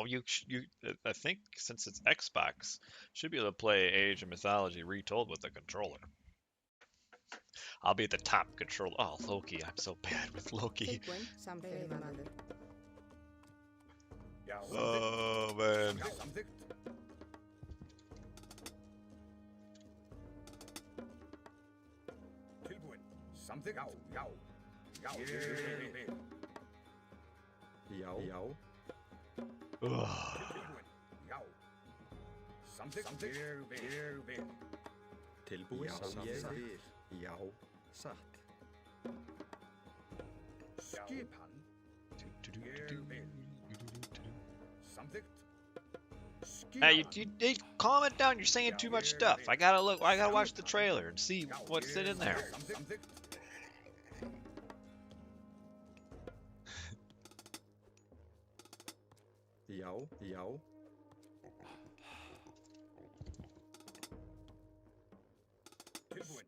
though. I think since it's Xbox, should be able to play Age of Mythology Retold with the controller. I'll be the top controller. Oh, Loki! I'm so bad with Loki. Oh man. Something. Tilbúin já, satt. Skipan. Something. Hey, you calm it down. You're saying too much stuff. I gotta look. I gotta watch the trailer and see what's in there. Já.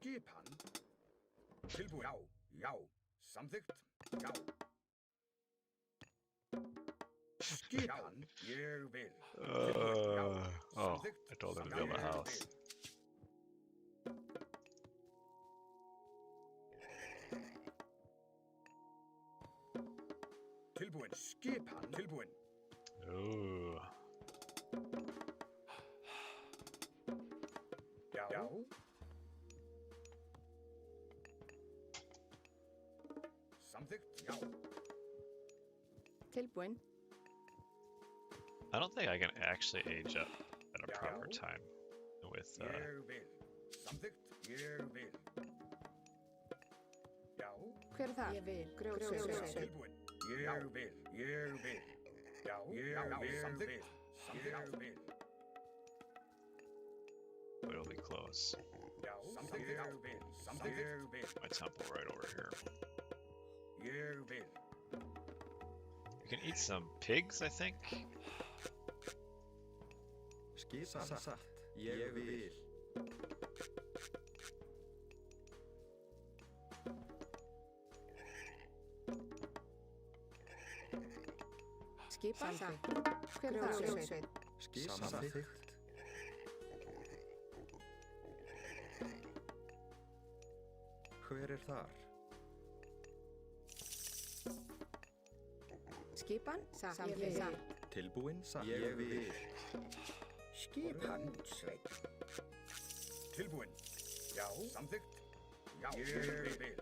Skipan. Tilbúin. Já. Samþykkt. Já. Skipan. Ég vil. Oh, I told him to build a house. Tilbúin. Skipan. Tilbúin. Ooh. Já. Samþykkt. Já. Tilbúin. I don't think I can actually age up at a proper time with Ég vil. Samþykkt. Ég vil. Já. Hver það? Ég vil. Grjótsveið. Tilbúin. Ég vil. Ég vil. Já. Ég vil. Samþykkt. Ég vil. but it'll be close. Já. Samþykkt. Ég vil. Samþykkt. Ég vil. My temple right over here. Ég vil. You can eat some pigs, I think. Skipan satt. Ég vil. Skipan satt. Hver það? Grjótsveið. Skipan samþykkt. Hver þar? Skipan satt. Ég vil. Tilbúin satt. Ég vil. Skipan. Sveinn. Tilbúin. Já. Samþykkt. Já. Ég vil.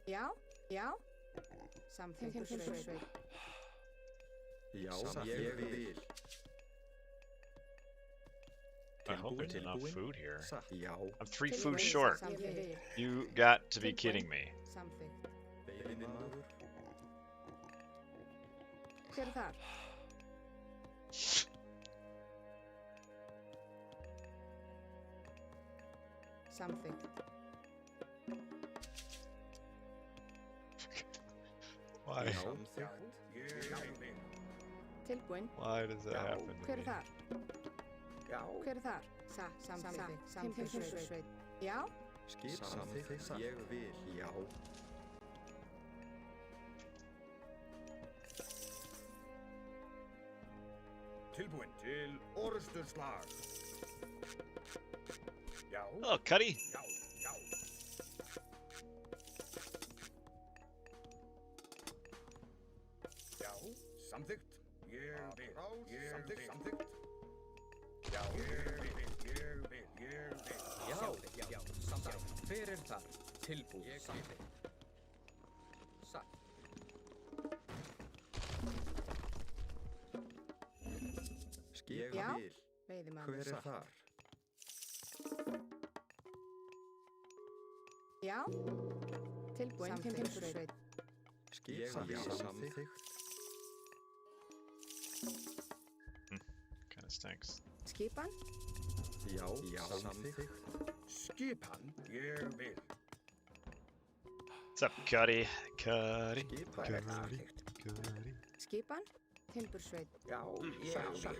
Já. Já. Samþykkur sveið. Já, ég vil. I hope there's enough food here. Satt. Já. I'm 3 food short. You got to be kidding me. Samþykkt. Veiðimaður. Hver þar? Samþykkt. Why? Samþykkt. Ég vil. Tilbúin. Why does that happen to Hver me? þar? Já. Hver þar? Samþykkt. Samþykkur sveið. Já. Skipan samþykkt. Ég vil. Já. Tilbúin til orrustuslag. Já. Oh, Cuddy. Já. Já. Já. Samþykkt. Ég vil. Ég vil. Samþykkt. Já. Ég vil. Ég vil. Ég vil. Já, samþykkt. Hver þar? Tilbúin. Samþykkt. Satt. Ég Já. vil. Veiðimaður. Hver þar? Já. Tilbúin. Samþykkur sveið. Skipan samþykkt. Kind of stinks. Skipan. Já, samþykkt. Skipan. Ég vil. What's up, Cuddy? Cuddy. Skipan Cuddy. Skipan. Timbursveið. Já. Ég vil.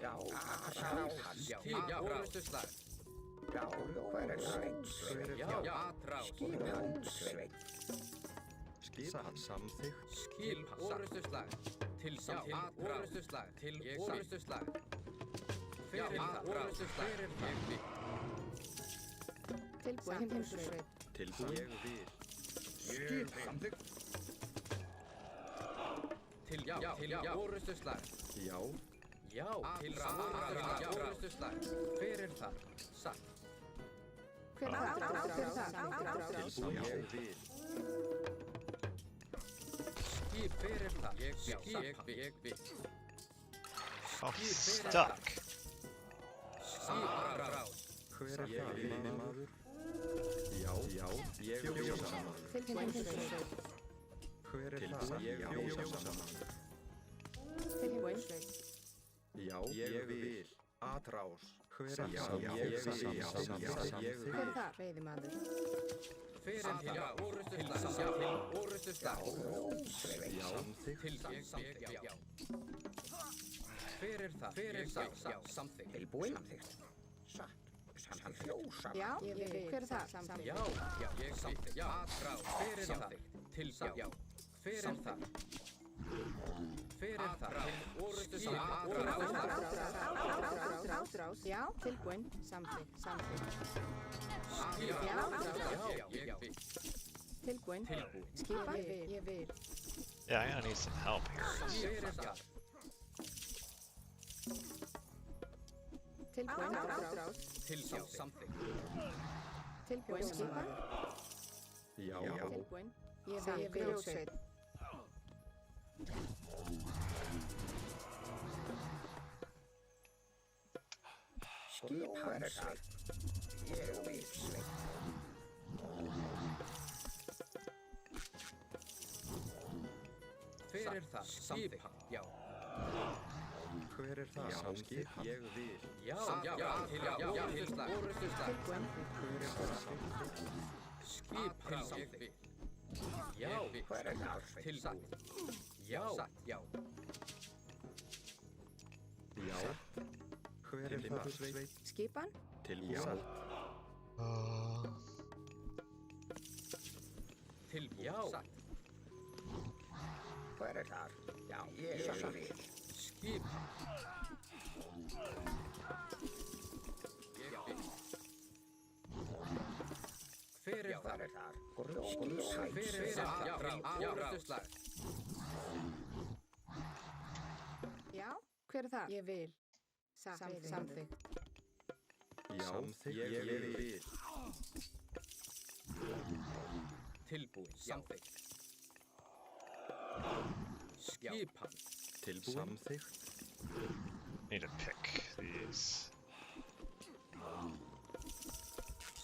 Já. Já, orrustuslag. Já. Hver er Sveinn? Já, atrás. Skipan. Sveinn. Skipan samþykkt. Skipan orustuslag. Til orustuslag. Til orustuslag. Fyrir það. Orustuslag. Fyrir það. Tilbúin heimsveit. Tilbúin. Ég vil. Skip samþykkt. Til orustuslag. Já. Já, til orustuslag. Fyrir það. Satt. Hver er það? Tilbúin. Ég vil. Skip fyrir það. Ég vil. Oh, stuck. Skipabráð. Hver er það? Maður. Já. Ég vil. Fjósamaður. Tilbúin heimsveit. Hver er það? Ég vil. Fjósamaður. Tilbúin sveit. Já. Ég vil. Atrás. Hver er það? Ég vil. Hver er það? Veiðimaður. Fyrir það. Orustuslag. Já. Samþykkt. Til já. Fyrir það. Já. Samþykkt. Tilbúin. Satt. Fjósa. Já, ég vil. Hver er það? Já. Ég samþykkt. Já. Fyrir það. Til já. Fyrir það. Fyrir það. Orustuslag. Ádrás. Já, tilbúin. Samþykkt. Já. Tilbúin. Skipa. Ég vil. Yeah, I'm gonna need some help here. Fyrir það. Tilbúin. Ádrás. Til samþykkt. Tilbúin. Skipa. Já. Tilbúin. Ég vil. Sveit. Skipan sveit. Ég vil sveit. Fyrir það. Samþykkt. Já. Hver er það? Samþykkt. Ég vil. Já. Til orustuslag. Tilbúin. Hver er það? Samþykkt. Skip til samþykkt. Já. Hver er það? Til satt. Já. Já. Já. Hver er það? Sveit. Skipan. Tilbúin. Til já. Hver er það? Já, ég vil. Skip. Ég vil. Fyrir það. Hver er það? Fyrir það. Já. Orustuslag. Já, hver er það? Ég vil. Samþykkt. Já. Ég vil. Tilbúin. Samþykkt. Skipan. Tilbúin. Samþykkt. Need to pick these.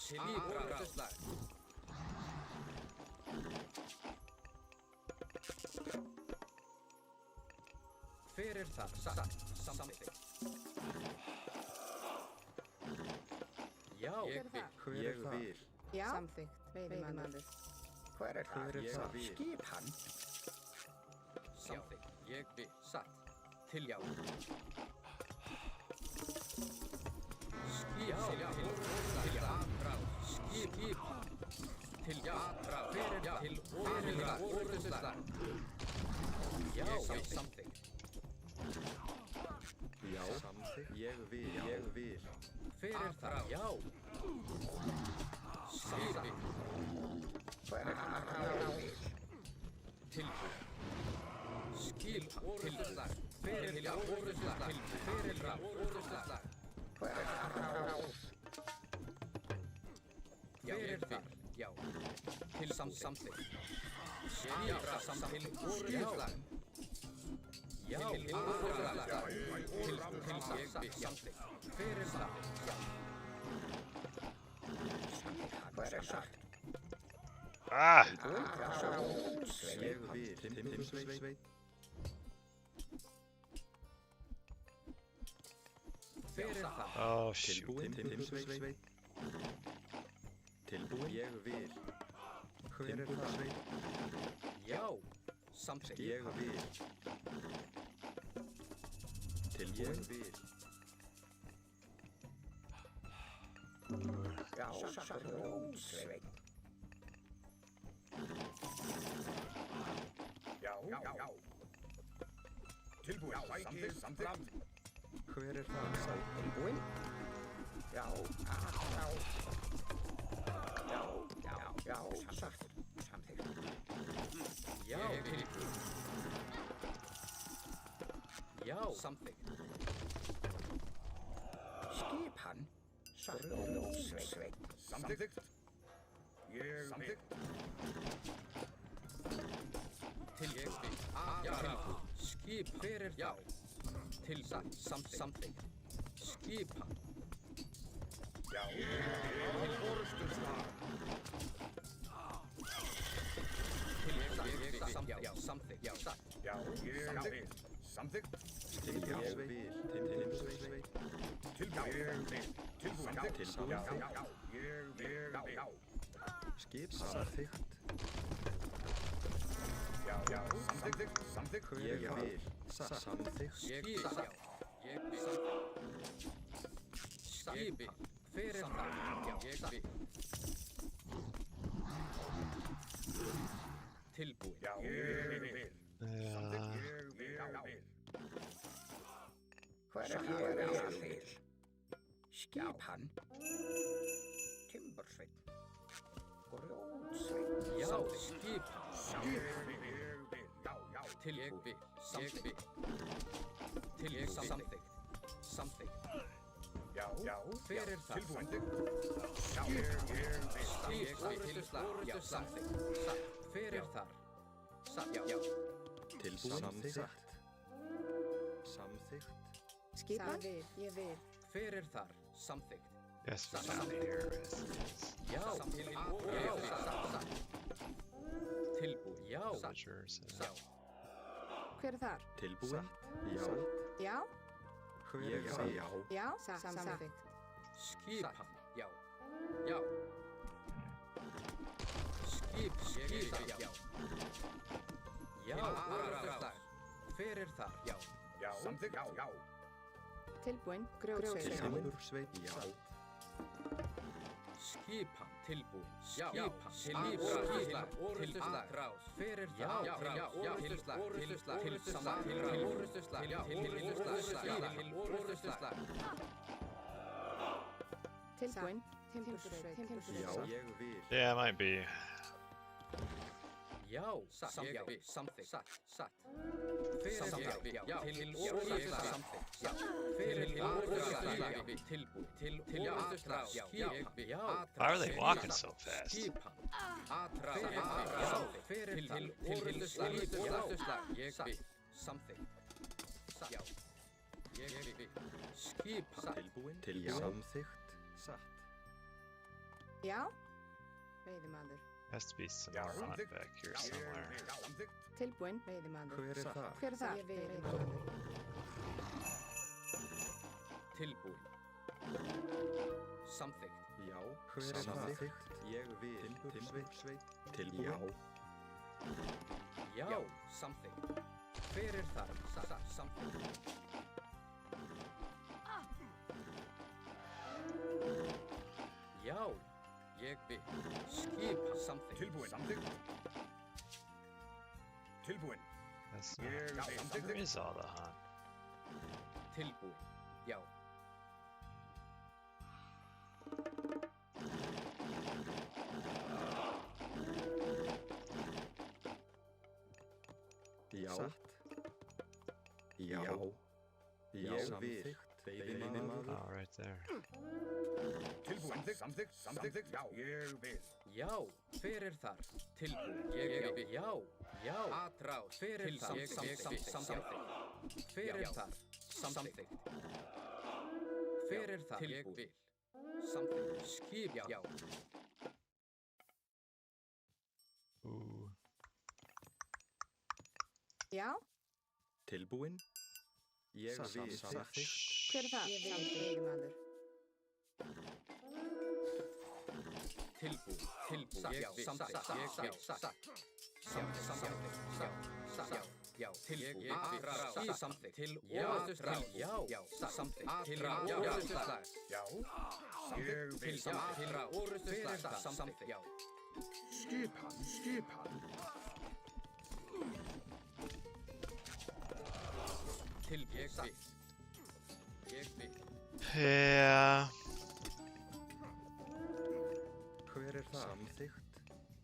Til orustuslag. Fyrir það. Satt. Samþykkt. Já. Hver er það? Hver er það? Já. Samþykkt. Veiðimaður. Hver er það? Hver er það? Skipan. Samþykkt. Ég vil. Satt. Til já. Skip. Til já. Skip. Til já. Fyrir já. Til orustuslag. Já. Samþykkt. Já. Samþykkt. Ég vil. Fyrir það. Já. Samþykkt. Hver er það? Tilbúin. Skip. Orustuslag. Fyrir já. Orustuslag. Fyrir já. Orustuslag. Hver er það? Fyrir það. Já. Til samþykkt. Skip. Til orustuslag. Já. Til orustuslag. Til samþykkt. Fyrir það. Já. Hver er það? Ah! Ég vil. Timbursveit. Fyrir það. Oh, shoot. Tilbúin. Timbursveit. Tilbúin. Ég vil. Hver er það? Sveit. Já. Samþykkt. Ég vil. Tilbúin. Ég vil. Já, sveit. Tilbúin, samþykkt. Hver það? Tilbúin. Já, samþykkt. Já, tilbúin. Já, samþykkt. Skipan. Grjótsveit. Samþykkt. Samþykkt. Tilbúin. Já, tilbúin. Skip, hver það? Til samþykkt. Skipan. Já, orðstustar. Samþykkt. Já, satt. Já, samþykkt. Tilbúin. Skip samþykkt. Samþykkt. Ég vil. Samþykkt. Skip, Skipi, hver það? Já, satt. Tilbúin. Já, ég vil. Hver þeir? Skipan. Timbursveit. Grjótsveit. Já, skipan. Tilbúin. Samþykkt. Samþykkt. Já, hver það? tilbúin. Já, samþykkt. Satt. Hver þar? Satt. Já. Tilbúin. Samþykkt. Skipan? Ég vil. Hver þar? Samþykkt. Yes, we found here. Já, satt. Tilbúin. Já, Villagers. Já. Hver þar? Tilbúin. Já. Já? Ég segi já. Já? Samþykkt. Skipan. Já. Skip. Já. Orðstustar. Hver þar? Já. Samþykkt. Já. Tilbúin. Grjótsveit. Timbursveit. Já. Skipan. Tilbúin. Skipan. Orðstustar. Hver þar? Tilbúin. Timbursveit. Já, ég vil. Yeah, it might be. Já, samþykkt. Satt. Hver þar? Já, orðstustar. Tilbúin. Why are they walking so fast? Skipan. Samþykkt. Já. Skipan. Tilbúin. Já. Samþykkt. Satt. Já? Veiðimaður. Has to be some more on it back here somewhere. Tilbúin. Veiðimaður. Hver það? Hver það? Ég vil. Tilbúin. Samþykkt. Já. Hver það? Ég vil. Timbursveit. Tilbúin. Já, samþykkt. Hver þar? Samþykkt. Já, ég vil. Skipa. Samþykkt. Tilbúin. That's not. Where is all the hunt? Tilbúin. Já. Já. Já. Ég vil. Veiðimaður. Oh, right there. Samþykkt. Já, ég vil. Já, hver þar? Tilbúin. Ég vil. Já. Atrás. Hver þar? Samþykkt. Hver þar? Samþykkt. Hver þar? Ég vil. Samþykkt. Skip. Já. Ooh. Já? Tilbúin. Ég vil. Samþykkt. Hver það? Ég vil. Veiðimaður. Tilbúin. Já, samþykkt. Já, tilbúin. Samþykkt. Já, samþykkt. Skipan. vil. Ég vil. Yeah. Hver er þar? Samþykkt.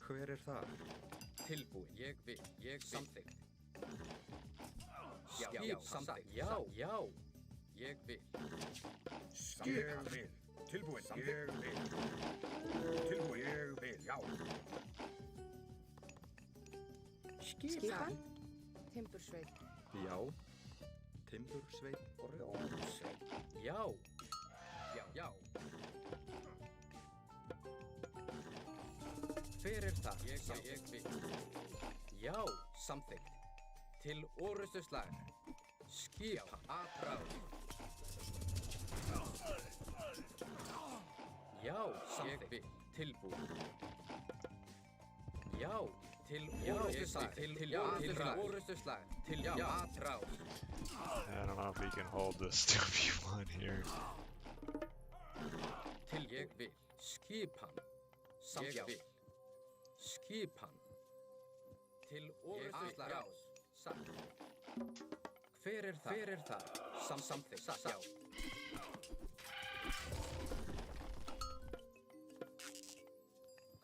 Hver er þar? Tilbúin. Ég vil. Samþykkt. Já, samþykkt. Já. Ég vil. Ég vil. Tilbúin. Ég vil. Tilbúin. Ég vil. Já. Skipan. Timbursveit. Já. Timbursveit. Grjónsveit. Já. Hver er þar? Ég vil. Já, samþykkt. Til orustu slag. Skipan. Atráð. Já, samþykkt. Ég vil. Tilbúin. Já, til orustu slag. Til orustu slag. Til atráð. I don't know if we can hold this 2v1 here. Til ég vil. Skipan. Ég vil. Skipan. Til orustu slag. Hver er þar? Samþykkt. Já.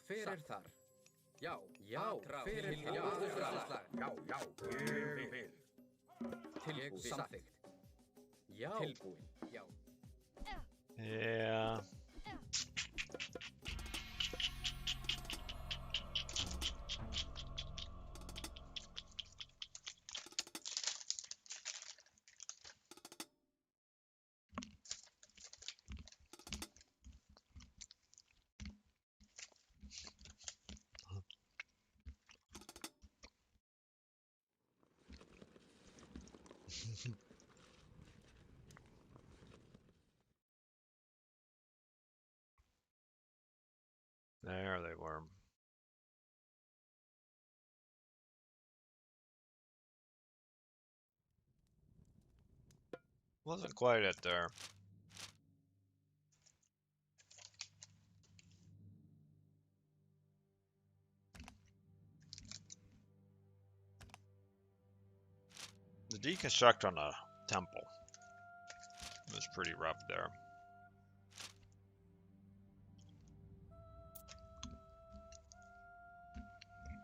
Hver er þar? Já. Hver er þar? Já. Ég vil. Tilbúin. Samþykkt. Já. Tilbúin. Já. Yeah. There they were. Wasn't quite it there. The deconstruct on a temple was pretty rough there.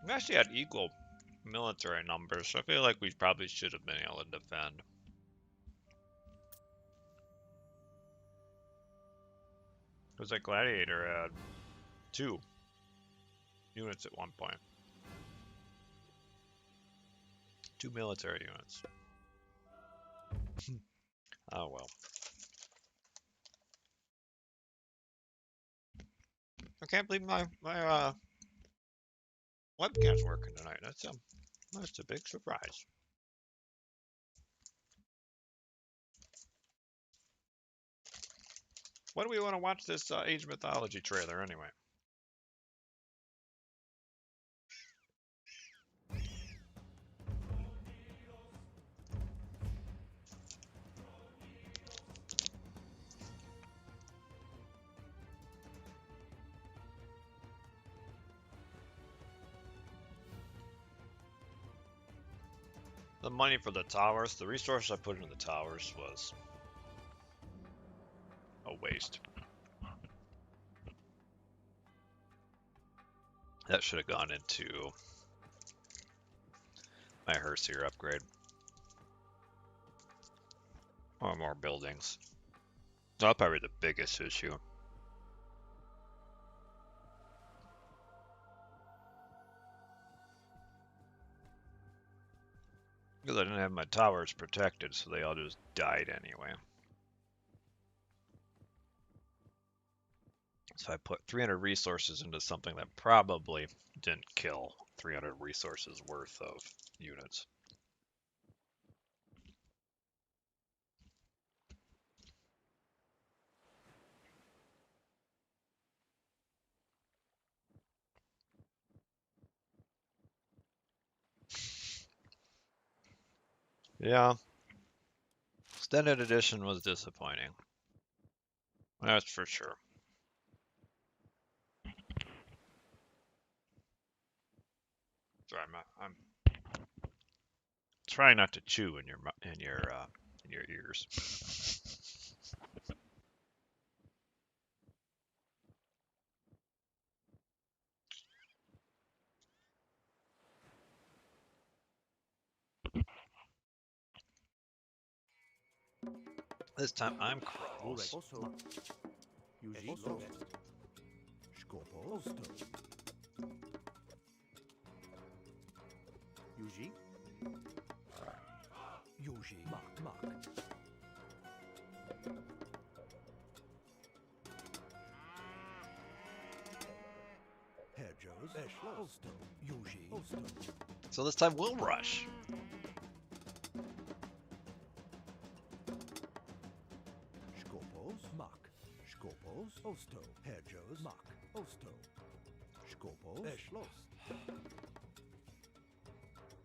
We actually had equal military numbers, so I feel like we probably should have been able to defend. Because that gladiator had 2 units at one point. 2 military units. Oh well. I can't believe my webcam's working tonight. That's a big surprise. Why do we want to watch this Age of Mythology trailer anyway? The money for the towers, the resources I put into the towers was a waste. That should have gone into my Herseer upgrade. Or more buildings. That's probably the biggest issue. Because I didn't have my towers protected, so they all just died anyway. So I put 300 resources into something that probably didn't kill 300 resources worth of units. Yeah. Extended edition was disappointing. That's for sure. Sorry, I'm trying not to chew in your in your ears. This time I'm Kronos. Oso. Yuji. Oso. Scopo. Osto. Yuji. Yuji. Mak. Hedgehos. Osto. Yuji. Osto. So this time we'll rush. Scopos. Mak. Scopos. Osto. Hedgehos. Mak. Osto. Scopos. Eschlost.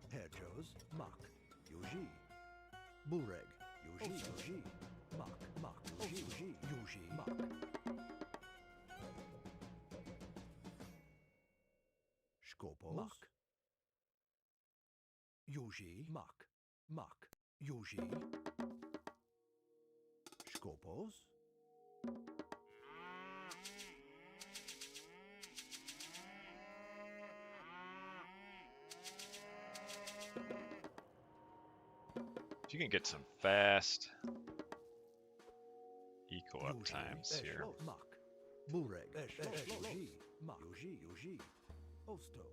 Hedgehos. Mak. Yuji. Bureg. Yuji. Mak. Yuji. Mak. Scopos. Mak. Yuji. Mak. Yuji. Scopos. You can get some fast eco up times here. Mak. Bureg. Yuji. Mak. Yuji. Osto.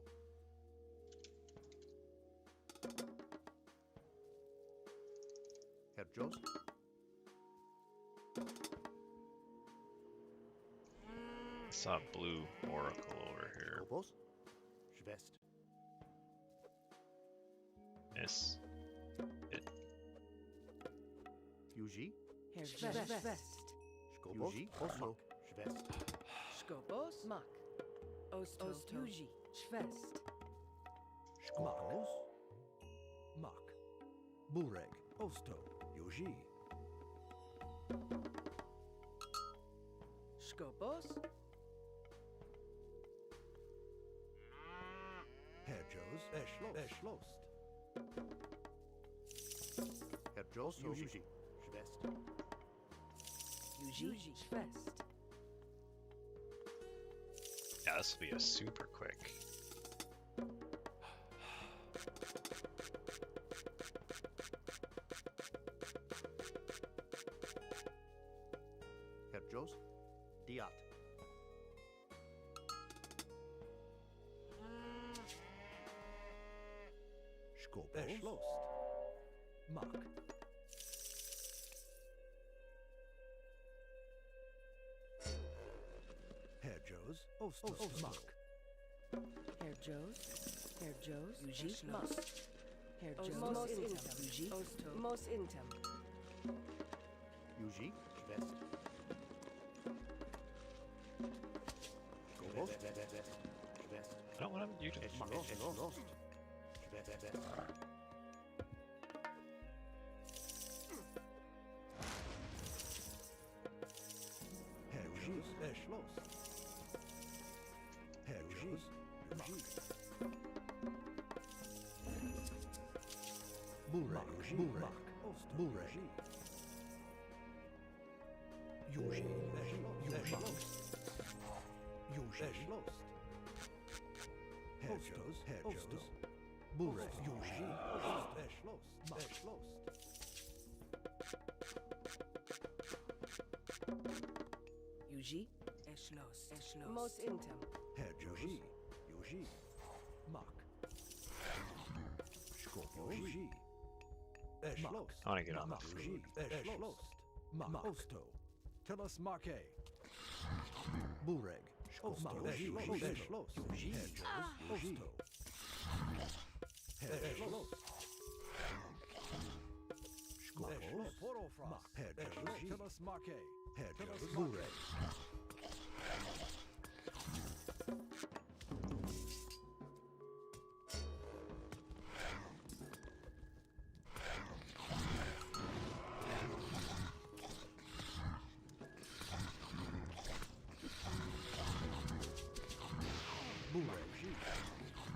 Hedgehos. I saw a blue oracle over here. Scopos. Schwest. Miss. Yuji. Schwest. Scopos. Oso. Schwest. Skopos. Mak. Osto. Yuji. Schwest. Scopos. Mak. Bureg. Osto. Yuji. Skopos. Hedgehos. Eschlost. Hedgehos. Yuji. Schwest. Yuji. Schwest. Yeah, this will be a super quick. Hedgehos. Diat. Scopos. Eschlost. Mak. Hedgehos. Ostos. Mak. Herjos. Yuji. Mak. Herjos. Mos intem. Yuji. Osto. Mos intem. Yuji. Schwest. Scopos. Schwest. I don't want you to. Eschlost. Schwest. Hedgehos. Eschlost. Hedgehos. Yuji. Bureg. Mak. Bureg. Yuji. Eschlost. Yuji. Eschlost. Hedgehos. Bureg. Yuji. Eschlost. Eschlost. Yuji. Eschlos. Mos intem. Hedgehos. Yuji. Mak. Scopos. Yuji. Eschlost. I want to get on the Mak. food. Eschlost. Mak. Osto. Telos Marke. Bureg. Osto. Eschlost. Yuji. Osto. Eschlost. Scopos. Mak. Hedgehos. Telos Marke. Hedgehos. Bureg.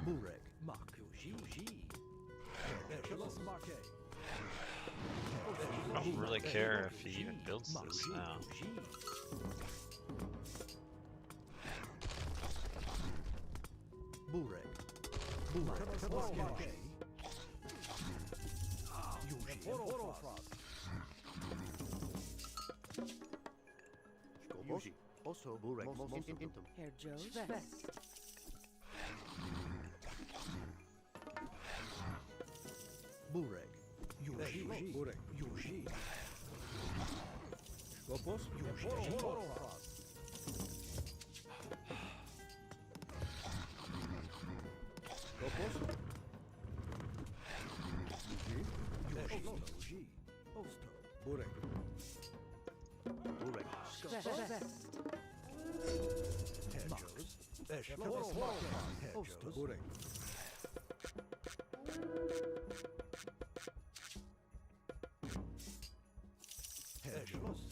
Bureg. Mak. Yuji. Telos Marke. I don't really care if he even builds this now. Burek. Burek. Yuji. Also Burek. Herr Joe's Vest. Burek. Yuji. Burek. Yuji. Skopos. Yuji. Skopos. Yuji. Yuji. Osto. Burek. Burek. Vest. Hedgehogs. Osto. Burek. Hedgehogs.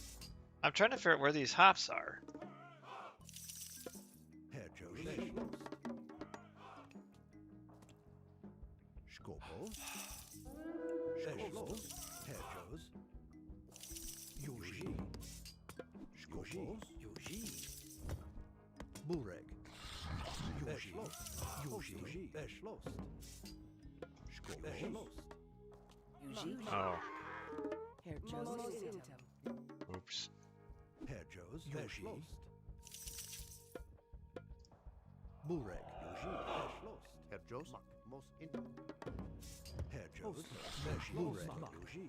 I'm trying to figure out where these hops are. Hedgehogs. Skopos. Skopos. Hedgehogs. Yuji. Skopos. Yuji. Burek. Yuji. Yuji. Schloss. Skopos. Yuji. Oh, Herr Joe's Intem. oops. Hedgehogs. Yuji. Burek. Yuji. Schloss. Hedgehogs. Most in. Hedgehogs. Burek. Yuji.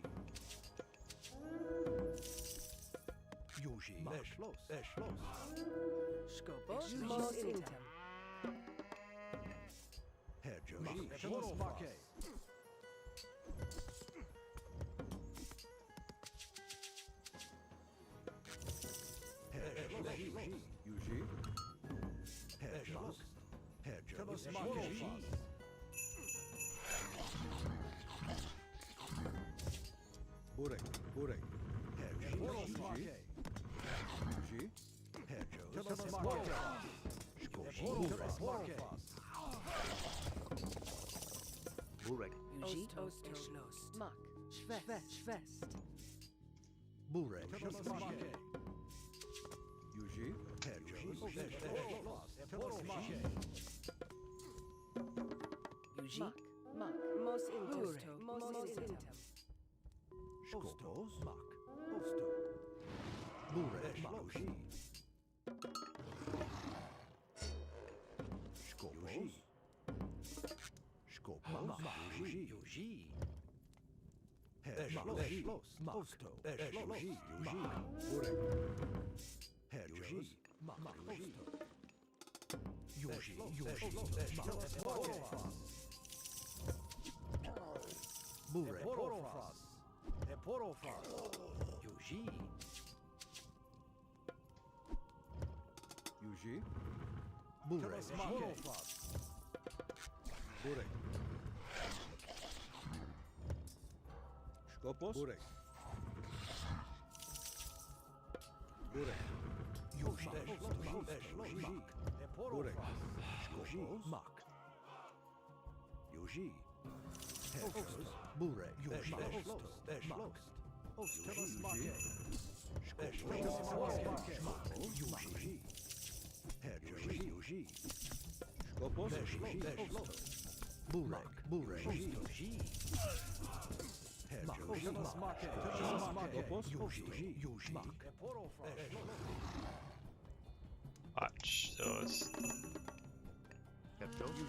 Yuji. Schloss. Schloss. Skopos. Most Intem. Hedgehogs. Schloss. Yuji. Hedgehogs. Hedgehogs. Yuji. Burek. Burek. Hedgehogs. Yuji. Yuji. Hedgehogs. Burek. Yuji. Osto. Schloss. Mak. Schwest. Burek. Yuji. Hedgehogs. Yuji. Mak. Most Intem. Most Intem. Skopos. Mak. Osto. Burek. Yuji. Skopos. Skopos. Yuji. Yuji. Hedgehogs. Osto. Yuji. Yuji. Burek. Hedgehogs. Mak. Osto. Yuji. Yuji. Burek. Yuji. Yuji. Burek. Burek. Skopos. Burek. Burek. Yuji. Yuji. Burek. Skopos. Mak. Yuji. Hedgehogs. Burek. Yuji. Mak. Yuji. Yuji. Hedgehogs. Yuji. Skopos. Burek. Burek. Yuji. Hedgehogs. Skopos. Yuji. Yuji. Watch those. Herr Joe's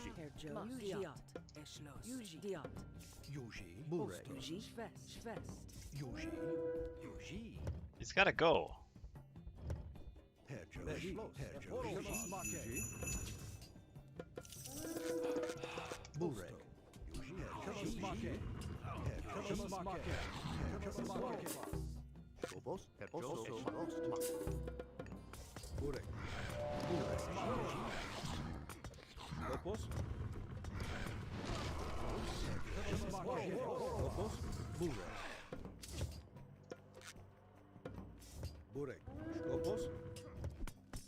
Diot. Schloss. Yuji. Diot. Yuji. Burek. Yuji. Schwest. Yuji. Yuji. He's gotta go. Hedgehogs. Yuji. Burek. Yuji. Skopos. Burek. Burek. Skopos. Skopos. Burek. Burek. Skopos.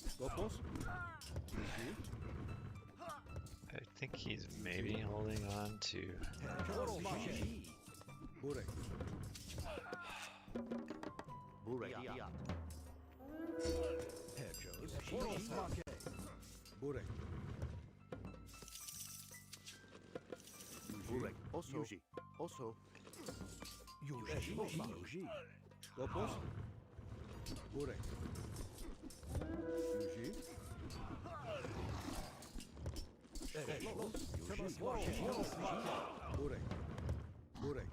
Skopos. Yuji. I think he's maybe holding on to. Burek. Burek. Burek. Burek. Also. Also. Yuji. Skopos. Burek. Yuji. Burek. Burek.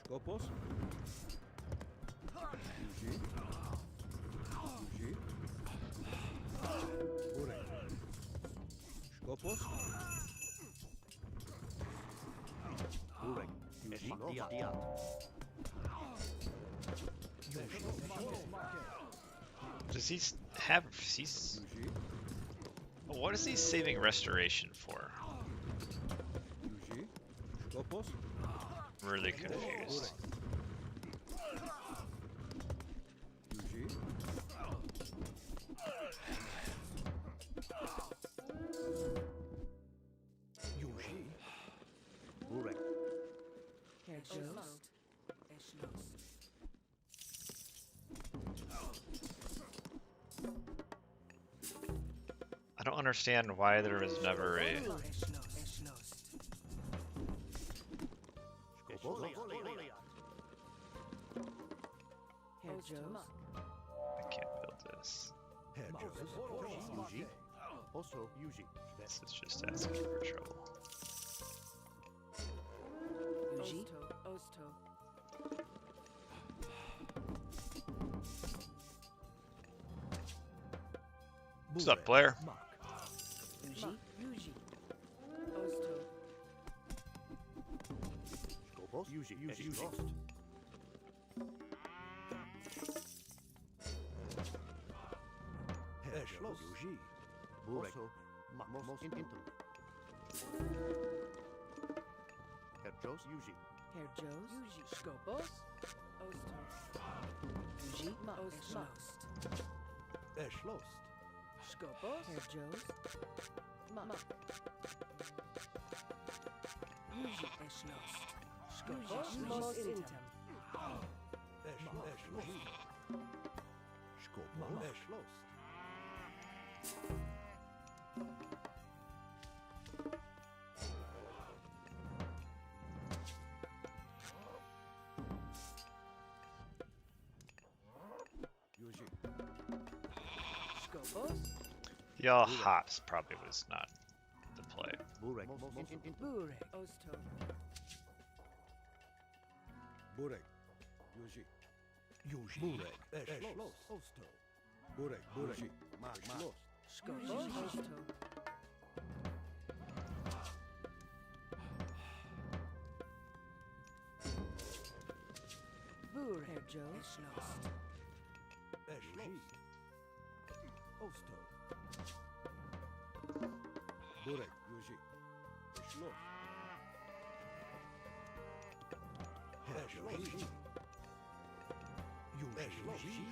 Skopos. Yuji. Yuji. Burek. Skopos. Burek. Yuji. Does he have? He's. Yuji. What is he saving restoration for? Yuji. Skopos. I'm really confused. Yuji. Yuji. Burek. Herr Jost. Erschloss. I don't understand why there was never a. Erschloss. Herr Jost. I can't build this. Herr Jost. Yuji. Also Yuji. This is just asking for trouble. Yuji. Osto. What's up, Blair? Yuji. Osto. Skopos. Yuji. Lost. Herr Schloss. Yuji. Burek. Also. Most intimate. Herr Jost. Yuji. Herr Jost. Yuji. Skopos. Osto. Yuji. Erschloss. Erschloss. Skopos. Herr Jost. Yuji. Erschloss. Skopos. Most intim. Erschloss. Skopos. Erschloss. Yuji. Skopos. Y'all hops probably was not the play. Burek. Burek. Osto. Burek. Yuji. Burek. Erschloss. Osto. Burek. Yuji. Schloss. Skopos. Osto. Burek. Herr Jost. Erschloss. Erschloss. Osto. Burek. Yuji. Schloss. Erschloss. Yuji.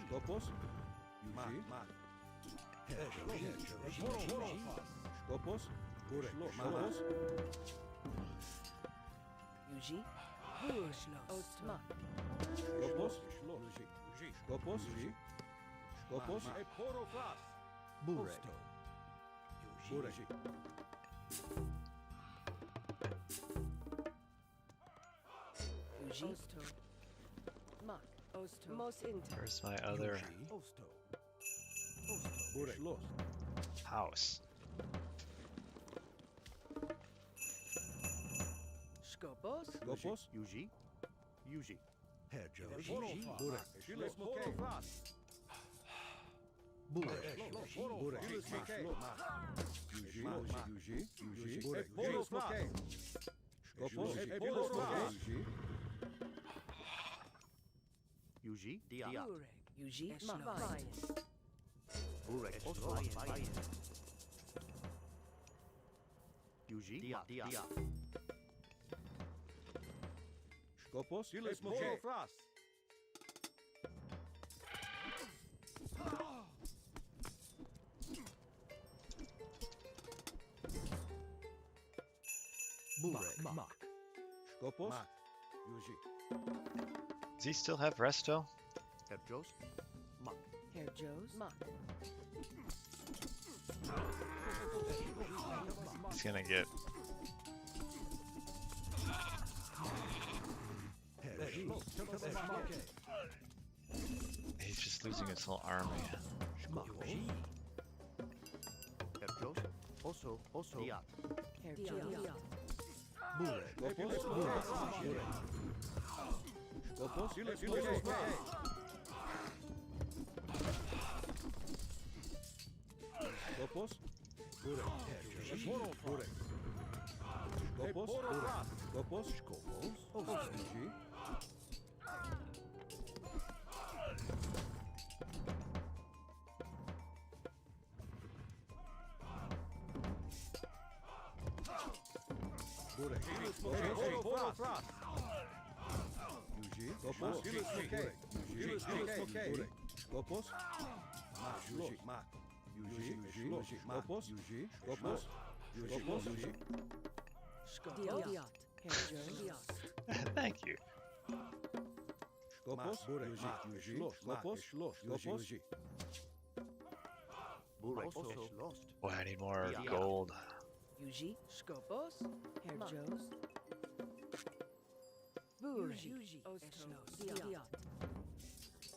Skopos. Yuji. Erschloss. Skopos. Burek. Skopos. Yuji. Erschloss. Osto. Skopos. Yuji. Skopos. Yuji. Skopos. Burek. Burek. Yuji. Osto. Osto. Most intim. Where's my other Osto. Burek. house? Skopos. Skopos. Yuji. Herr Jost. Burek. Burek. Burek. Yuji. Burek. Skopos. Yuji. Burek. Yuji. Erschloss. Burek. Yuji. Skopos. Burek. Skopos. Yuji. Does he still have resto? Herr Joe's? Muck. Herr Joe's? Muck. He's gonna get. He's just losing his whole army. Herr Joe's? Also. Diat. Herr Joe's? Diat. Herr Joe's? Thank you. Also lost. Boy, I need more gold. Yuji? Skopos? Herr Joe's? Bure? Ostos? Diat. Osto?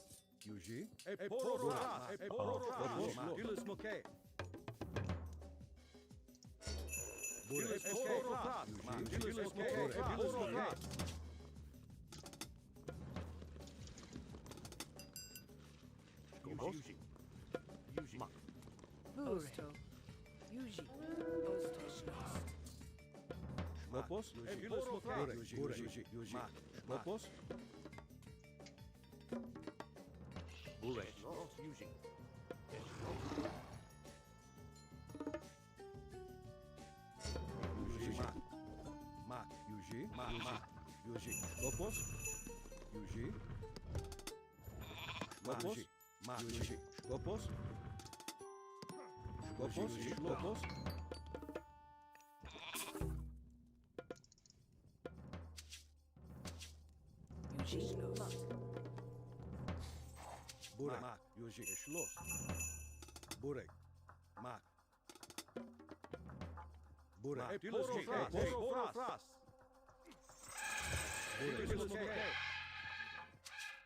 Yuji? Ostos?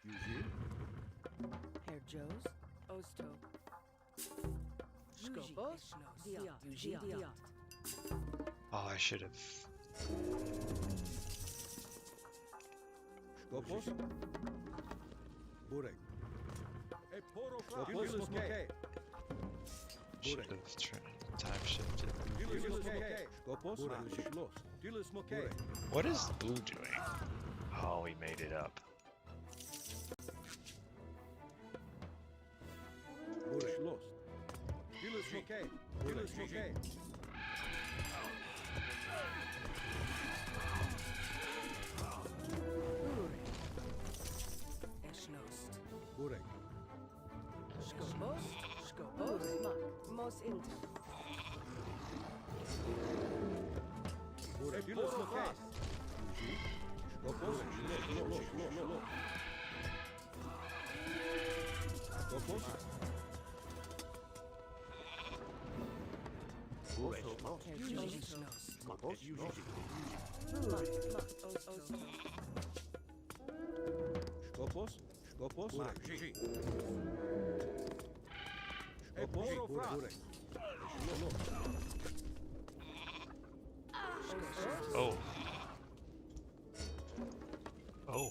Yuji? Herr Joe's? Osto? Skopos? Diat. Yuji? Diat. Oh, I should have. Should have time shifted. What is Boo doing? Oh, he made it up. Skopos? Skopos? Mos inter. Oh. Oh.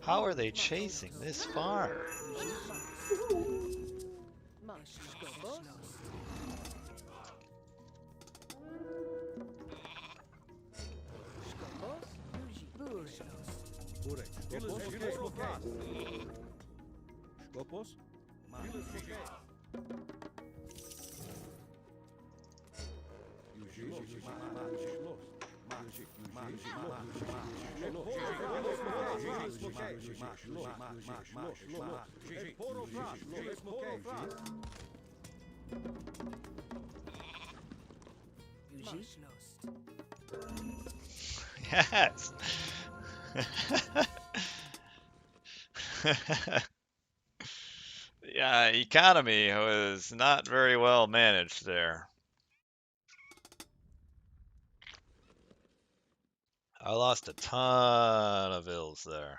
How are they chasing this far? Yes. Yeah, economy was not very well managed there. I lost a ton of ills there.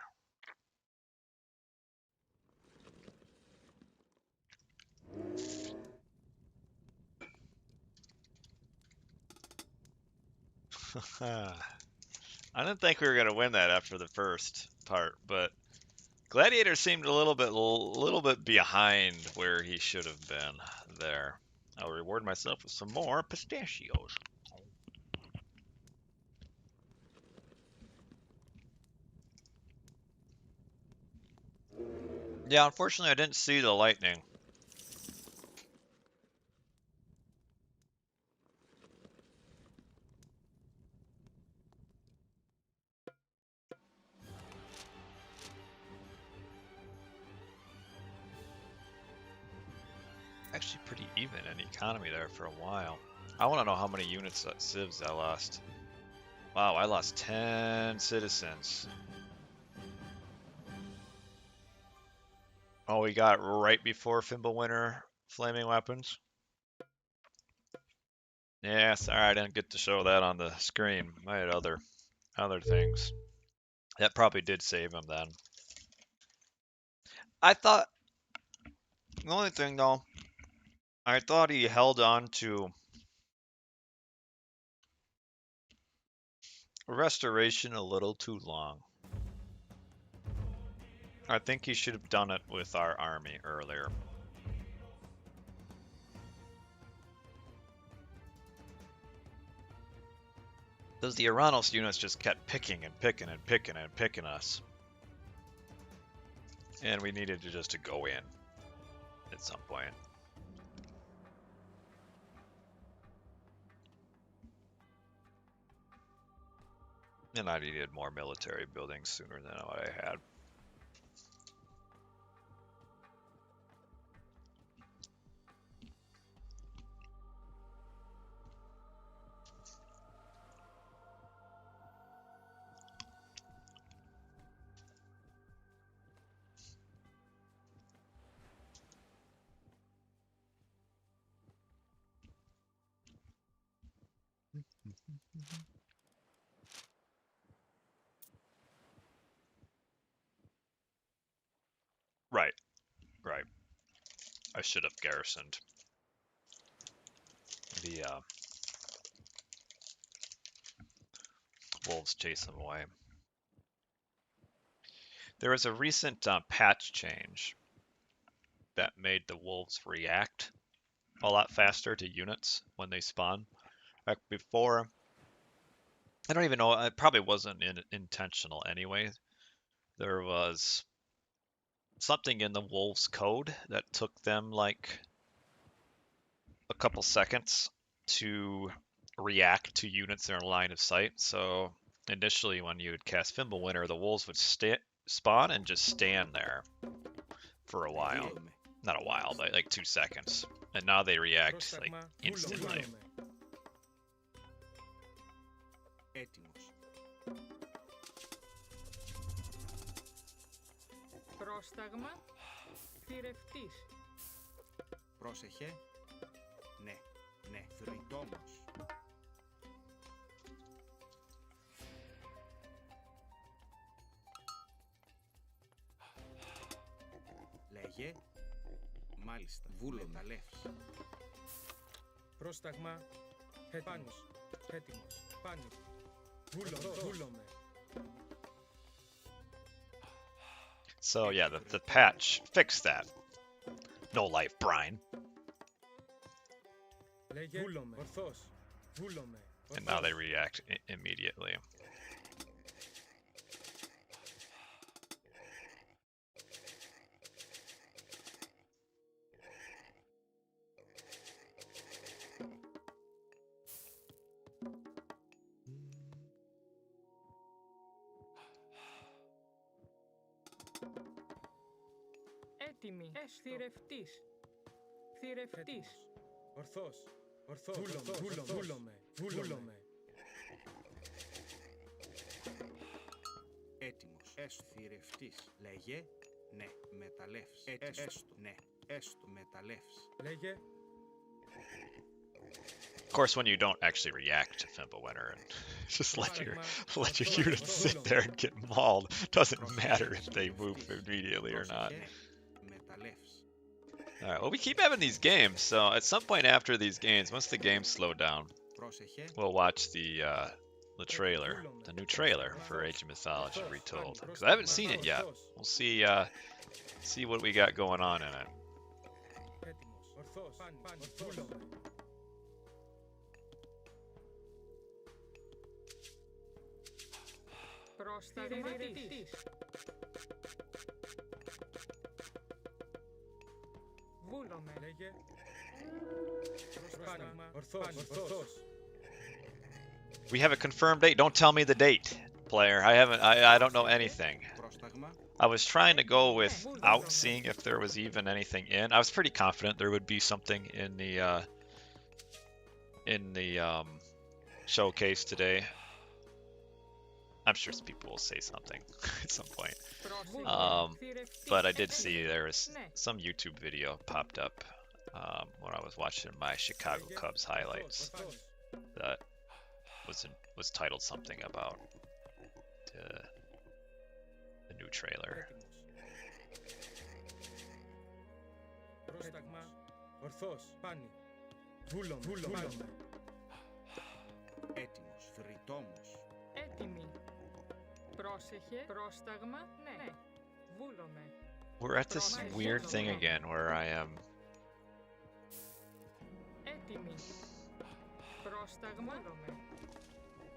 I didn't think we were gonna win that after the first part, but Gladiator seemed a little bit behind where he should have been there. I'll reward myself with some more pistachios. Yeah, unfortunately I didn't see the lightning. Actually pretty even in economy there for a while. I want to know how many units civs I lost. Wow, I lost 10 citizens. Oh, we got right before Fimbulwinter flaming weapons. Yeah, sorry I didn't get to show that on the screen. I had other things. That probably did save him then. I thought the only thing though, I thought he held on to restoration a little too long. I think he should have done it with our army earlier. Because the Uranos units just kept picking and picking and picking and picking us. And we needed to just to go in at some point. And I needed more military buildings sooner than what I had. Right, right. I should have garrisoned the wolves chase them away. There was a recent patch change that made the wolves react a lot faster to units when they spawn. Like before, I don't even know, it probably wasn't intentional anyway. There was something in the wolves code that took them like a couple seconds to react to units that are in line of sight. So initially when you would cast Fimbulwinter, the wolves would spawn and just stand there for a while. Not a while, but like 2 seconds. And now they react like instantly. Πρόσταγμα θηρευτής. Πρόσεχε. Ναι, ναι, θρητόμος. Λέγε. Μάλιστα, βούλομαλεύς. Πρόσταγμα έτοιμος. Έτοιμος. Πάνω. Βούλομαι. So yeah, the patch fixed that. No life brine. Λέγε. Βούλομαι. Ορθός. Βούλομαι. And now they react immediately. Έτοιμη. Θηρευτής. Θηρευτής. Ορθός. Ορθός. Βούλομαι. Βούλομαι. Έτοιμος. Θηρευτής. Λέγε. Ναι. Μεταλλεύς. Έστω. Ναι. Έστω. Μεταλλεύς. Λέγε. Of course, when you don't actually react to Fimbulwinter and just let your units sit there and get mauled, doesn't matter if they move immediately or not. Μεταλλεύς. Alright, well, we keep having these games, so at some point after these games, once the games slow down, Πρόσεχε. we'll watch the trailer, the new trailer for Age of Mythology Retold, because I haven't seen it yet. We'll see what we got going on in it. Έτοιμος. Ορθός. Βούλομαι. Προσταγματής. Βούλομαι. Λέγε. Πρόσταγμα. Ορθός. We have a confirmed date. Don't tell me the date, player. I don't know anything. Πρόσταγμα. I was trying to go without seeing if there was even anything in. I was pretty confident there would be something in the showcase today. I'm sure people will say something at some point. But I did see there was some YouTube video popped up when I was watching my Chicago Cubs highlights that was titled something about the new trailer. Πρόσταγμα. Ορθός. Πάνι. Βούλομαι. Έτοιμος. Φρυτόμος. Έτοιμη. Πρόσεχε. Πρόσταγμα. Ναι. Βούλομαι. We're at this weird thing again where I am. Έτοιμη. Πρόσταγμα. Βούλομαι.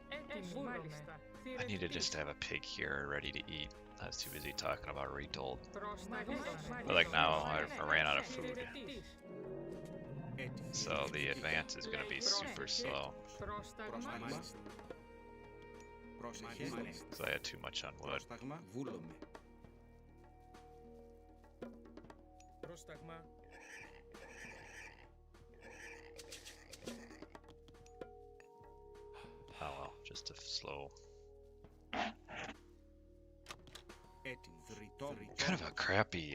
Έτοιμη. Μάλιστα. I need to just have a pig here ready to eat. I was too busy talking about Retold. But like now I ran out of food. So the advance is going to be super slow. Πρόσταγμα. Πρόσεχε. Because I had too much on wood. Πρόσταγμα. Βούλομαι. Πρόσταγμα. Oh well, just a slow. Έτοιμο. Φρυτόμος. Kind of a crappy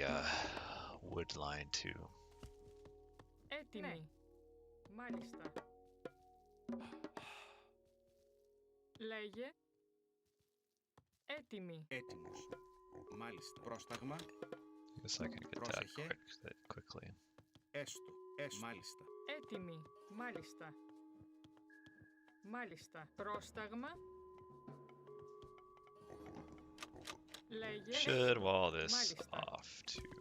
wood line too. Έτοιμη. Μάλιστα. Λέγε. Έτοιμη. Έτοιμος. Μάλιστα. Πρόσταγμα. I guess I can get that quickly. Έστω. Μάλιστα. Έτοιμη. Μάλιστα. Μάλιστα. Πρόσταγμα. Λέγε. Should wall this Μάλιστα. off too.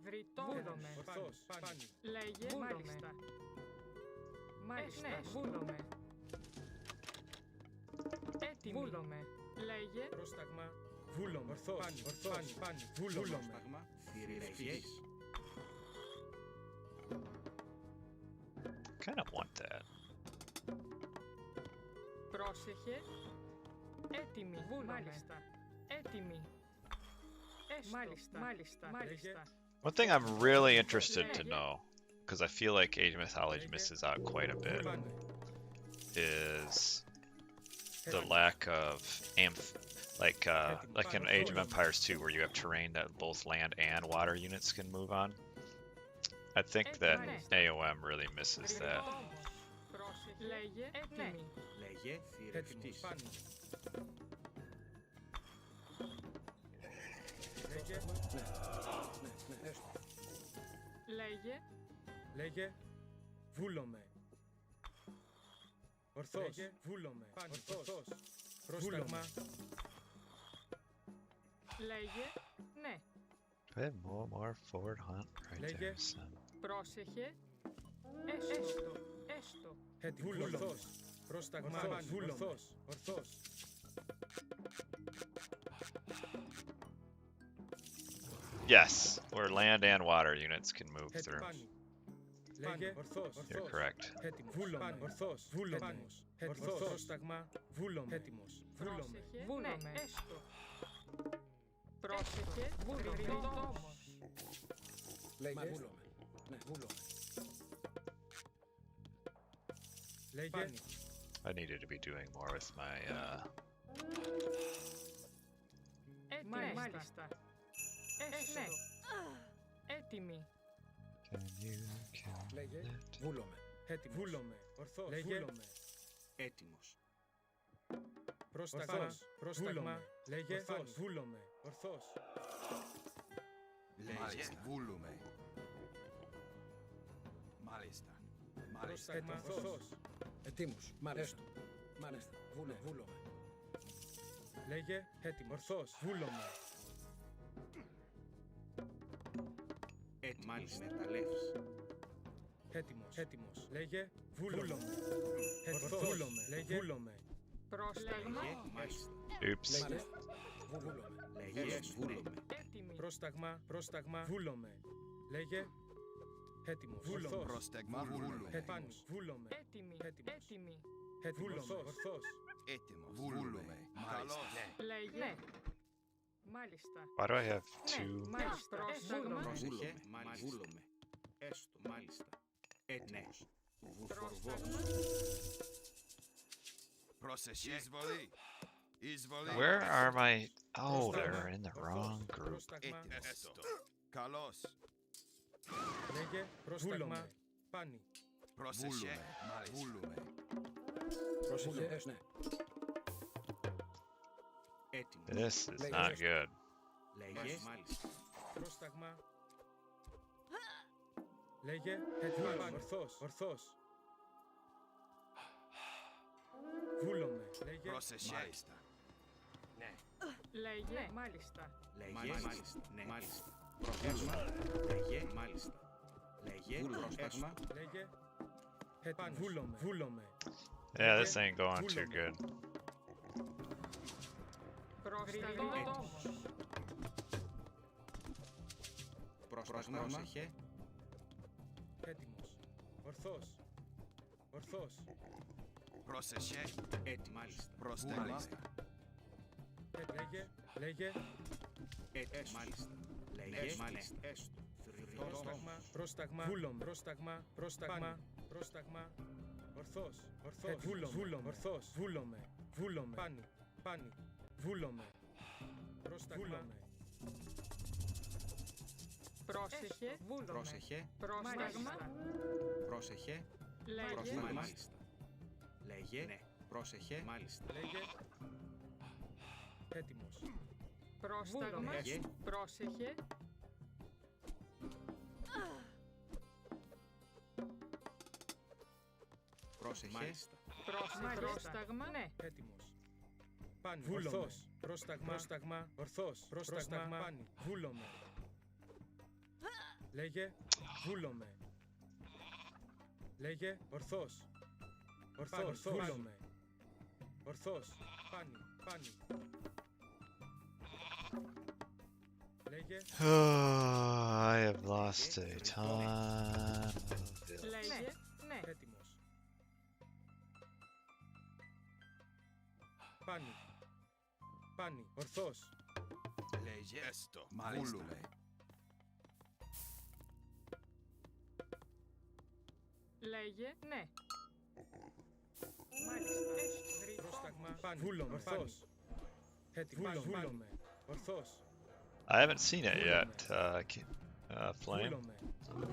Βρυτόμαι. Ορθός. Πάνι. Λέγε. Μάλιστα. Μάλιστα. Ναι. Βούλομαι. Έτοιμη. Βούλομαι. Λέγε. Πρόσταγμα. Βούλομαι. Ορθός. Πάνι. Βούλομαι. Πρόσταγμα. Θηρευτής. Kind of want that. Πρόσεχε. Έτοιμη. Βούλομαι. Μάλιστα. Έτοιμη. Έστω. Μάλιστα. Μάλιστα. Μάλιστα. One thing I'm really interested to know, because I feel like Age of Mythology misses out quite a bit, is the lack of like in Age of Empires 2, where you have terrain that both land and water units can move on. I think that AOM really misses that. Λέγε. Έτοιμη. Λέγε. Θηρευτής. Λέγε. Λέγε. Βούλομαι. Ορθός. Βούλομαι. Ορθός. Πρόσταγμα. Λέγε. Ναι. I have more forward hunt right there. Λέγε. Son. Πρόσεχε. Έστω. Έστω. Έτοιμος. Ορθός. Πρόσταγμα. Ορθός. Ορθός. Yes, where land and water units can move through. Λέγε. Ορθός. You're correct. Έτοιμος. Βούλομαι. Ορθός. Βούλομαι. Ορθός. Πρόσταγμα. Βούλομαι. Έτοιμος. Βούλομαι. Πρόσεχε. Βούλομαι. Έστω. Πρόσεχε, ρητόμος. Λέγε. Βούλομαι. Ναι, βούλομαι. Λέγε. I needed to be doing more with my Μάλιστα. Έσοδο. Έτοιμοι. Can you count Λέγε. it? Βούλομαι. Έτοιμος. Βούλομαι. Ορθός. Λέγε. Βούλομαι. Έτοιμος. Πρόσταγμα. Πρόσταγμα. Λέγε. Ορθός. Βούλομαι. Ορθός. Λέγε. Βούλουμε. Μάλιστα. Πρόσταγμα. Ορθός. Ετοίμους. Μάλιστα. Μάλιστα. Βούλομαι. Λέγε. Έτοιμος. Ορθός. Βούλομαι. Μάλιστα. Μεταλλεύς. Έτοιμος. Λέγε. Βούλομαι. Ορθός. Βούλομαι. Λέγε. Βούλομαι. Πρόσταγμα. Μάλιστα. Oops. Μάλιστα. Βούλομαι. Λέγε. Βούλουμε. Έτοιμοι. Πρόσταγμα. Βούλομαι. Λέγε. Έτοιμος. Βούλομαι. Πρόσταγμα. Βούλουμε. Έτοιμος. Βούλομαι. Έτοιμοι. Έτοιμος. Έτοιμοι. Έτοιμος. Ορθός. Έτοιμος. Βούλουμε. Καλώς. Λέγε. Ναι. Μάλιστα. Why do I have Ναι, two? μάλιστα. Πρόσταγμα. Πρόσεχε. Βούλουμε. Έστω. Μάλιστα. Έτοιμος. Πρόσταγμα. Πρόσεχε. Εισβολή. Εισβολή. Where are my? Oh, they're in the wrong group. Πρόσταγμα. Έστω. Καλώς. Λέγε. Πρόσταγμα. Πάνι. Πρόσεχε. Βούλουμε. Πρόσεχε. Ναι. Έτοιμος. This is not good. Λέγε. Μάλιστα. Πρόσταγμα. Λέγε. Έτοιμος. Ορθός. Βούλομαι. Λέγε. Πρόσεχε. Μάλιστα. Ναι. Λέγε. Μάλιστα. Λέγε. Μάλιστα. Ναι. Μάλιστα. Πρόσταγμα. Λέγε. Μάλιστα. Λέγε. Πρόσταγμα. Λέγε. Έτοιμος. Βούλομαι. Yeah, this ain't going too good. Πρόσταγμα. Πρόσταγμα. Πρόσεχε. Έτοιμος. Ορθός. Πρόσεχε. Έτοιμος. Μάλιστα. Πρόσταγμα. Λέγε. Έτοιμος. Μάλιστα. Λέγε. Μάλιστα. Έστω. Πρόσταγμα. Βούλομαι. Πρόσταγμα. Ορθός. Βούλομαι. Ορθός. Βούλομαι. Πάνι. Βούλομαι. Πρόσταγμα. Πρόσεχε. Βούλομαι. Πρόσεχε. Πρόσταγμα. Πρόσεχε. Λέγε. Πρόσταγμα. Μάλιστα. Λέγε. Ναι. Πρόσεχε. Μάλιστα. Λέγε. Έτοιμος. Πρόσταγμα. Λέγε. Πρόσεχε. Πρόσεχε. Μάλιστα. Πρόσταγμα. Ναι. Έτοιμος. Πάνι. Ορθός. Πρόσταγμα. Ορθός. Πρόσταγμα. Πάνι. Βούλομαι. Λέγε. Βούλομαι. Λέγε. Ορθός. Βούλομαι. Ορθός. Πάνι. Λέγε. Oh, I have lost a ton of Λέγε. Ναι. Έτοιμος. Πάνι. Ορθός. Λέγε. Έστω. Μάλιστα. Λέγε. Ναι. Μάλιστα. Έστω. Πρόσταγμα. Πάνι. Βούλομαι. Ορθός. Έτοιμος. Βούλομαι. Ορθός. I haven't seen it yet, Flame. Βούλομαι.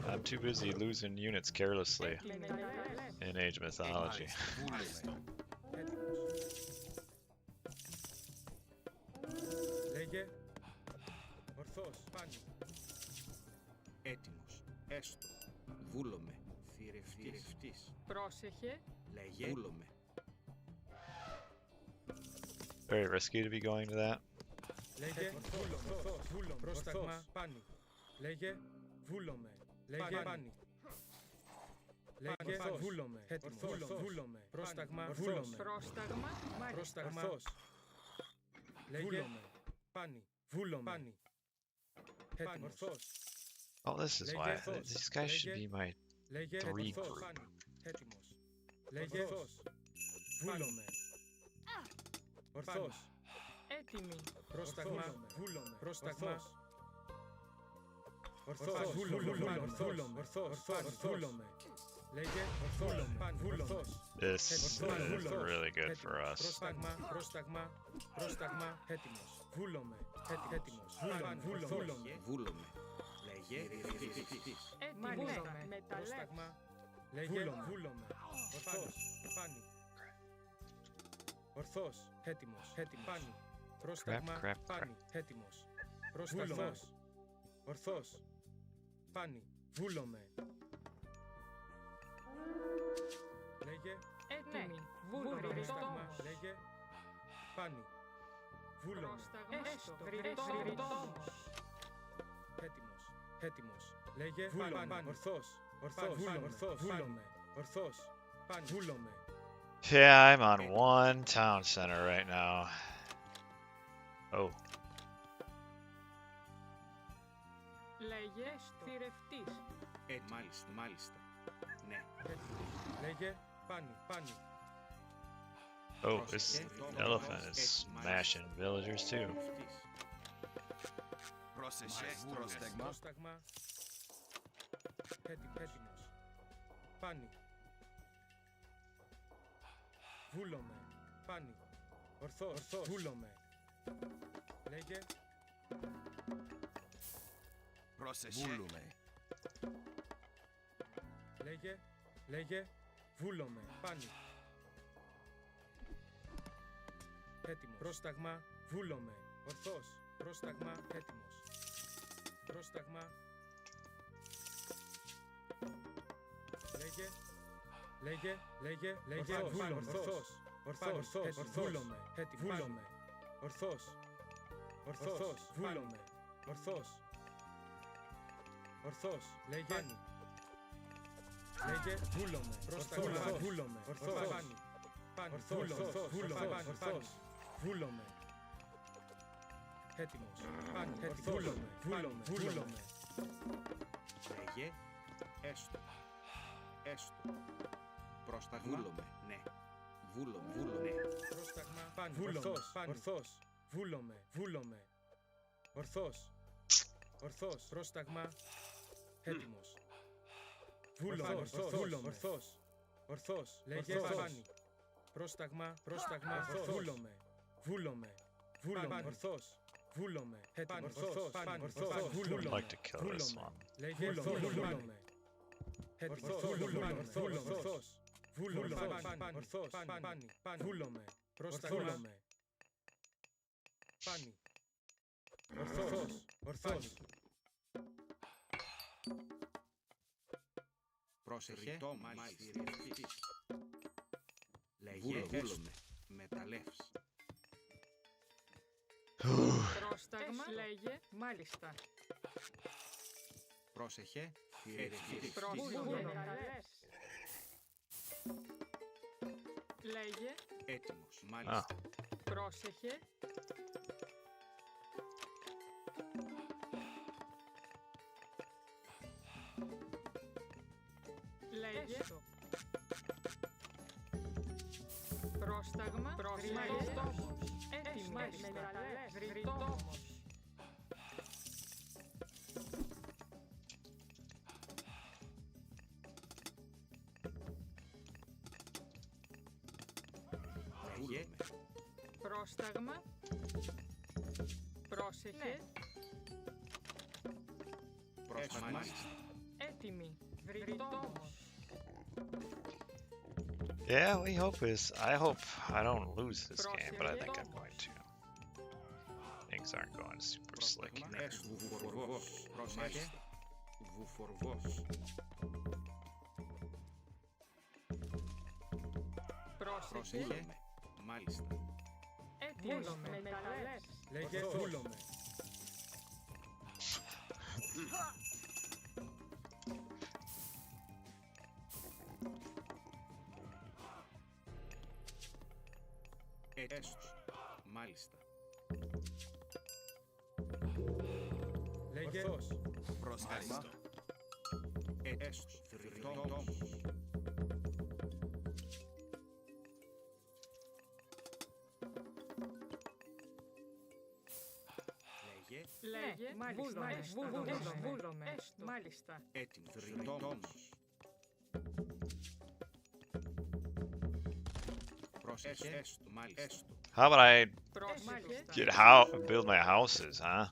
I'm too busy losing units carelessly Έτοιμοι. in Age of Mythology. Μάλιστα. Λέγε. Ορθός. Πάνι. Έτοιμος. Έστω. Βούλομαι. Θηρευτής. Πρόσεχε. Λέγε. Βούλομαι. Very risky to be going to that. Λέγε. Βούλομαι. Πρόσταγμα. Πάνι. Λέγε. Βούλομαι. Λέγε. Πάνι. Λέγε. Βούλομαι. Βούλομαι. Πρόσταγμα. Βούλομαι. Πρόσταγμα. Μάλιστα. Πρόσταγμα. Λέγε. Πάνι. Βούλομαι. Πάνι. Ορθός. Oh, this is why these guys should be my Λέγε. three Ορθός. group. Πάνι. Έτοιμος. Λέγε. Βούλομαι. Ορθός. Έτοιμη. Πρόσταγμα. Βούλομαι. Πρόσταγμα. Ορθός. Βούλομαι. Ορθός. Βούλομαι. Λέγε. Βούλομαι. This is really good for us. Πρόσταγμα. Έτοιμος. Βούλομαι. Έτοιμος. Βούλομαι. Βούλομαι. Λέγε. Έτοιμη. Μεταλλεύς. Πρόσταγμα. Λέγε. Βούλομαι. Ορθός. Πάνι. Ορθός. Έτοιμος. Πάνι. Πρόσταγμα. crap. Πάνι. Έτοιμος. Πρόσταγμα. Ορθός. Πάνι. Βούλομαι. Λέγε. Έτοιμη. Βούλομαι. Πρόσταγμα. Λέγε. Πάνι. Βούλομαι. Έστω. Ρητόμος. Έτοιμος. Λέγε. Βούλομαι. Ορθός. Βούλομαι. Ορθός. Πάνι. Βούλομαι. Yeah, I'm on one town center right now. Oh, Λέγε. Θηρευτής. Μάλιστα. Ναι. Λέγε. Πάνι. oh, this elephant is smashing villagers too. Πρόσταγμα. Έτοιμος. Πάνι. Βούλομαι. Πάνι. Ορθός. Βούλομαι. Λέγε. Λέγε. Βούλομαι. Πάνι. Έτοιμος. Πρόσταγμα. Βούλομαι. Ορθός. Πρόσταγμα. Έτοιμος. Πρόσταγμα. Λέγε. Βούλομαι. Ορθός. Βούλομαι. Βούλομαι. Ορθός. Βούλομαι. Ορθός. Λέγε. Λέγε. Βούλομαι. Πρόσταγμα. Βούλομαι. Ορθός. Πάνι. Βούλομαι. Έτοιμος. Πάνι. Βούλομαι. Λέγε. Έστω. Πρόσταγμα. Ναι. Βούλομαι. Πρόσταγμα. Πάνι. Ορθός. Βούλομαι. Ορθός. Πρόσταγμα. Έτοιμος. Βούλομαι. Ορθός. Λέγε. Πάνι. Πρόσταγμα. Βούλομαι. Ορθός. Βούλομαι. Έτοιμος. I'd like to kill this one. Λέγε. Βούλομαι. Έτοιμος. Ορθός. Πάνι. Βούλομαι. Πρόσταγμα. Πάνι. Ορθός. Πρόσεχε. Λέγε. Βούλομαι. Μεταλλεύς. Πρόσταγμα. Λέγε. Μάλιστα. Πρόσεχε. Πρόσταγμα. Μεταλλεύς. Λέγε. Έτοιμος. Ah, Μάλιστα. Πρόσεχε. Λέγε. Πρόσταγμα. Ρητόμος. Έτοιμη. Μεταλλεύς. Ρητόμος. Λέγε. Πρόσταγμα. Πρόσεχε. Πρόσταγμα. Μάλιστα. Έτοιμη. Ρητόμος. yeah, I hope I don't lose this game, but I think I'm going to. Things aren't going super slick here. Ναι. Βουφορβός. Πρόσεχε. Βουφορβός. Πρόσεχε. Πρόσεχε. Μάλιστα. Έτοιμος. Μεταλλεύς. Λέγε. Βούλομαι. Έστω. Μάλιστα. Λέγε. Πρόσταγμα. Έστω. Ρητόμος. Λέγε, βούλομαι. Μάλιστα. Έτοιμος. Ρητόμος. Πρόσεχε. Έστω. Μάλιστα. How would I Πρόσεχε. get build my houses, huh?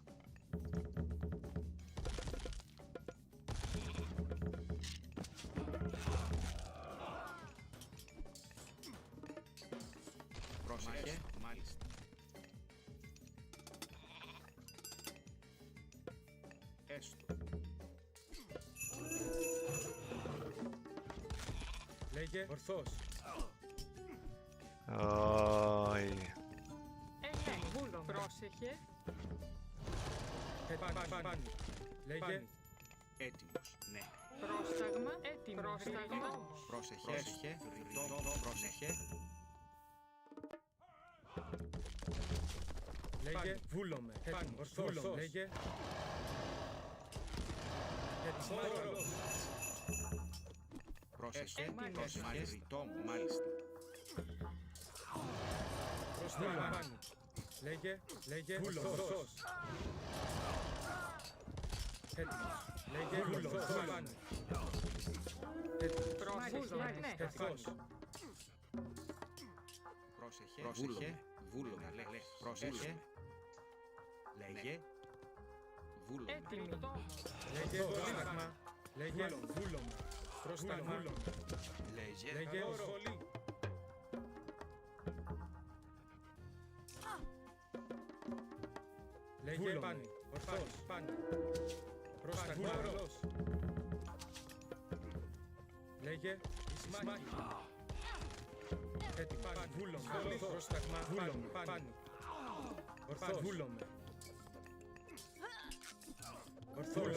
Πρόσεχε. Μάλιστα. Έστω. Λέγε ορθώς. Oh, Ναι, βούλομαι. Πρόσεχε. Πάνι. Λέγε Έτοιμος. Ναι. Πρόσταγμα. Έτοιμο. Πρόσταγμα. Πρόσεχε. Ρητόμος. Πρόσεχε. λέγε βούλομαι. Ορθώς. Λέγε Πρόσεχε. Έτοιμος. Μάλιστα. Ρητόμος. Μάλιστα. Βούλομαι. Λέγε ορθώς. Έτοιμος. Λέγε ορθώς. Πρόσεχε. Ναι. Ορθώς. Πρόσεχε. Βούλομαι. Πρόσεχε. Λέγε. Βούλομαι. Έτοιμη. Λέγε πρόσταγμα. Λέγε βούλομαι. Πρόσταγμα. Λέγε ορθολή. Λέγε πάνι. Ορθώς. Πάνι. Πρόσταγμα. Ορθώς. Λέγε Ισμάχη. Έτοιμο. Βούλομαι. Πρόσταγμα. Βούλομαι. Πάνι. Ορθώς. Βούλομαι. Ορθώς.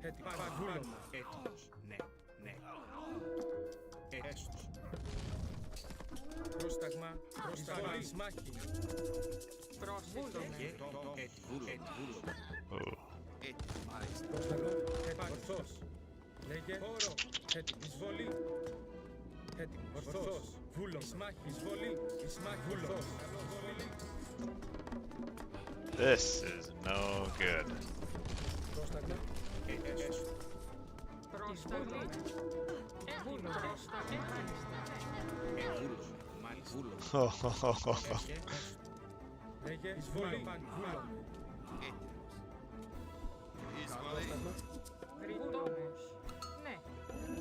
Έτοιμο. Βούλομαι. Έτοιμος. Ναι. Ναι. Έστω. Πρόσταγμα. Πρόσταγμα. Ισμάχη. Πρόσεχε. Βούλομαι. oh. Πρόσταγμα. Έτοιμο. Ορθώς. Λέγε όρο. Έτοιμο. Εισβολή. Έτοιμο. Ορθώς. Βούλομαι. Ισμάχη. Εισβολή. Ισμάχη. Ορθώς. This is no good. Πρόσταγμα. Έστω. Πρόσταγμα. Έτοιμο. Πρόσταγμα. Μάλιστα. Πρόσεχε. Λέγε εισβολή. Βούλομαι. Πρόσταγμα. Ρητόμος. Ναι.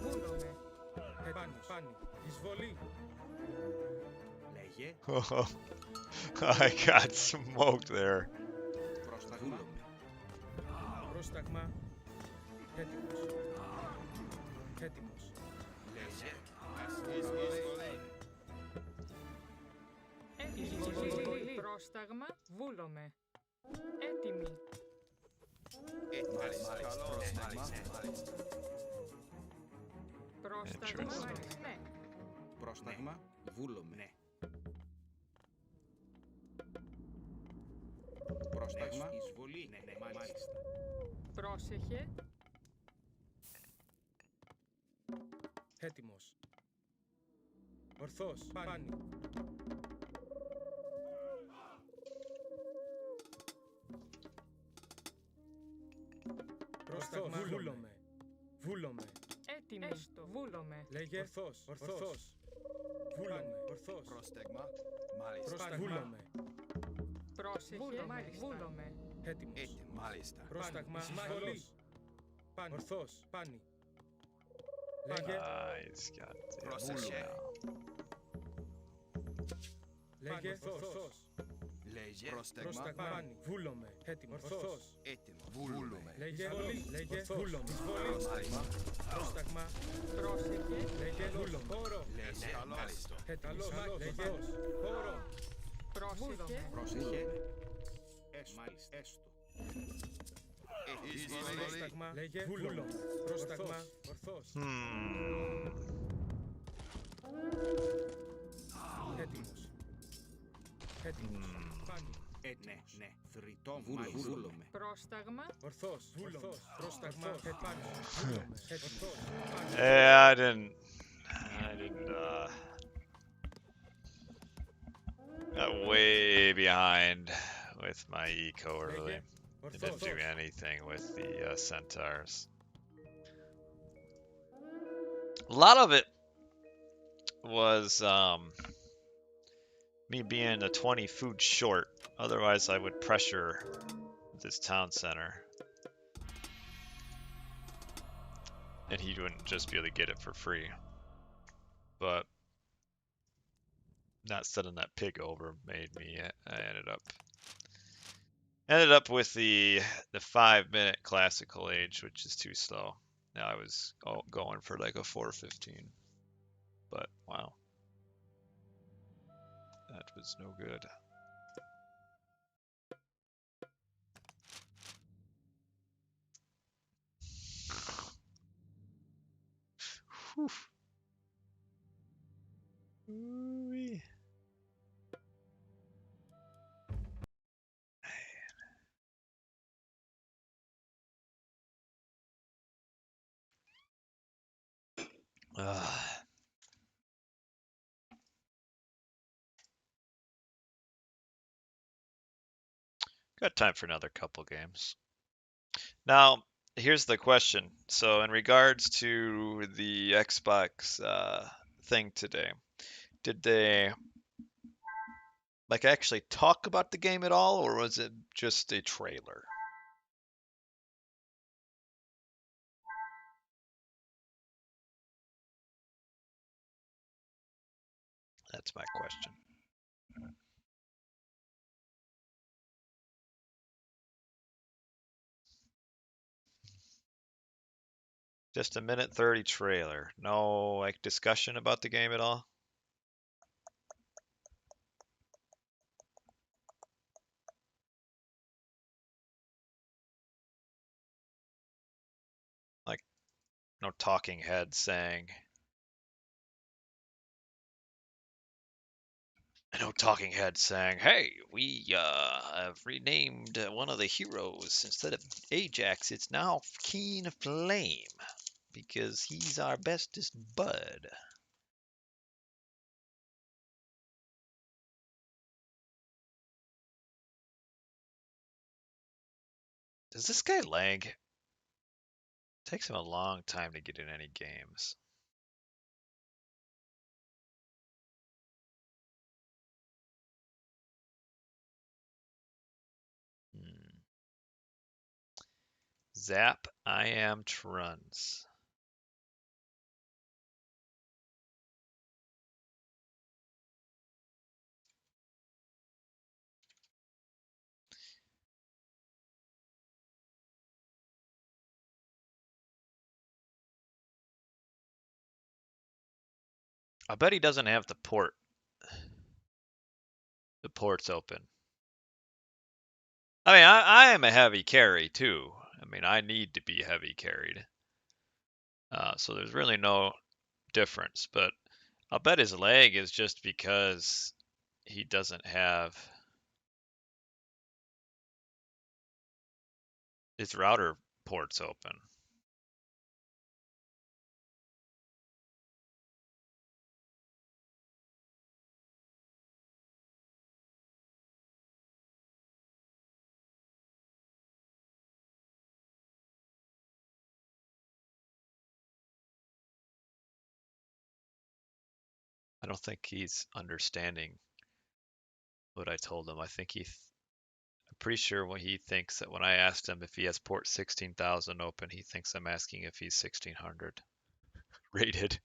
Βούλομαι. Πάνι. Εισβολή. Λέγε. I got smoked there. Πρόσταγμα. Πρόσταγμα. Έτοιμος. Έτοιμη. Πρόσταγμα. Βούλομαι. Έτοιμη. Πρόσταγμα. Interesting. Ναι. Πρόσταγμα. Βούλομαι. Ναι. Πρόσταγμα. Εισβολή. Ναι. Μάλιστα. Πρόσεχε. Έτοιμος. Ορθώς. Πάνι. Πρόσταγμα. Βούλομαι. Έτοιμη. Έστω. Βούλομαι. Λέγε ορθώς. Βούλομαι. Ορθώς. Πρόσταγμα. Πρόσταγμα. Βούλομαι. Πρόσεχε. Βούλομαι. Έτοιμος. Μάλιστα. Πρόσταγμα. Εισβολή. Πάνι. Ορθώς. Πάνι. Λέγε. He's got it. Πρόσεχε. Λέγε ορθώς. Λέγε. Πρόσταγμα. Πρόσταγμα. Πάνι. Βούλομαι. Έτοιμος. Ορθώς. Έτοιμο. Βούλουμε. Λέγε βούλομαι. Εισβολή. Πρόσταγμα. Πρόσταγμα. Πρόσεχε. Λέγε βούλομαι. Όρο. Λέγε. Μάλιστα. Έτοιμος. Λέγε όρο. Πρόσεχε. Πρόσεχε. Μάλιστα. Έστω. Πρόσταγμα. Λέγε βούλομαι. Πρόσταγμα. Ορθώς. Έτοιμος. Πάνι. Ναι. Θρητό. Βούλομαι. Πρόσταγμα. Ορθώς. Πρόσταγμα. Πάνι. Ορθώς. Πάνι. I didn't Got way behind with my eco early. Or I didn't do anything with the centaurs. A lot of it was me being a 20 food short. Otherwise, I would pressure this town center. And he wouldn't just be able to get it for free. But not sending that pig over made me. I ended up with the 5-minute classical age, which is too slow. Now I was going for like a 4:15. But wow, that was no good. Whew. Ooh-wee. Ugh. Got time for another couple games. Now, here's the question. So, in regards to the Xbox thing today, did they like actually talk about the game at all, or was it just a trailer? That's my question. Just a minute 30 trailer. No like discussion about the game at all? Like no talking head saying no talking head saying, "Hey, we have renamed one of the heroes. Instead of Ajax, it's now Keen Flame because he's our bestest bud." Does this guy lag? Takes him a long time to get in any games. Hmm. Zap, I am Truns. I bet he doesn't have the port. The port's open. I mean, I am a heavy carry too. I mean, I need to be heavy carried. So there's really no difference. But I'll bet his leg is just because he doesn't have his router ports open. I don't think he's understanding what I told him. I think I'm pretty sure when he thinks that when I asked him if he has port 16,000 open, he thinks I'm asking if he's 1600 rated.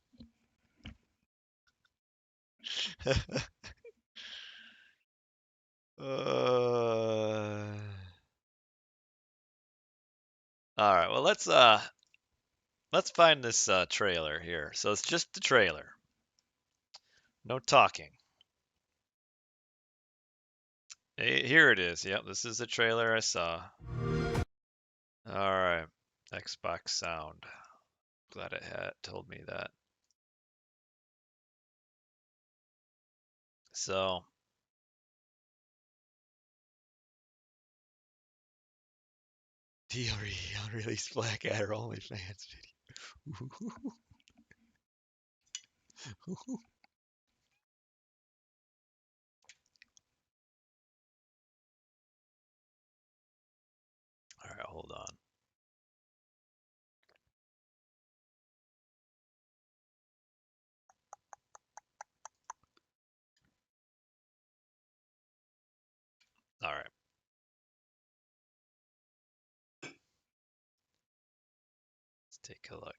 All right, well let's find this trailer here. So it's just the trailer. No talking. Here it is. Yep, this is the trailer I saw. All right. Xbox sound. Glad it had told me that. So, DRE unreleased Blackadder OnlyFans video. take a look.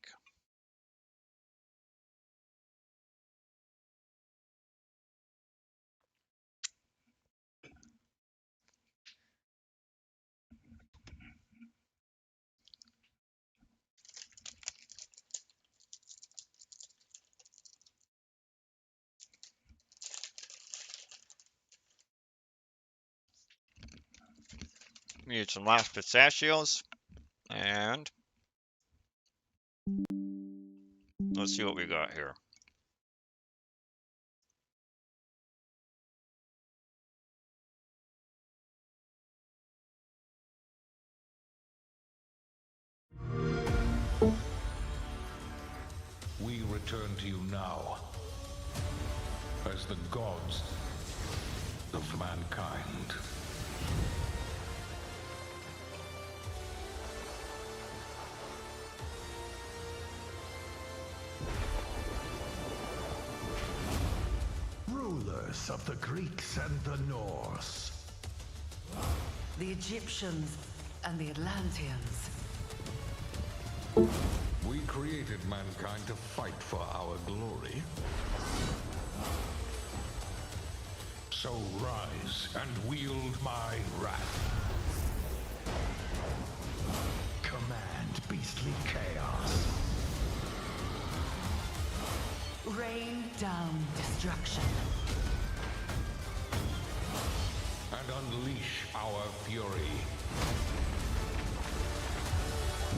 Need some last pistachios, and let's see what we got here. We return to you now as the gods of mankind. Rulers of the Greeks and the Norse. The Egyptians and the Atlanteans. We created mankind to fight for our glory. So rise and wield my wrath. Command beastly chaos. Rain down destruction. And unleash our fury.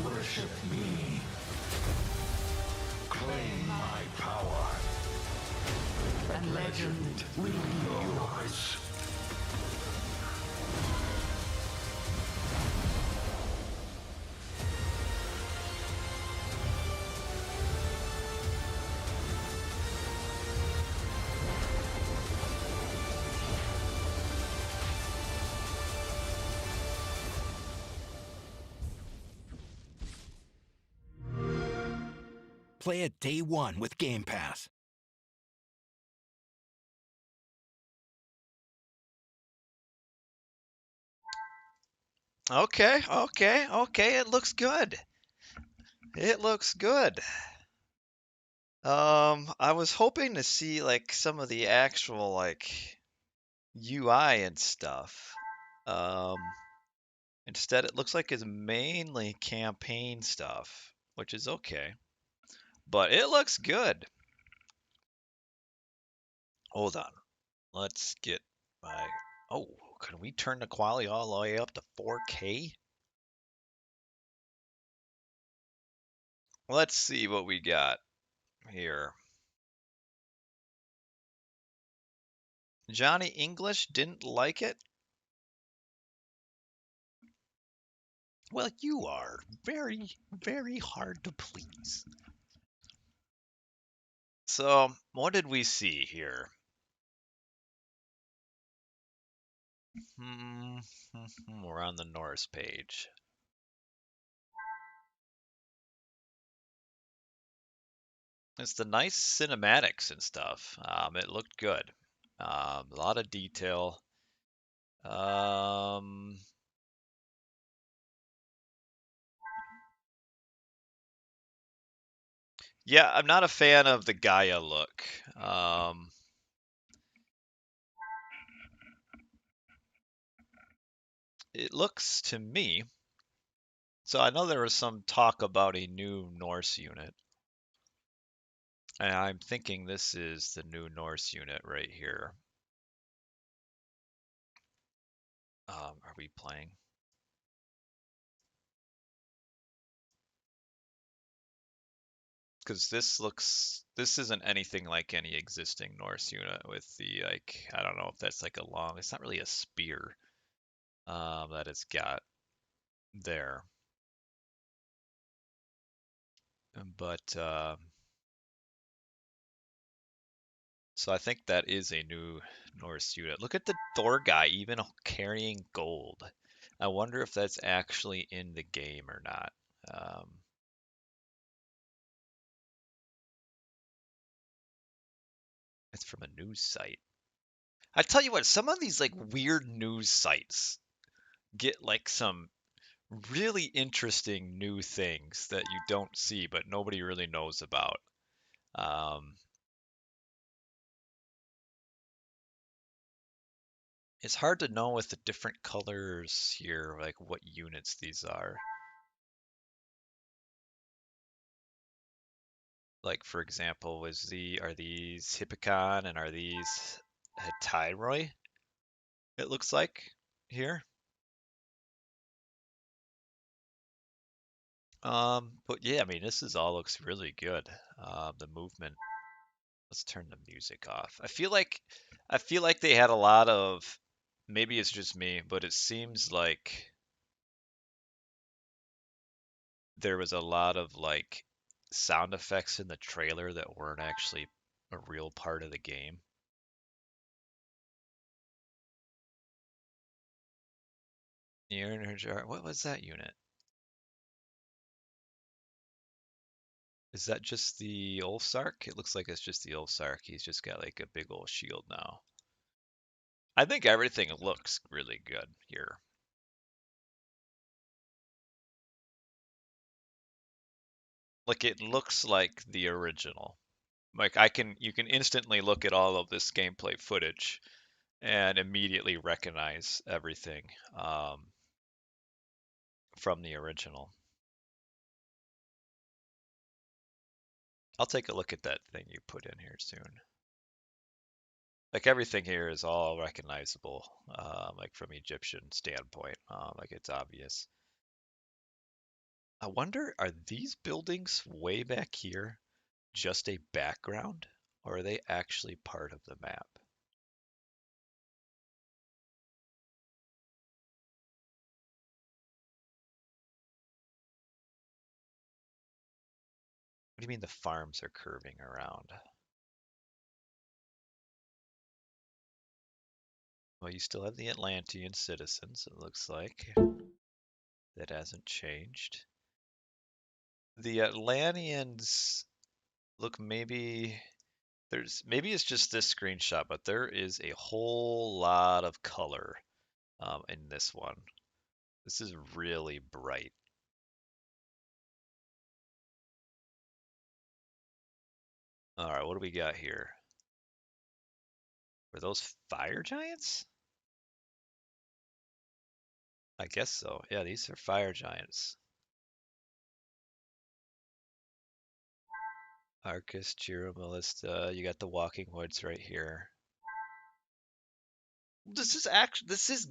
Worship me. Claim my power. And legend will be yours. Play it day one with Game Pass. Okay, it looks good. It looks good. I was hoping to see like some of the actual like UI and stuff. Instead it looks like it's mainly campaign stuff, which is okay. But it looks good. Hold on. Let's get my... Oh, can we turn the quality all the way up to 4K? Let's see what we got here. Johnny English didn't like it? Well, you are very, very hard to please. So, what did we see here? We're on the Norse page. It's the nice cinematics and stuff. It looked good. A lot of detail. Yeah, I'm not a fan of the Gaia look. It looks to me, so I know there was some talk about a new Norse unit. And I'm thinking this is the new Norse unit right here. Are we playing? Because this isn't anything like any existing Norse unit with the, like, I don't know if that's like a long, it's not really a spear that it's got there. But, so I think that is a new Norse unit. Look at the Thor guy, even carrying gold. I wonder if that's actually in the game or not. It's from a news site. I tell you what, some of these like weird news sites get like some really interesting new things that you don't see, but nobody really knows about. Um, it's hard to know with the different colors here, like what units these are. Like for example, are these Hippicon and are these Tyroi? It looks like here. But yeah, I mean, this is all looks really good. The movement. Let's turn the music off. I feel like they had a lot of, maybe it's just me, but it seems like there was a lot of like sound effects in the trailer that weren't actually a real part of the game. What was that unit? Is that just the Ulfsark? It looks like it's just the Ulfsark. He's just got like a big old shield now. I think everything looks really good here. Like it looks like the original. Like you can instantly look at all of this gameplay footage and immediately recognize everything from the original. I'll take a look at that thing you put in here soon. Like everything here is all recognizable, like from Egyptian standpoint, like it's obvious. I wonder, are these buildings way back here just a background, or are they actually part of the map? What do you mean the farms are curving around? Well, you still have the Atlantean citizens, it looks like. That hasn't changed. The Atlanteans look maybe it's just this screenshot, but there is a whole lot of color in this one. This is really bright. All right, what do we got here? Were those fire giants? I guess so. Yeah, these are fire giants. Arcus, Chiromalista, you got the Walking Woods right here. This is,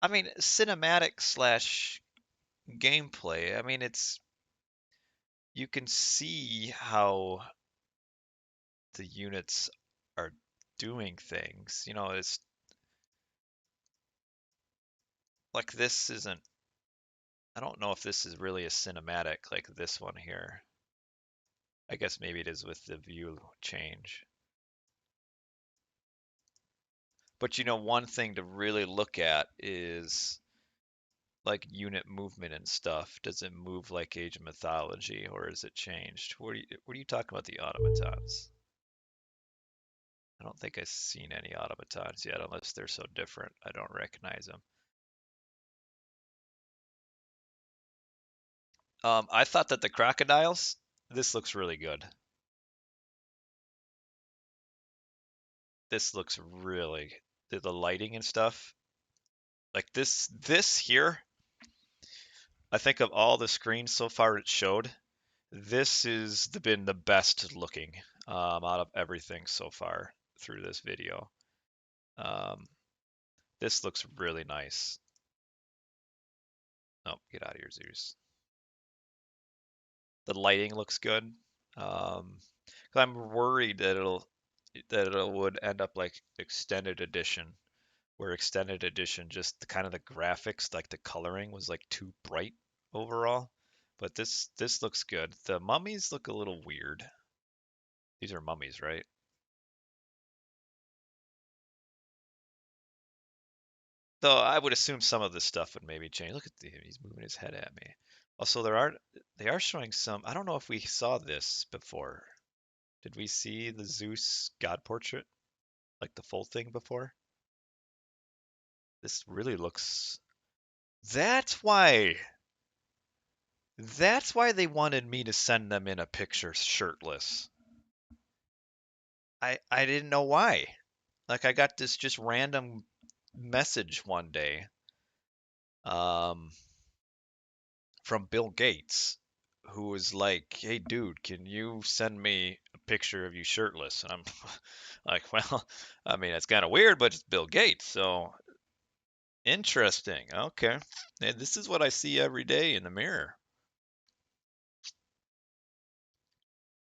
I mean, cinematic slash gameplay. I mean, you can see how the units are doing things. You know, it's like this isn't, I don't know if this is really a cinematic like this one here. I guess maybe it is with the view change. But you know, one thing to really look at is like unit movement and stuff. Does it move like Age of Mythology or is it changed? What are you talking about the automatons? I don't think I've seen any automatons yet unless they're so different. I don't recognize them. I thought that the crocodiles, this looks really good. This looks really, the lighting and stuff. Like this here, I think of all the screens so far it showed, this has been the best looking out of everything so far through this video. Um, this looks really nice. Oh, get out of here, Zeus. The lighting looks good. Um, 'Cause I'm worried that it would end up like extended edition, where extended edition just the kind of the graphics, like the coloring was like too bright overall. But this looks good. The mummies look a little weird. These are mummies, right? Though I would assume some of this stuff would maybe change. Look at he's moving his head at me. Also, they are showing some. I don't know if we saw this before. Did we see the Zeus god portrait, like the full thing before? This really looks That's why. That's why they wanted me to send them in a picture shirtless. I didn't know why. Like I got this just random message one day um from Bill Gates who was like, "Hey dude, can you send me a picture of you shirtless?" And I'm like, "Well, I mean, it's kind of weird, but it's Bill Gates, so interesting. Okay. And this is what I see every day in the mirror."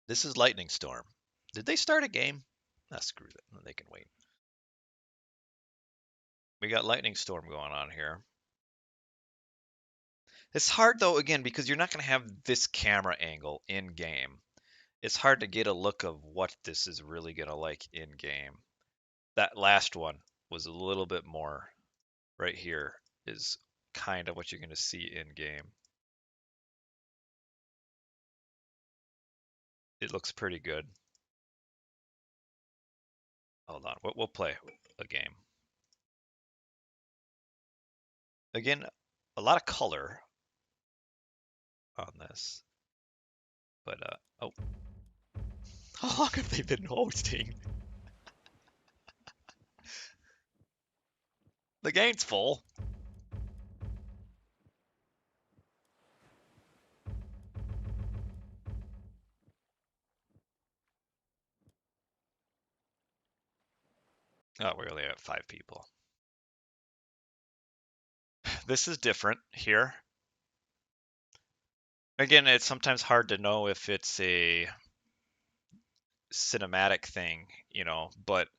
This is Lightning Storm. Did they start a game? Ah, screw that. They can wait. We got Lightning Storm going on here. It's hard though, again, because you're not going to have this camera angle in game. It's hard to get a look of what this is really going to like in game. That last one was a little bit more. Right here is kind of what you're going to see in game. It looks pretty good. Hold on, we'll play a game. Again, a lot of color on this. But, oh. How long have they been hosting? The game's full. Oh, we only have 5 people. This is different here. Again, it's sometimes hard to know if it's a cinematic thing, you know, but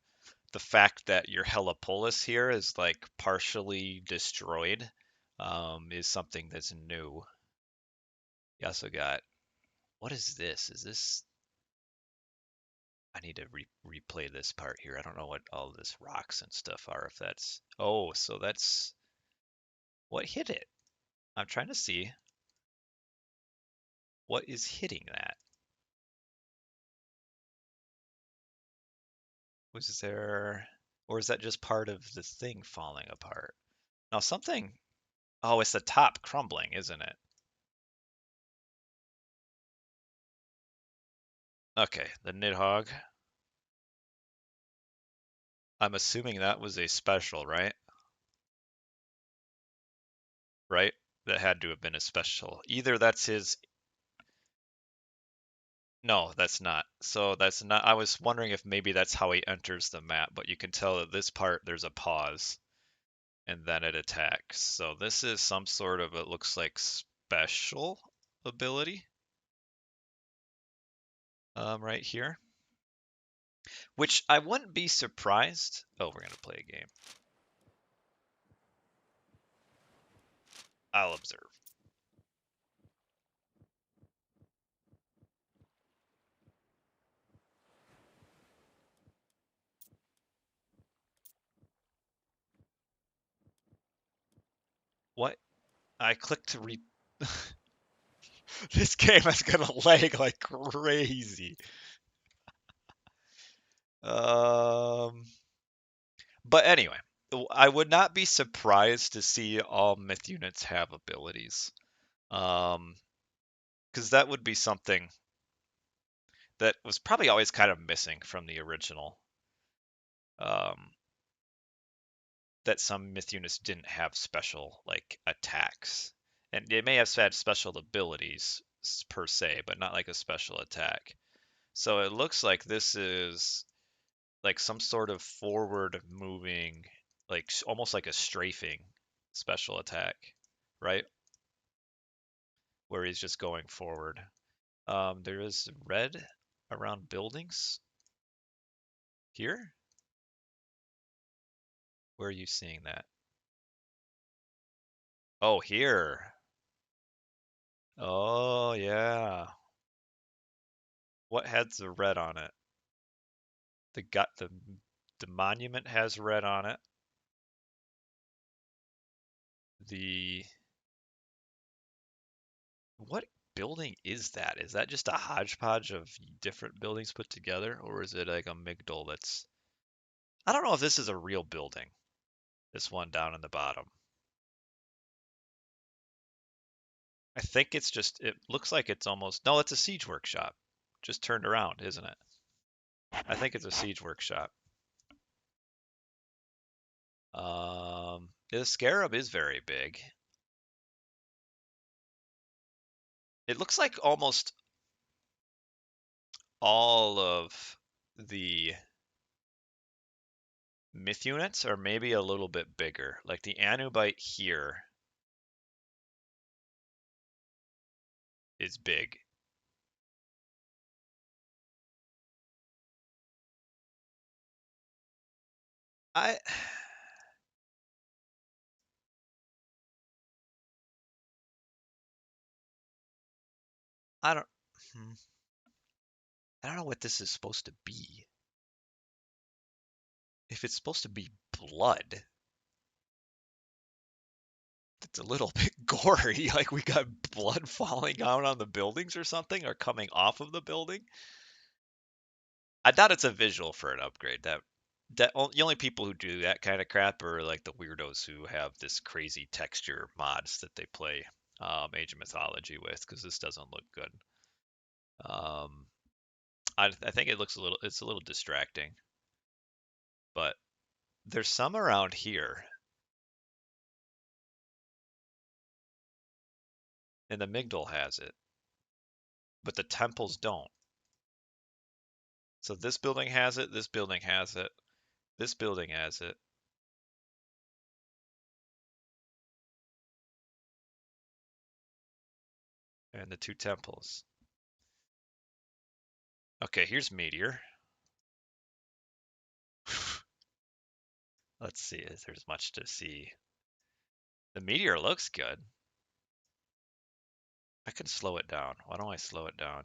the fact that your Helipolis here is like partially destroyed is something that's new. You also got, what is this? Is this, I need to replay this part here. I don't know what all this rocks and stuff are, if that's, oh, so that's, what hit it? I'm trying to see what is hitting that. Was there, or is that just part of the thing falling apart? Now something, oh, it's the top crumbling, isn't it? Okay, the Nidhogg. I'm assuming that was a special, right? Right? That had to have been a special. Either that's his. No, that's not. So that's not. I was wondering if maybe that's how he enters the map, but you can tell that this part there's a pause and then it attacks. So this is some sort of, it looks like special ability right here, which I wouldn't be surprised. Oh, we're gonna play a game. I'll observe. What? I clicked to re. This game is gonna lag like crazy. But anyway, I would not be surprised to see all myth units have abilities. Because that would be something that was probably always kind of missing from the original. That some myth units didn't have special like attacks, and they may have had special abilities per se, but not like a special attack. So it looks like this is like some sort of forward moving, like almost like a strafing special attack, right? Where he's just going forward. There is red around buildings here. Where are you seeing that? Oh, here. Oh, yeah. What has the red on it? The monument has red on it. The What building is that? Is that just a hodgepodge of different buildings put together, or is it like a migdal that's... I don't know if this is a real building. This one down in the bottom. I think it's just, it looks like it's almost, no, it's a siege workshop. Just turned around, isn't it? I think it's a siege workshop. The scarab is very big. It looks like almost all of the myth units are maybe a little bit bigger. Like the Anubite here is big. I I don't hmm, I don't know what this is supposed to be. If it's supposed to be blood, it's a little bit gory. Like we got blood falling out on the buildings or something, or coming off of the building. I doubt it's a visual for an upgrade. The only people who do that kind of crap are like the weirdos who have this crazy texture mods that they play Age of Mythology with, because this doesn't look good. Um, I think it's a little distracting, but there's some around here, and the Migdal has it, but the temples don't. So this building has it, this building has it, this building has it. And the two temples. Okay, here's Meteor. Let's see if there's much to see. The Meteor looks good. I can slow it down. Why don't I slow it down?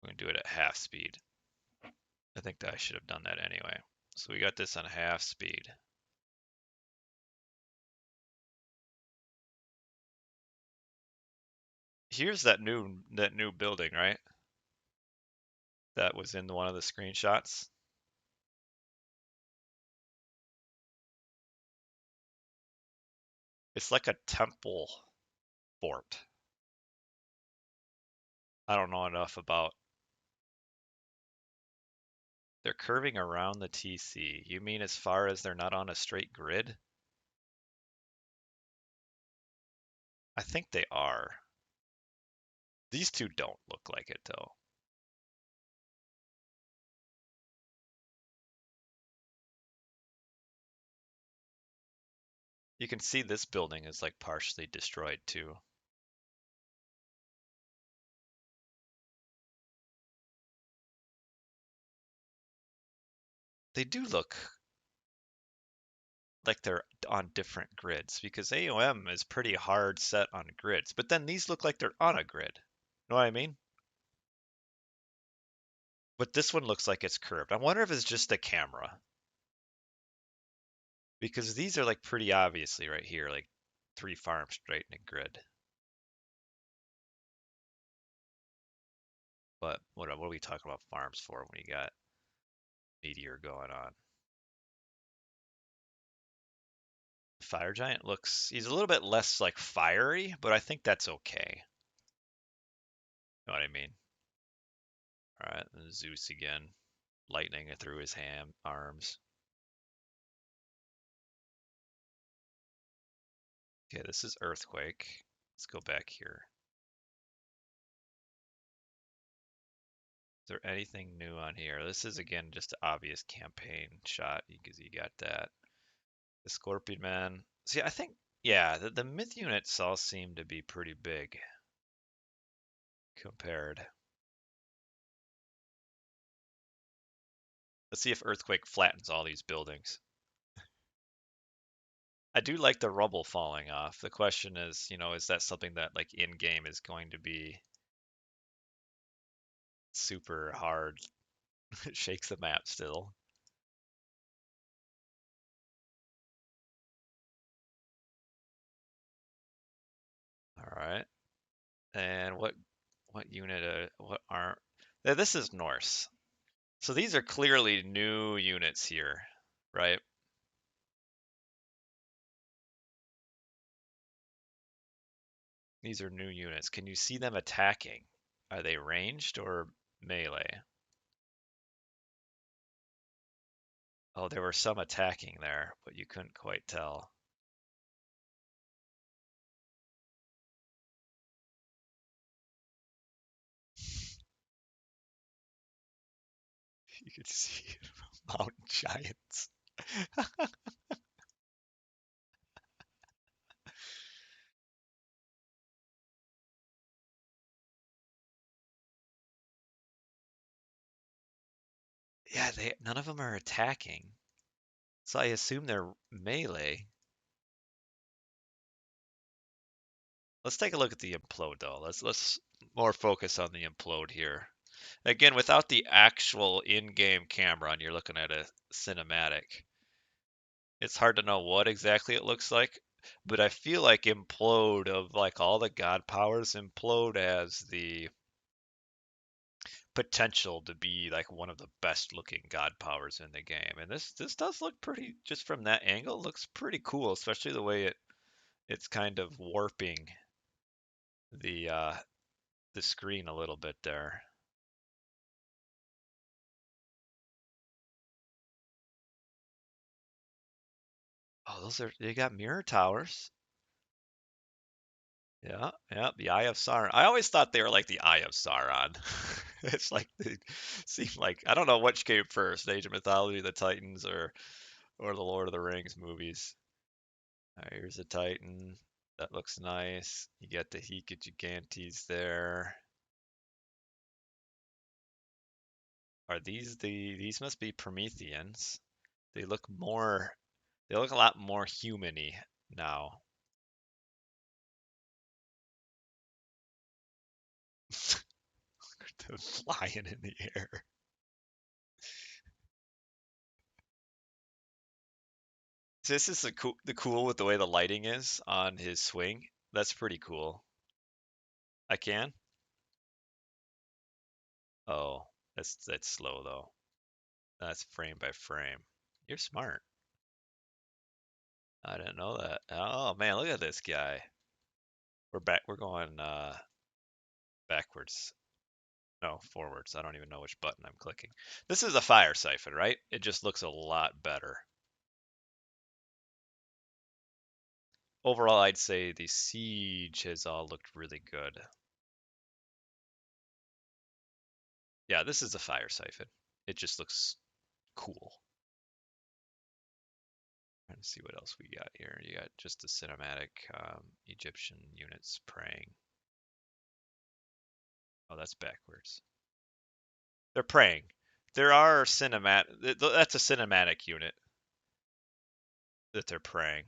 I'm going to do it at half speed. I think that I should have done that anyway. So we got this on half speed. Here's that new building, right? That was in one of the screenshots. It's like a temple fort. I don't know enough about. They're curving around the TC. You mean as far as they're not on a straight grid? I think they are. These two don't look like it though. You can see this building is like partially destroyed too. They do look like they're on different grids, because AOM is pretty hard set on grids, but then these look like they're on a grid. Know what I mean? But this one looks like it's curved. I wonder if it's just the camera, because these are like pretty obviously right here, like 3 farms straight in a grid. But what are we talking about farms for when you got Meteor going on? Fire Giant he's a little bit less like fiery, but I think that's okay. Know what I mean? All right, and Zeus again, lightning through his arms. Okay, this is Earthquake. Let's go back here. Is there anything new on here? This is again just an obvious campaign shot because you got that. The Scorpion Man. See, I think, yeah, the myth units all seem to be pretty big compared. Let's see if Earthquake flattens all these buildings. I do like the rubble falling off. The question is, is that something that like in game is going to be super hard? It shakes the map still. All right. And what unit? What aren't? This is Norse. So these are clearly new units here, right? These are new units. Can you see them attacking? Are they ranged or melee? Oh, there were some attacking there, but you couldn't quite tell. You could see mountain giants. Yeah, none of them are attacking. So I assume they're melee. Let's take a look at the implode though. Let's more focus on the implode here. Again, without the actual in-game camera and you're looking at a cinematic, it's hard to know what exactly it looks like, but I feel like implode of like all the god powers, implode as the potential to be like one of the best looking god powers in the game. And this does look pretty, just from that angle, looks pretty cool, especially the way it's kind of warping the screen a little bit there. Oh, they got mirror towers. Yeah, yeah, the Eye of Sauron. I always thought they were like the Eye of Sauron. It's like they seem like, I don't know which came first, Age of Mythology, the Titans, or the Lord of the Rings movies. All right, here's a Titan. That looks nice. You get the Hika Gigantes there. Are these must be Prometheans. They look they look a lot more human-y now. They're flying in the air. So this is the cool with the way the lighting is on his swing. That's pretty cool. I can? Oh, that's slow though. That's frame by frame. You're smart. I didn't know that. Oh man, look at this guy. We're going backwards. No, forwards. I don't even know which button I'm clicking. This is a fire siphon, right? It just looks a lot better. Overall, I'd say the siege has all looked really good. Yeah, this is a fire siphon. It just looks cool. Trying to see what else we got here. You got just the cinematic Egyptian units praying. Oh, that's backwards. They're praying. There are cinematic. That's a cinematic unit that they're praying.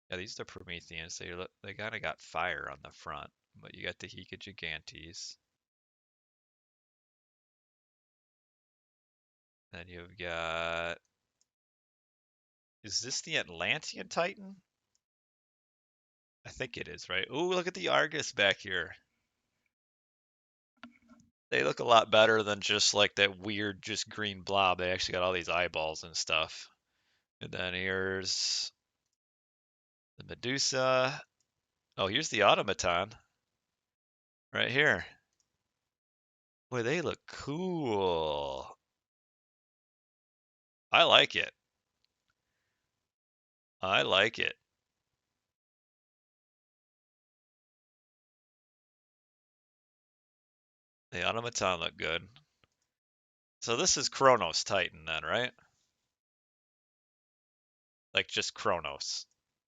Yeah, these are Prometheans. They kind of got fire on the front, but you got the Hika Gigantes. Then you've got. Is this the Atlantean Titan? I think it is, right? Ooh, look at the Argus back here. They look a lot better than just like that weird, just green blob. They actually got all these eyeballs and stuff. And then here's the Medusa. Oh, here's the automaton. Right here. Boy, they look cool. I like it. I like it. The automaton look good. So this is Kronos Titan then, right? Like just Kronos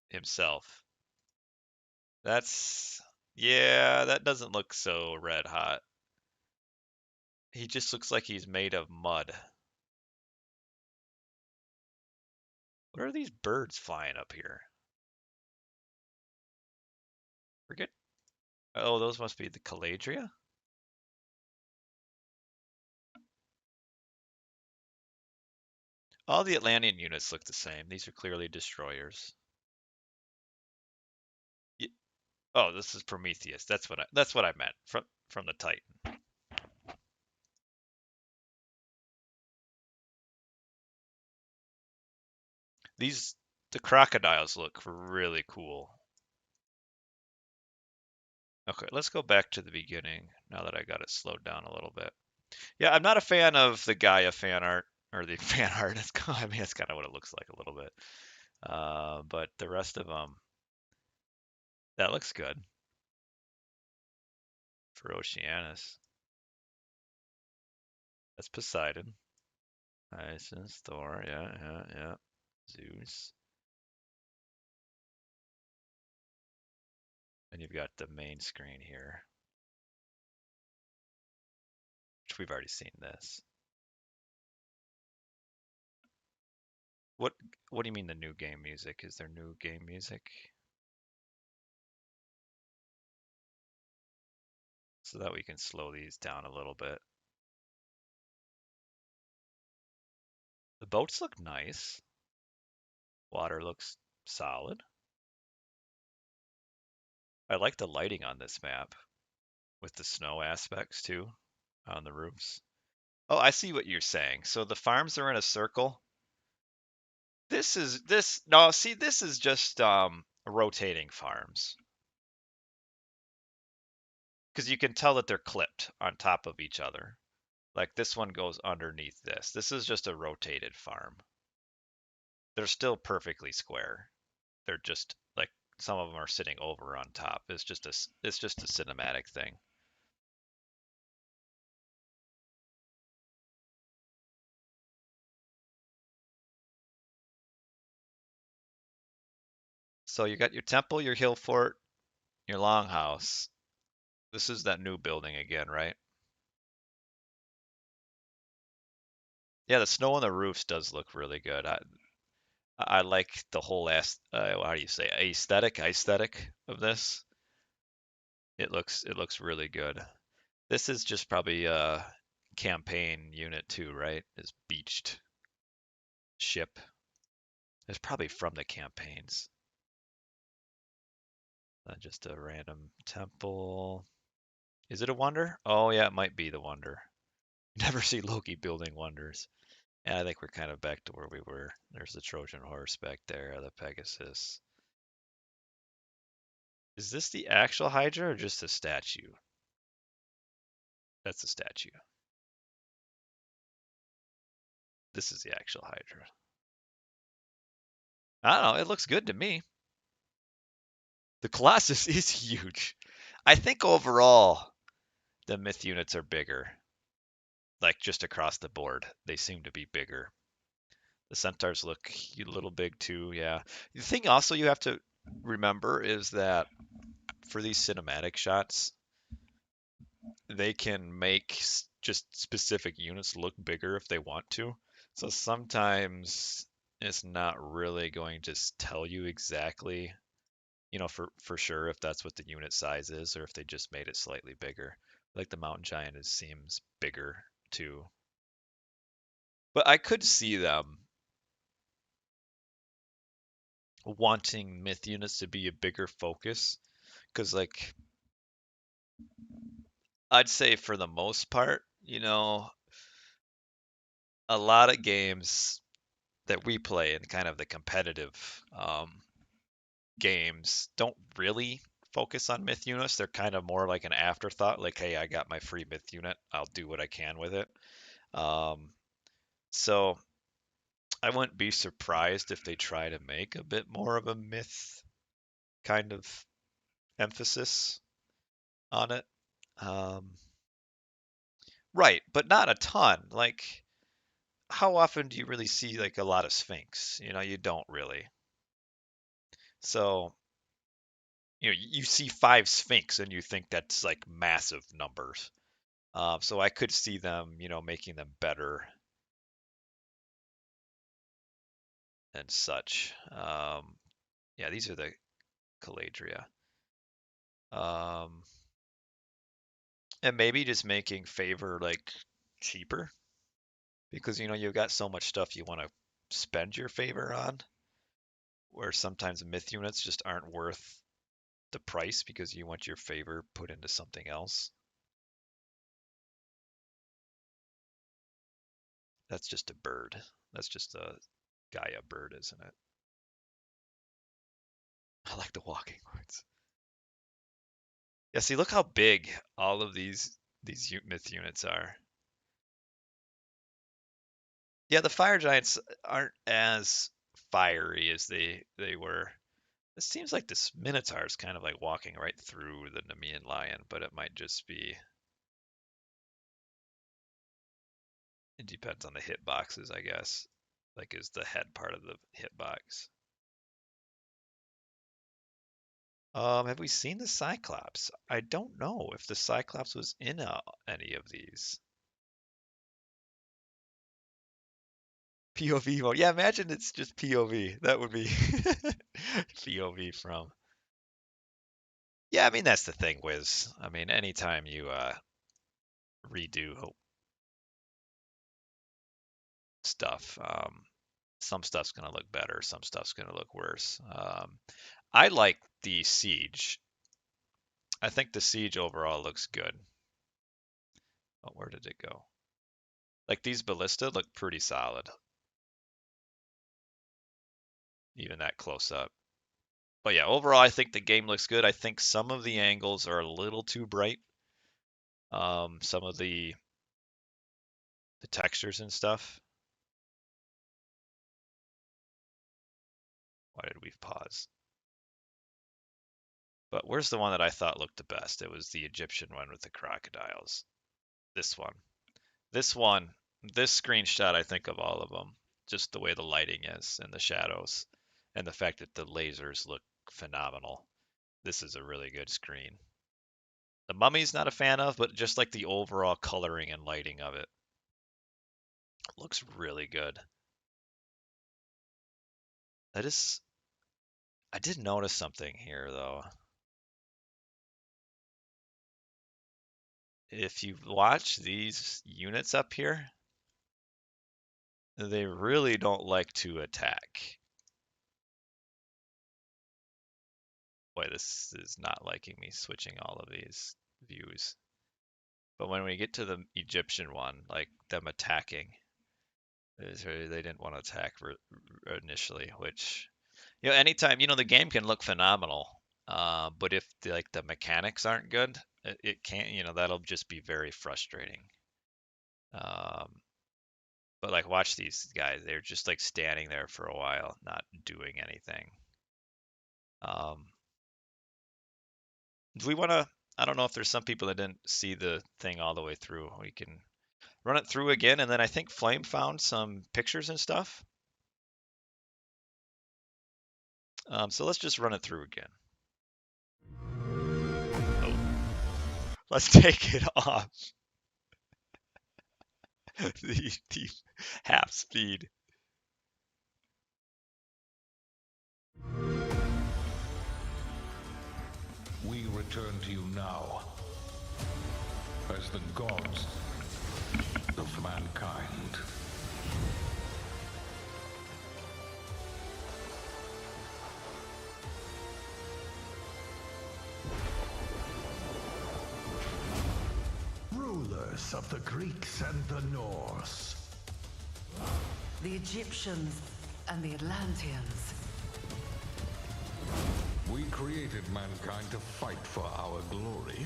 himself. Yeah, that doesn't look so red hot. He just looks like he's made of mud. What are these birds flying up here? Forget. Oh, those must be the Caladria? All the Atlantean units look the same. These are clearly destroyers. Oh, this is Prometheus. That's what I meant from the Titan. These The crocodiles look really cool. Okay, let's go back to the beginning now that I got it slowed down a little bit. Yeah, I'm not a fan of the Gaia fan art, or the fan art. I mean, it's kind of what it looks like a little bit. But the rest of them, that looks good for Oceanus. That's Poseidon. Isis, Thor, yeah. Zeus. And you've got the main screen here, which we've already seen this. What do you mean the new game music? Is there new game music? So that we can slow these down a little bit. The boats look nice. Water looks solid. I like the lighting on this map with the snow aspects too on the roofs. Oh, I see what you're saying. So the farms are in a circle. This is just rotating farms. Because you can tell that they're clipped on top of each other. Like this one goes underneath this. This is just a rotated farm. They're still perfectly square. They're just like some of them are sitting over on top. It's just a cinematic thing. So you got your temple, your hill fort, your longhouse. This is that new building again, right? Yeah, the snow on the roofs does look really good. I like the whole how do you say aesthetic of this. It looks really good. This is just probably a campaign unit too, right? Is beached ship. It's probably from the campaigns. Not just a random temple. Is it a wonder? Oh yeah, it might be the wonder. Never see Loki building wonders. And I think we're kind of back to where we were. There's the Trojan horse back there, the Pegasus. Is this the actual Hydra or just a statue? That's a statue. This is the actual Hydra. I don't know. It looks good to me. The Colossus is huge. I think overall, the myth units are bigger. Like just across the board, they seem to be bigger. The centaurs look a little big too, yeah. The thing also you have to remember is that for these cinematic shots, they can make just specific units look bigger if they want to. So sometimes it's not really going to tell you exactly, for sure if that's what the unit size is or if they just made it slightly bigger. Like the mountain giant seems bigger too. But I could see them wanting myth units to be a bigger focus because like I'd say for the most part, a lot of games that we play in kind of the competitive games don't really focus on myth units. They're kind of more like an afterthought, like, hey, I got my free myth unit. I'll do what I can with it. So I wouldn't be surprised if they try to make a bit more of a myth kind of emphasis on it. Um, right, but not a ton. Like, how often do you really see like a lot of Sphinx? You don't really. So, you see 5 Sphinx and you think that's like massive numbers. So I could see them, making them better and such. Yeah, these are the Caladria. Um, and maybe just making favor like cheaper because you've got so much stuff you want to spend your favor on, where sometimes myth units just aren't worth the price because you want your favor put into something else. That's just a bird. That's just a Gaia bird, isn't it? I like the walking ones. Yeah, see, look how big all of these myth units are. Yeah, the fire giants aren't as fiery as they were. It seems like this Minotaur is kind of like walking right through the Nemean lion, but it might just be. It depends on the hitboxes, I guess. Like, is the head part of the hitbox? Have we seen the Cyclops? I don't know if the Cyclops was in any of these. POV mode. Yeah, imagine it's just POV. That would be POV from. Yeah, I mean that's the thing, Wiz. I mean, anytime you redo stuff, some stuff's gonna look better, some stuff's gonna look worse. I like the siege. I think the siege overall looks good. Oh, where did it go? Like these ballista look pretty solid, even that close up. But yeah, overall, I think the game looks good. I think some of the angles are a little too bright. Some of the textures and stuff. Why did we pause? But where's the one that I thought looked the best? It was the Egyptian one with the crocodiles. This one. This one. This screenshot, I think, of all of them. Just the way the lighting is and the shadows. And the fact that the lasers look phenomenal. This is a really good screen. The Mummy's not a fan of, but just like the overall coloring and lighting of it. Looks really good. I did notice something here though. If you watch these units up here, they really don't like to attack. Boy, this is not liking me switching all of these views. But when we get to the Egyptian one, like them attacking, they didn't want to attack initially, which, anytime, the game can look phenomenal, but if the mechanics aren't good, it can't, that'll just be very frustrating. But like, watch these guys, they're just like standing there for a while, not doing anything. Do we want to, I don't know if there's some people that didn't see the thing all the way through. We can run it through again, and then I think Flame found some pictures and stuff. So let's just run it through again. Oh. Let's take it off. the half speed. We return to you now as the gods of mankind. Rulers of the Greeks and the Norse. The Egyptians and the Atlanteans. We created mankind to fight for our glory.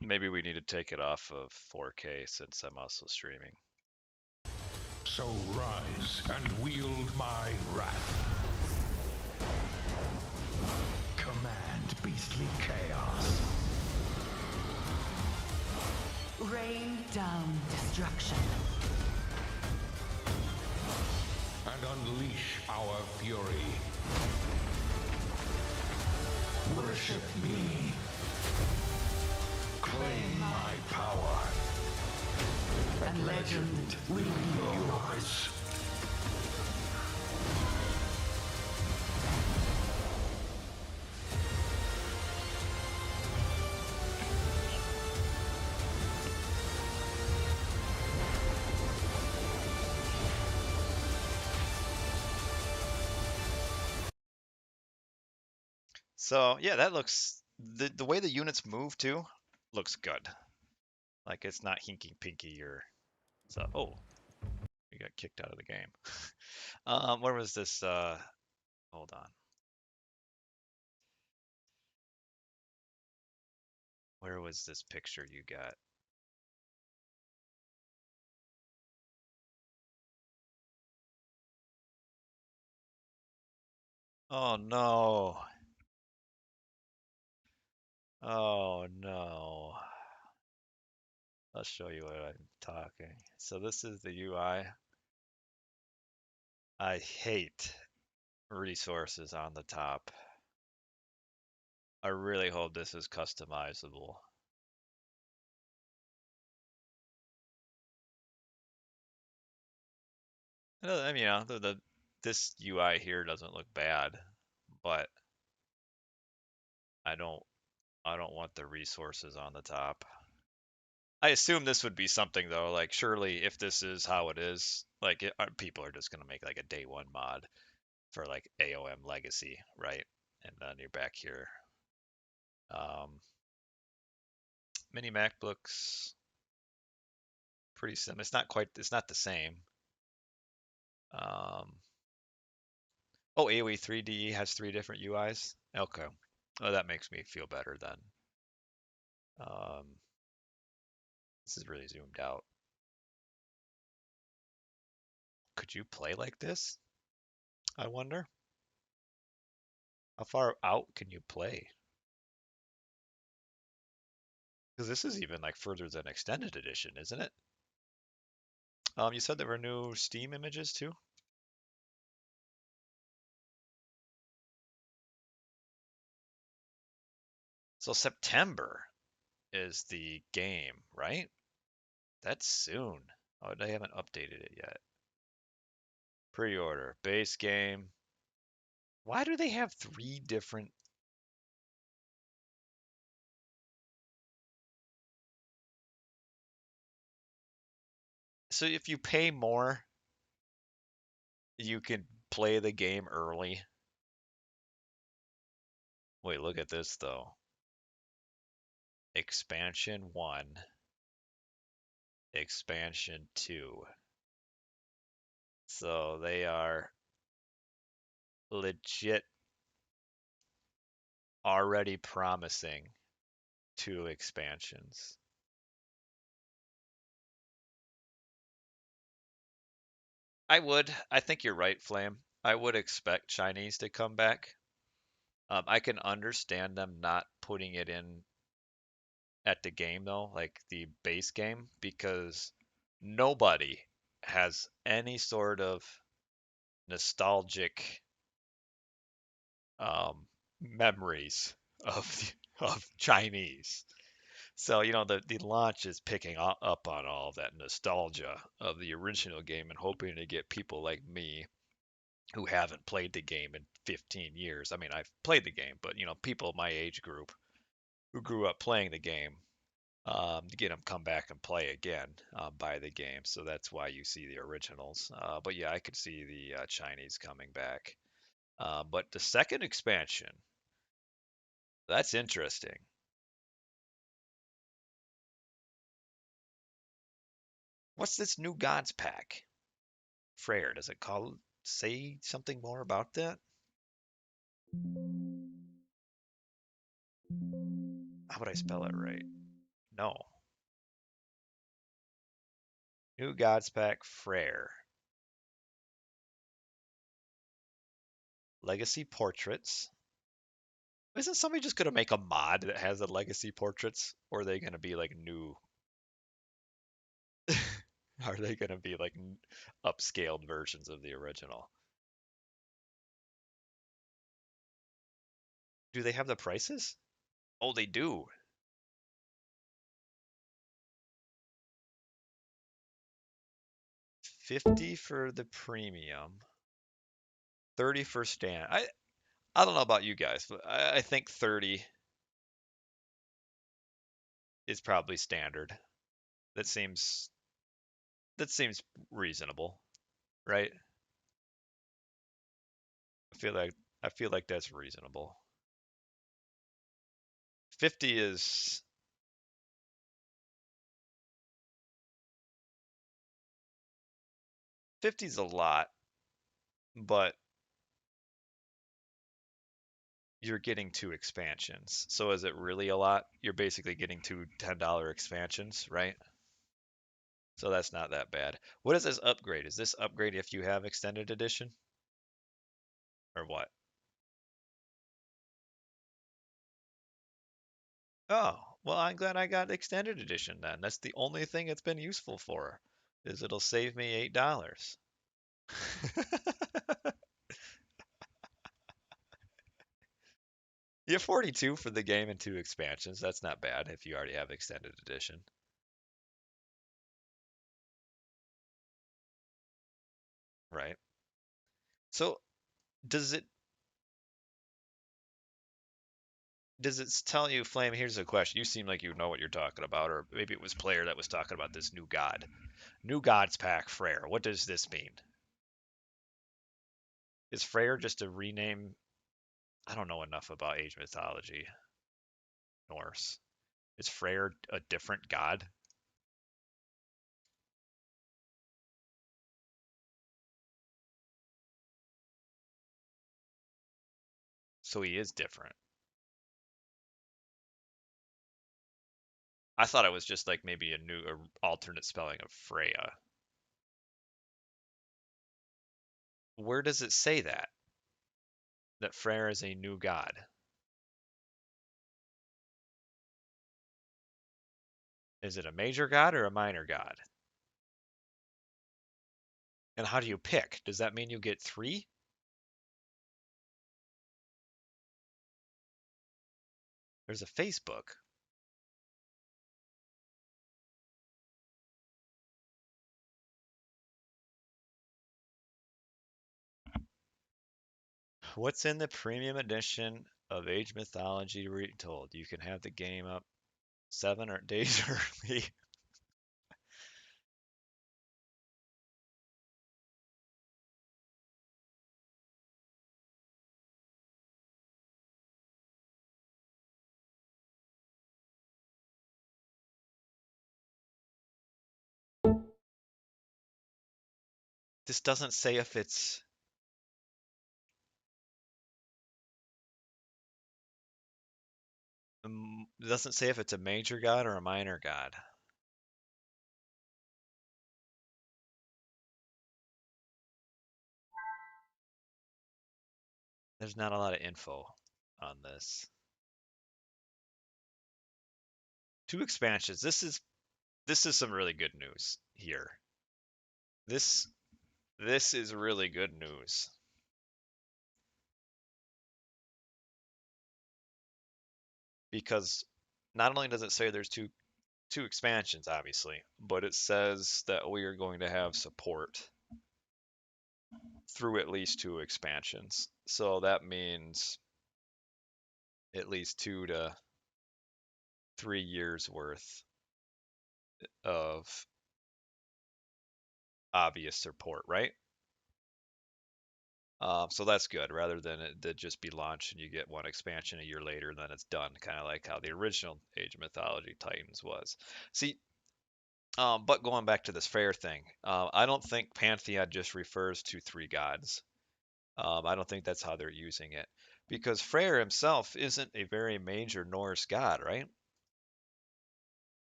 Maybe we need to take it off of 4K since I'm also streaming. So rise and wield my wrath. Command beastly chaos. Rain down destruction. And unleash our fury. Worship me. Claim my power. And legend will be yours. So yeah, that looks the way the units move too looks good. Like it's not hinky pinky or so. Oh, we got kicked out of the game. Where was this? Hold on. Where was this picture you got? Oh no. Oh no. I'll show you what I'm talking. So this is the UI. I hate resources on the top. I really hope this is customizable. I mean, this UI here doesn't look bad, but I don't I don't want the resources on the top. I assume this would be something though, like surely if this is how it is, like people are just gonna make like a day one mod for like AOM Legacy, right? And then you're back here. Mini MacBooks, pretty sim. It's not the same. Um, oh, AOE 3D has three different UIs. Okay. Oh, that makes me feel better then. Um, this is really zoomed out. Could you play like this? I wonder. How far out can you play? Because this is even like further than extended edition, isn't it? You said there were new Steam images too? So September is the game, right? That's soon. Oh, they haven't updated it yet. Pre-order, base game. Why do they have three different? So if you pay more, you can play the game early. Wait, look at this though. Expansion 1, Expansion 2. So they are legit already promising two expansions. I would. I think you're right, Flame. I would expect Chinese to come back. I can understand them not putting it in at the game though, like the base game, because nobody has any sort of nostalgic um, memories of Chinese. So, the launch is picking up on all that nostalgia of the original game and hoping to get people like me who haven't played the game in 15 years. I mean, I've played the game, but people my age group who grew up playing the game, to get them come back and play again, buy the game. So that's why you see the originals. But yeah, I could see the Chinese coming back. But the second expansion, that's interesting. What's this new gods pack? Freyr, does it say something more about that? How would I spell it right? No. New gods pack Freyr. Legacy portraits. Isn't somebody just gonna make a mod that has the legacy portraits? Or are they gonna be like new? Are they gonna be like upscaled versions of the original? Do they have the prices? Oh, they do. 50 for the premium, 30 for stand. I don't know about you guys, but I think 30 is probably standard. That seems that seems reasonable, right? I feel like that's reasonable. 50 is 50's a lot, but you're getting 2 expansions. So is it really a lot? You're basically getting 2 $10 expansions, right? So that's not that bad. What is this upgrade? Is this upgrade if you have extended edition? Or what? Oh, well, I'm glad I got extended edition then. That's the only thing it's been useful for, is it'll save me $8. You have 42 for the game and 2 expansions. That's not bad if you already have extended edition. Right. So does it tell you, Flame? Here's a question. You seem like you know what you're talking about, or maybe it was Player that was talking about this new god. New gods pack Freyr. What does this mean? Is Freyr just a rename? I don't know enough about Age mythology, Norse. Is Freyr a different god? So he is different. I thought it was just like maybe a alternate spelling of Freya. Where does it say that? That Freyr is a new god? Is it a major god or a minor god? And how do you pick? Does that mean you get 3? There's a Facebook. What's in the premium edition of Age Mythology Retold? You can have the game up 7 or days early. This doesn't say if it's it doesn't say if it's a major god or a minor god. There's not a lot of info on this. 2 expansions. This is some really good news here. This this is really good news. Because not only does it say there's two expansions, obviously, but it says that we are going to have support through at least 2 expansions. So that means at least 2 to 3 years worth of obvious support, right? So that's good, rather than it just be launched and you get 1 expansion a year later and then it's done, kind of like how the original Age of Mythology Titans was. See, but going back to this fair thing, I don't think Pantheon just refers to 3 gods. I don't think that's how they're using it, because Freyr himself isn't a very major Norse god, right?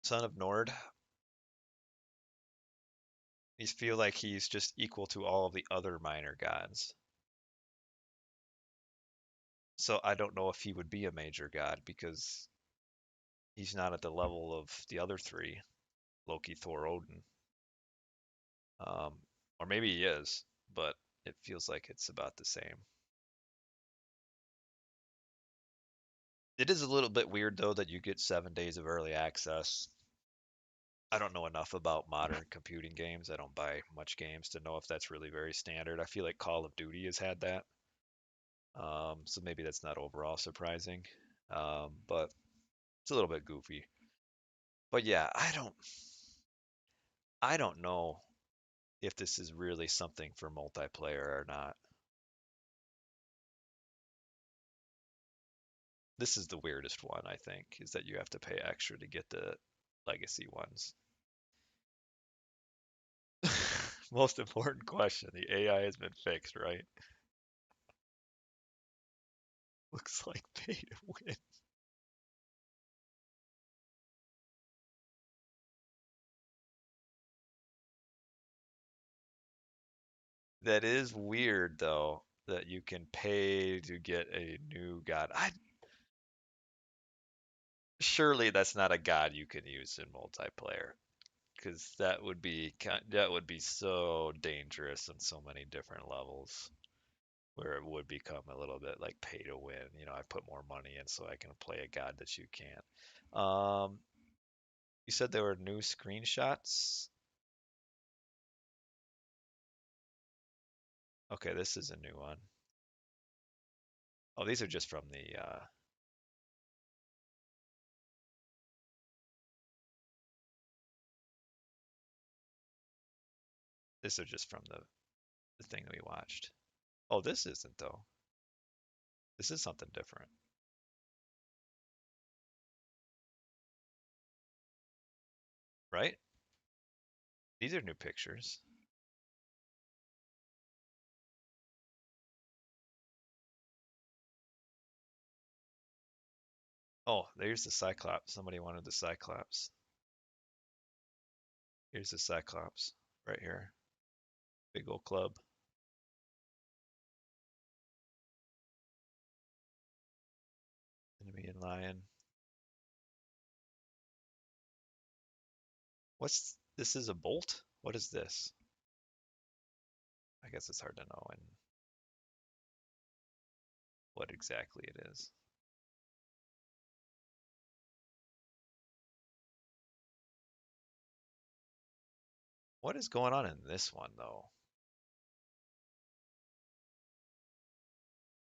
Son of Nord. You feel like he's just equal to all of the other minor gods. So I don't know if he would be a major god because he's not at the level of the other 3, Loki, Thor, Odin. Um, or maybe he is, but it feels like it's about the same. It is a little bit weird though that you get 7 days of early access. I don't know enough about modern computing games. I don't buy much games to know if that's really very standard. I feel like Call of Duty has had that. So maybe that's not overall surprising. But it's a little bit goofy. But yeah, I don't know if this is really something for multiplayer or not. This is the weirdest one, I think, is that you have to pay extra to get the legacy ones. Most important question. The AI has been fixed, right? Looks like pay to win. That is weird, though, that you can pay to get a new god. Surely that's not a god you can use in multiplayer, because that would be so dangerous on so many different levels, where it would become a little bit like pay to win. I put more money in so I can play a god that you can't. You said there were new screenshots. Okay, this is a new one. Oh, these are just from the this are just from the thing that we watched. Oh, this isn't though. This is something different. Right? These are new pictures. Oh, there's the Cyclops. Somebody wanted the Cyclops. Here's the Cyclops right here. Big old club. Enemy and lion. This is a bolt? What is this? I guess it's hard to know and what exactly it is. What is going on in this one though?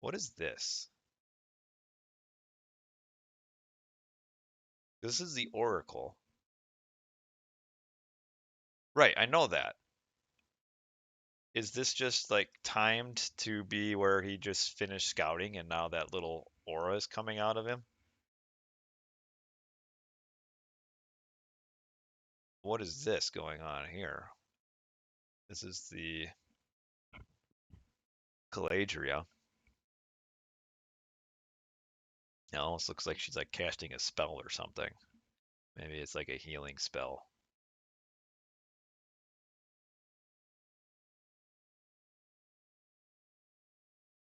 What is this? This is the Oracle. Right, I know that. Is this just like timed to be where he just finished scouting and now that little aura is coming out of him? What is this going on here? This is the Caladria. It almost looks like she's like casting a spell or something. Maybe it's like a healing spell.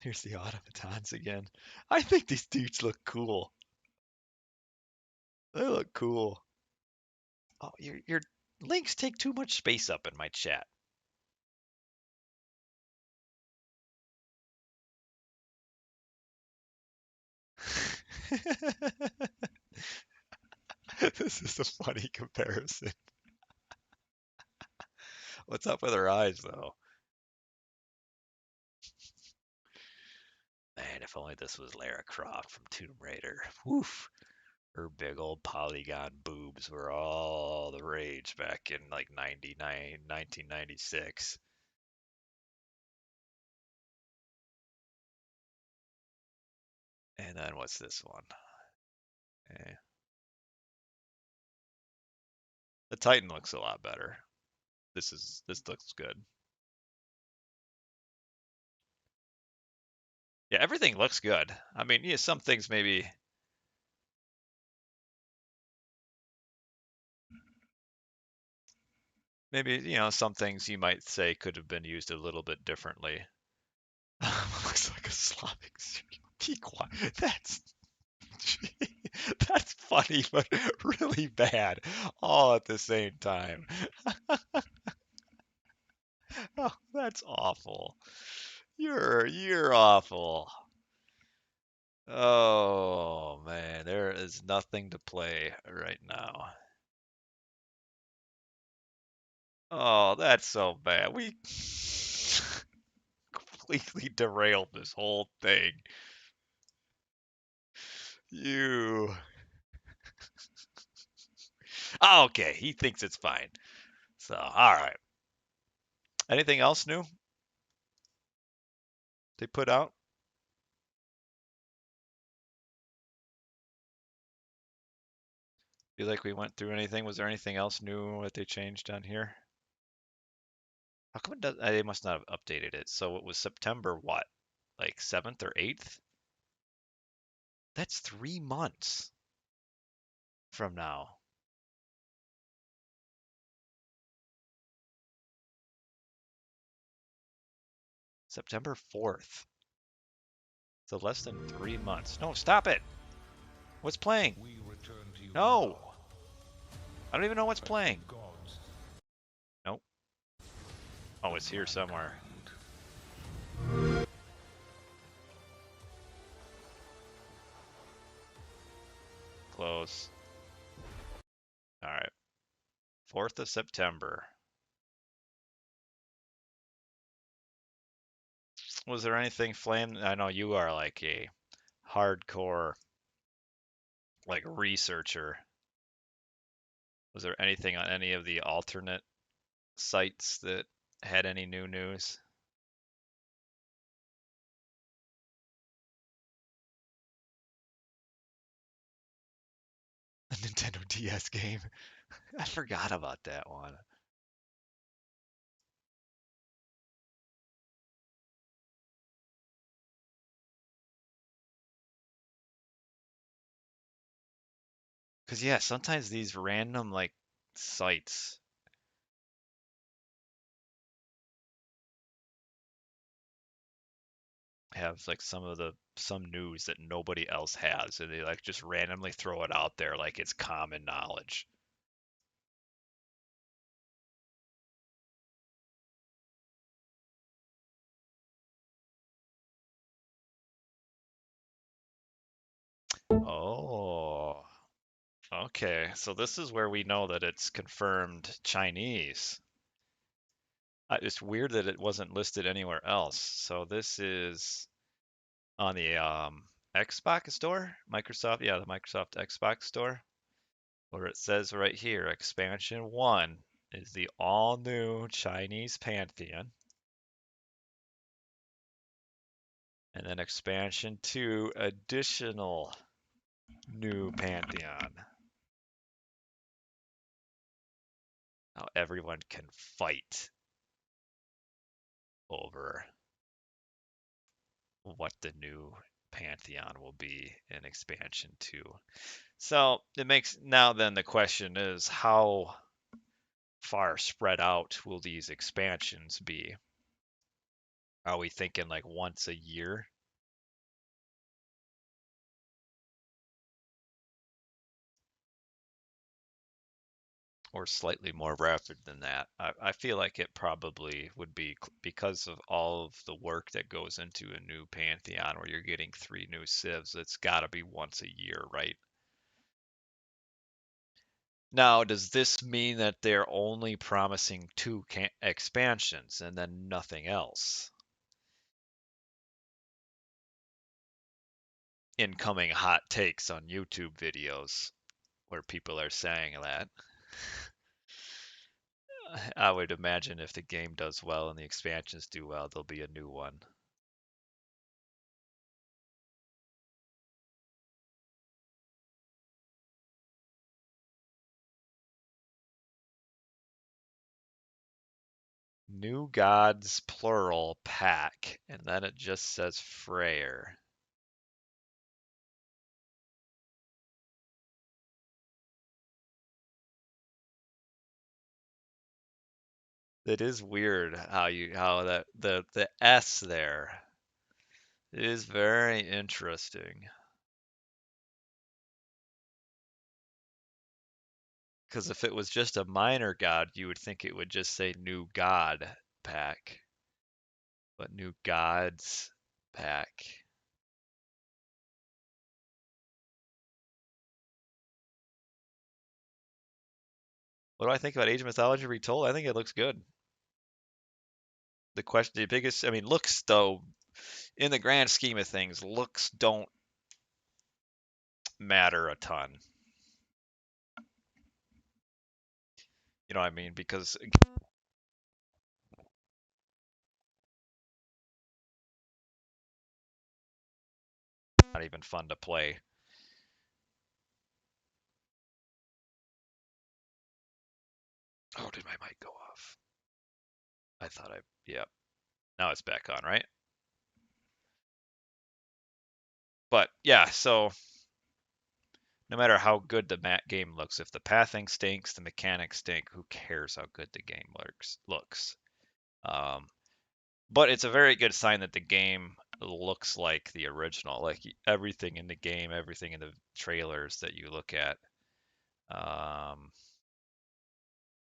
Here's the automatons again. I think these dudes look cool. They look cool. Oh, your links take too much space up in my chat. This is a funny comparison. What's up with her eyes, though? Man, if only this was Lara Croft from Tomb Raider. Woof. Her big old polygon boobs were all the rage back in like 1996. And then what's this one? Eh. The Titan looks a lot better. This looks good. Yeah, everything looks good. I mean, yeah, some things maybe some things you might say could have been used a little bit differently. Looks like a Slavic cereal. Be quiet. That's funny, but really bad all at the same time. Oh, that's awful. You're awful. Oh man, there is nothing to play right now. Oh, that's so bad. We completely derailed this whole thing. You. Okay, he thinks it's fine. So, all right. Anything else new they put out? Feel like we went through anything? Was there anything else new that they changed on here? How come it does? They must not have updated it. So it was September what? Like 7th or 8th? That's 3 months from now. September 4th. So less than 3 months. No, stop it! What's playing? We return to you No! now I don't even know what's as the playing. gods Nope. Oh, it's here somewhere. Close. Alright. 4th of September. Was there anything flame? I know you are like a hardcore like researcher. Was there anything on any of the alternate sites that had any new news? A Nintendo DS game. I forgot about that one. Cause yeah, sometimes these random like sites have like some news that nobody else has, and they like just randomly throw it out there like it's common knowledge. Oh, okay. So this is where we know that it's confirmed Chinese. It's weird that it wasn't listed anywhere else. So this is on the Xbox store, Microsoft, yeah, the Microsoft Xbox store, where it says right here, expansion 1 is the all new Chinese Pantheon. And then expansion 2, additional new Pantheon. Now everyone can fight over what the new Pantheon will be in expansion 2. So it makes now then the question is how far spread out will these expansions be? Are we thinking like once a year? Or slightly more rapid than that? I feel like it probably would be because of all of the work that goes into a new Pantheon where you're getting 3 new civs, it's got to be once a year, right? Now, does this mean that they're only promising 2 expansions and then nothing else? Incoming hot takes on YouTube videos where people are saying that. I would imagine if the game does well and the expansions do well, there'll be a new one. New Gods plural pack, and then it just says Freyr. It is weird how that the S there is very interesting. Because if it was just a minor god, you would think it would just say New God pack. But New Gods pack. What do I think about Age of Mythology Retold? I think it looks good. The biggest, I mean, looks though, in the grand scheme of things, looks don't matter a ton. You know what I mean? Because it's not even fun to play. Oh, did my mic go off? I thought yep. Now it's back on, right? But yeah, so no matter how good the game looks, if the pathing stinks, the mechanics stink, who cares how good the game looks? But it's a very good sign that the game looks like the original. Like everything in the game, everything in the trailers that you look at,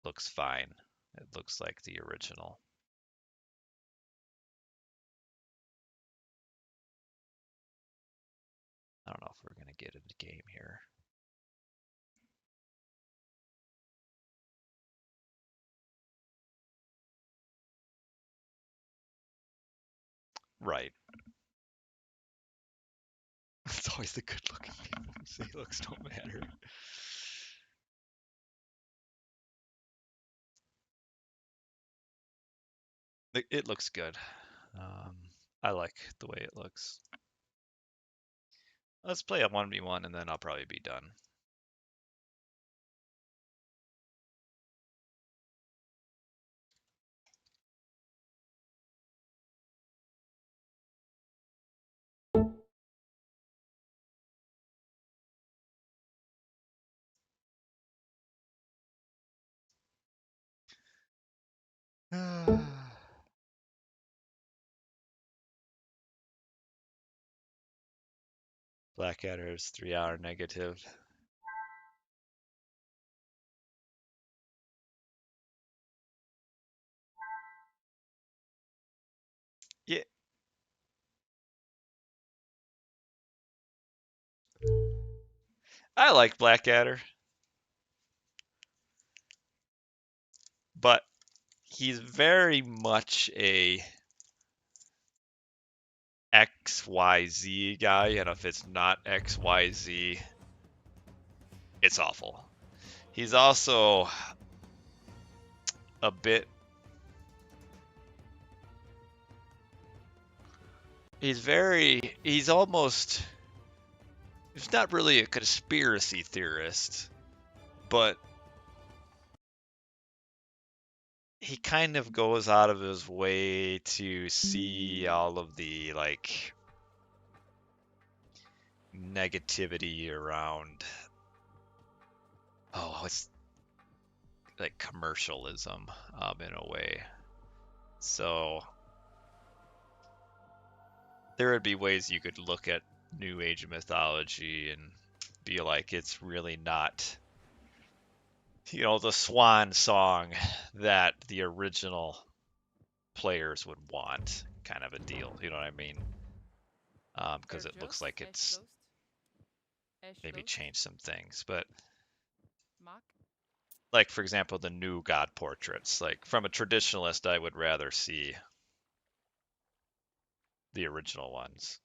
looks fine. It looks like the original. I don't know if we're gonna get in the game here. Right. It's always the good-looking people who say looks don't matter. It looks good. I like the way it looks. Let's play a 1v1 and then I'll probably be done. Blackadder's 3-hour negative. Yeah. I like Blackadder. But he's very much a XYZ guy, and if it's not XYZ, it's awful. He's also a bit... He's almost... He's not really a conspiracy theorist, but he kind of goes out of his way to see all of the, like, negativity around, it's like commercialism, in a way. So there would be ways you could look at New Age mythology and be like, it's really not, the swan song that the original players would want, kind of a deal. You know what I mean? Because it looks like it's maybe changed some things, but like, for example, the new god portraits, like from a traditionalist, I would rather see the original ones.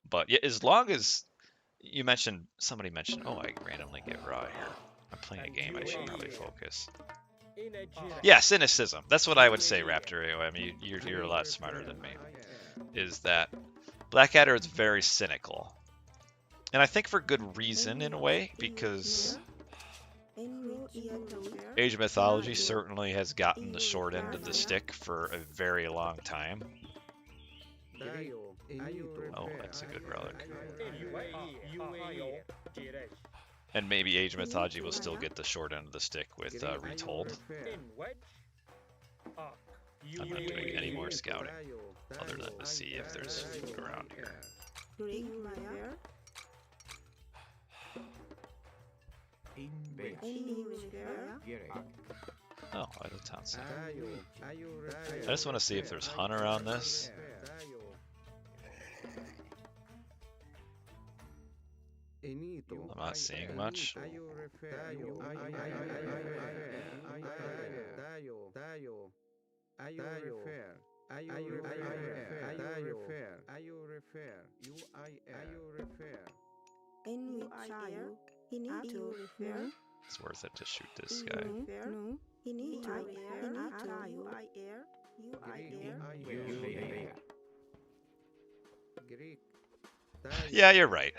But yeah, as long as somebody mentioned, oh, I randomly get raw here. I'm playing a game, I should probably focus. Yeah, cynicism. That's what I would say, Raptor. I mean, you're a lot smarter than me. Is that Blackadder is very cynical. And I think for good reason, in a way, because Age of Mythology certainly has gotten the short end of the stick for a very long time. Oh, that's a good relic. And maybe Age of Mythology will still get the short end of the stick with Retold. I'm not doing any more scouting, other than to see if there's food around here. Oh, Idle Town Center. I just want to see if there's hunt around this. I'm not seeing much. It's worth it to shoot this guy. Yeah, you're right.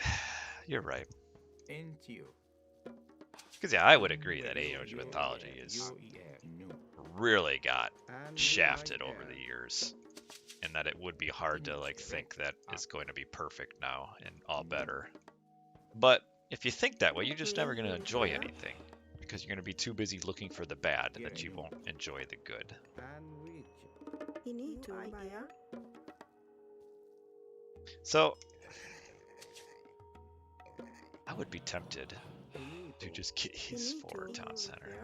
You're right. Because yeah, I would agree that Age of Mythology is really got shafted over the years, and that it would be hard to like think that it's going to be perfect now and all better. But if you think that way, you're just never going to enjoy anything, because you're going to be too busy looking for the bad that you won't enjoy the good. So I would be tempted to just get his forward town center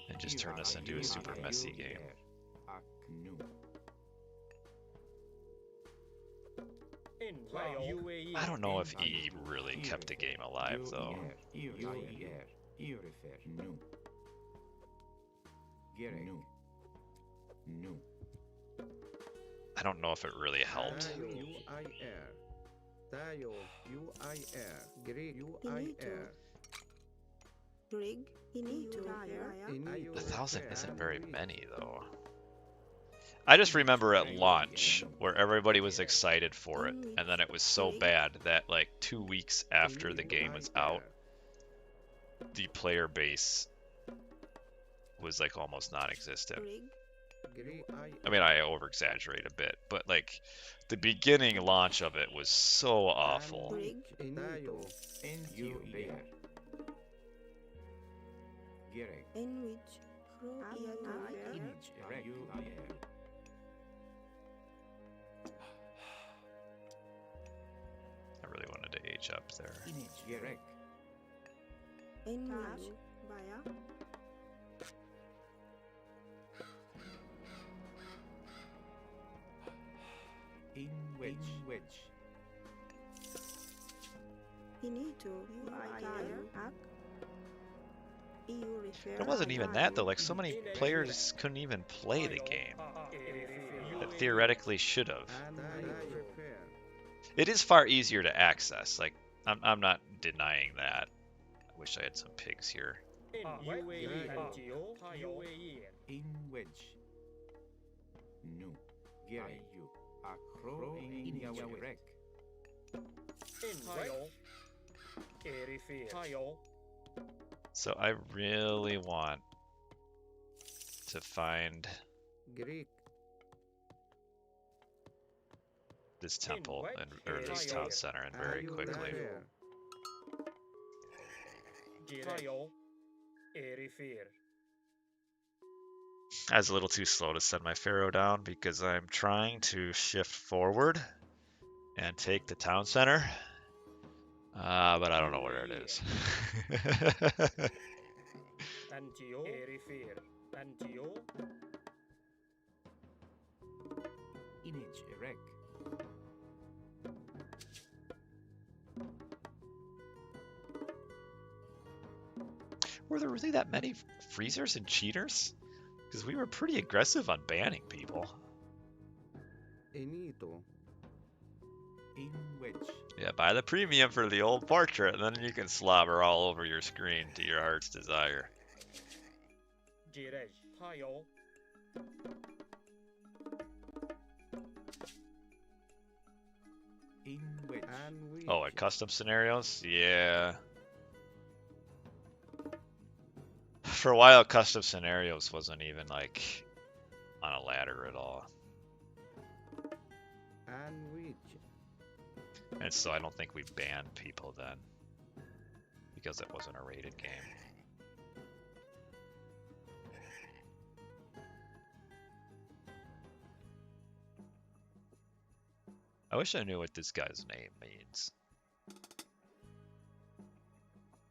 and just turn this into a super messy game. I don't know if E really kept the game alive though. I don't know if it really helped. The 1,000 isn't very many though. I just remember at launch where everybody was excited for it, and then it was so bad that like 2 weeks after the game was out, the player base was like almost non-existent. I mean, I over-exaggerate a bit, but like the beginning launch of it was so awful. I really wanted to age up there. It wasn't even that though, like so many players couldn't even play the game that theoretically should have. It is far easier to access, like I'm not denying that. I wish I had some pigs here. So I really want to find this temple or this town center and very quickly. I was a little too slow to send my pharaoh down because I'm trying to shift forward and take the town center. But I don't know where it is. Were there really that many freezers and cheaters? Because we were pretty aggressive on banning people. Yeah, buy the premium for the old portrait, and then you can slobber all over your screen to your heart's desire. Oh, and custom scenarios? Yeah. For a while, custom scenarios wasn't even like on a ladder at all. And so I don't think we banned people then, because it wasn't a rated game. I wish I knew what this guy's name means.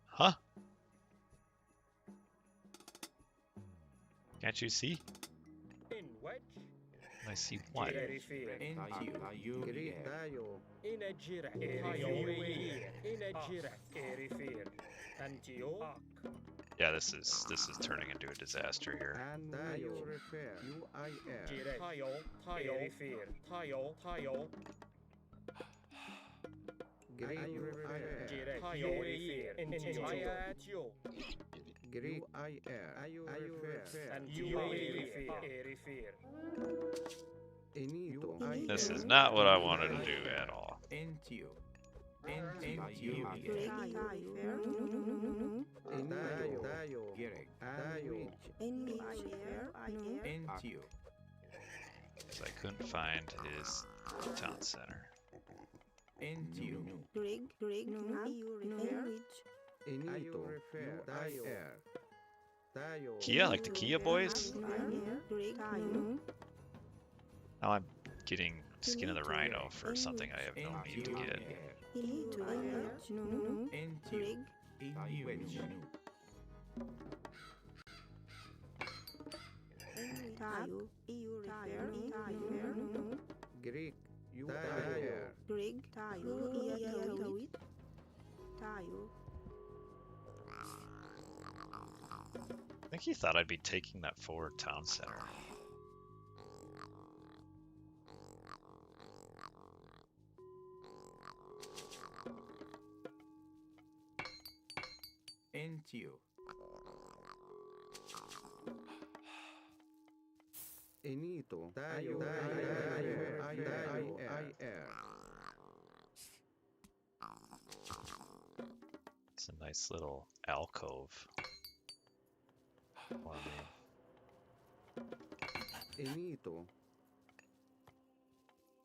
Huh? Can't you see? I see what? Yeah, this is turning into a disaster here. This is not what I wanted to do at all. So I couldn't find his town center. Kia, like the Kia boys? Now I'm getting Skin of the Rhino for something I have no need to get. Greek, I think he thought I'd be taking that forward town center. Enito, It's a nice little alcove for me. Enito,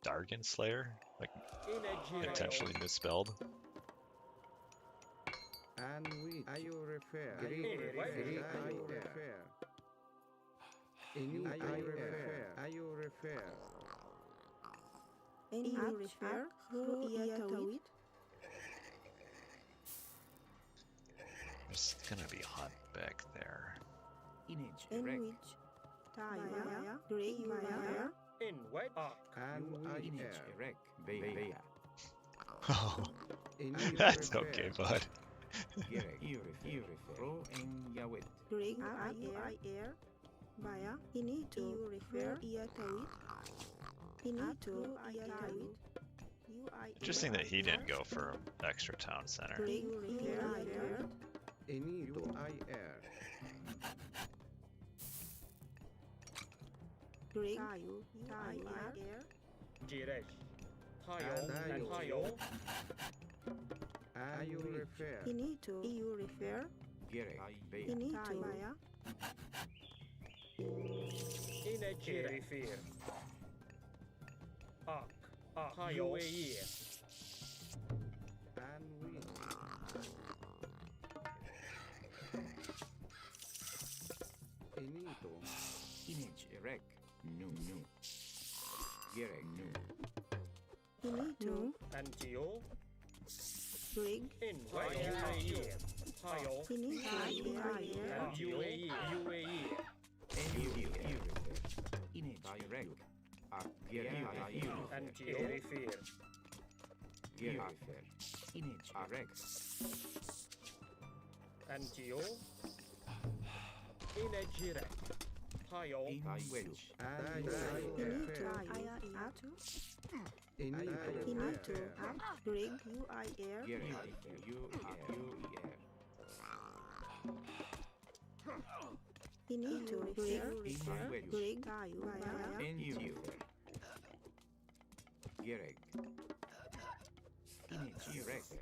Dargan Slayer? Like, intentionally misspelled. and we, are you refer? Greek, are you refer? Enito, are you refer? Are you refer? There's gonna be a hunt back there. Oh, that's okay, bud. Interesting that he didn't go for an extra town center. Enito, are you refer?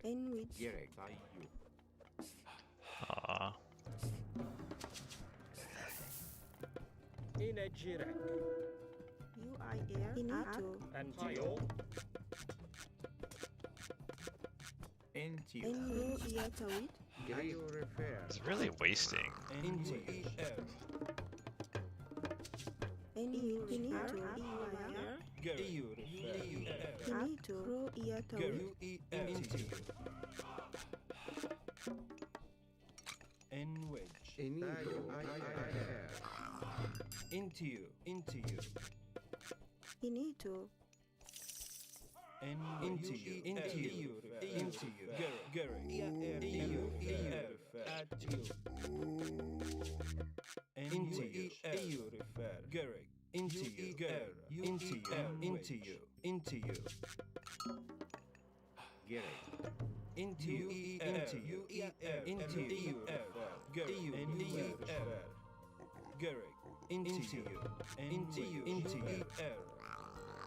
And we, Enito, Aww. are you refer? It's really wasting. Enito, Into you. Into you. Into you. Into you. Into you. Garrett. At you. Into you. Garrett. Into you. Into you. Into you. Into you. Garrett. Into you. Into you. Into you. Garrett. Garrett. Into you. Into you. Into you.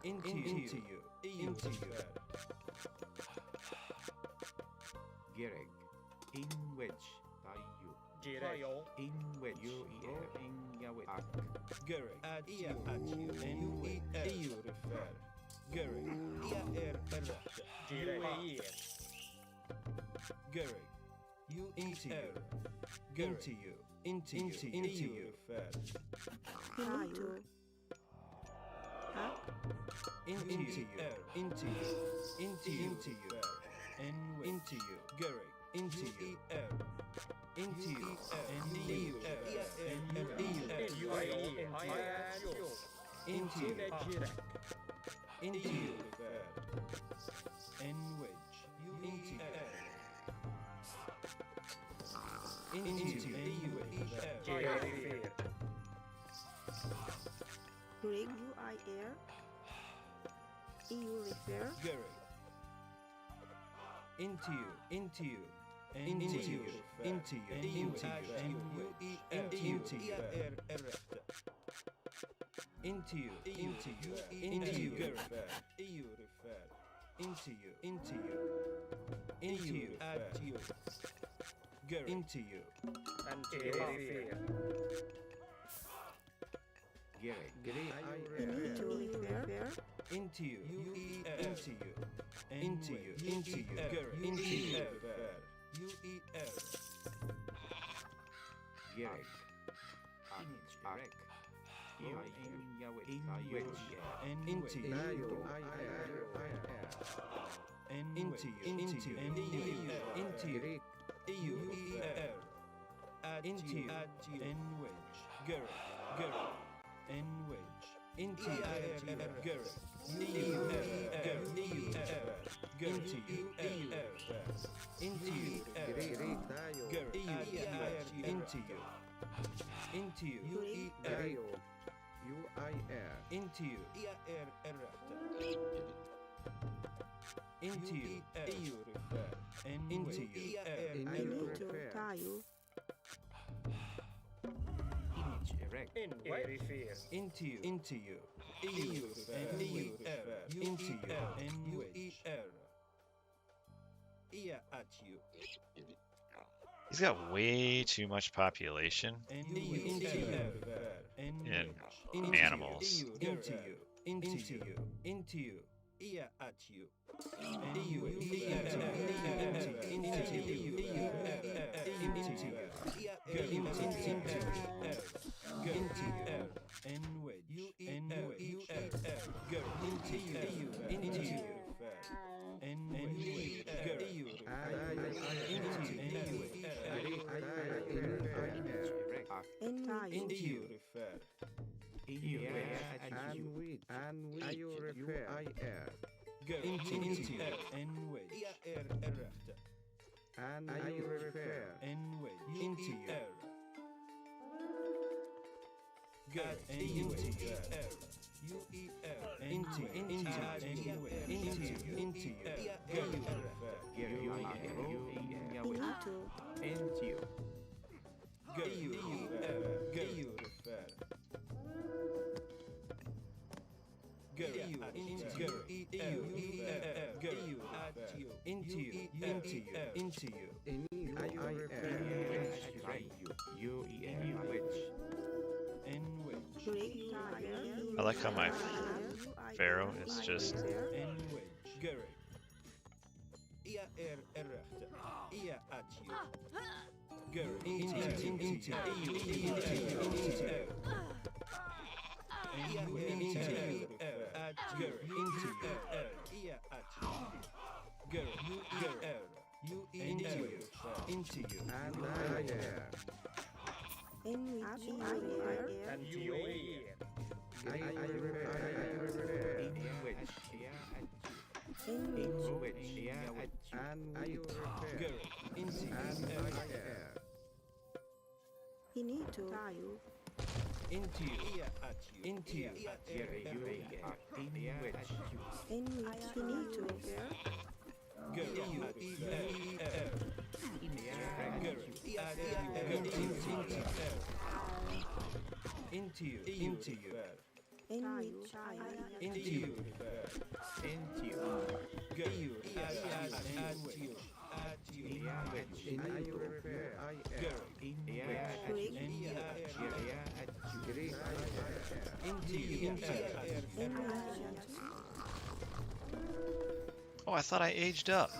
Into you. Into you. Gereg. In which tayo. Tayo. In which you inga with ak. Gereg. At you. EU refer. Gereg. Gereg. You into you. Into you. Into you refer. Tayo. Into you. Into you. And into you. Gereg. Into you. Into you. And you. Into you. Into you. And which. Into you. Into you. Rig UI air. EU refer. Gereg. Into you. Into you. Into you. Into you. Into you. Into you. Into you. Into you. Into you. Into you. EU refer. Into you. Into you. Into you. At you. Gereg. Into you. Into refer. Into you. Into you. Into you. Into you. Gereg. Into you. UER. Gereg. Ak. You inga with tayo. Into you. Into you. Into you. Into you. EUER. Into you. And which. Gereg. And which. Into you. Gereg. Into you. Into you. Into you. Gereg. Into you. Into you. UER. Into you. Into you. EU refer. And into you. Into tayo. Into you. Into you. EU refer. EU refer. Into you. And which. At you. He's got way too much population in animals. Into you. Into you. Into you. At you. And you. I like how my pharaoh is just Oh, I thought I aged up.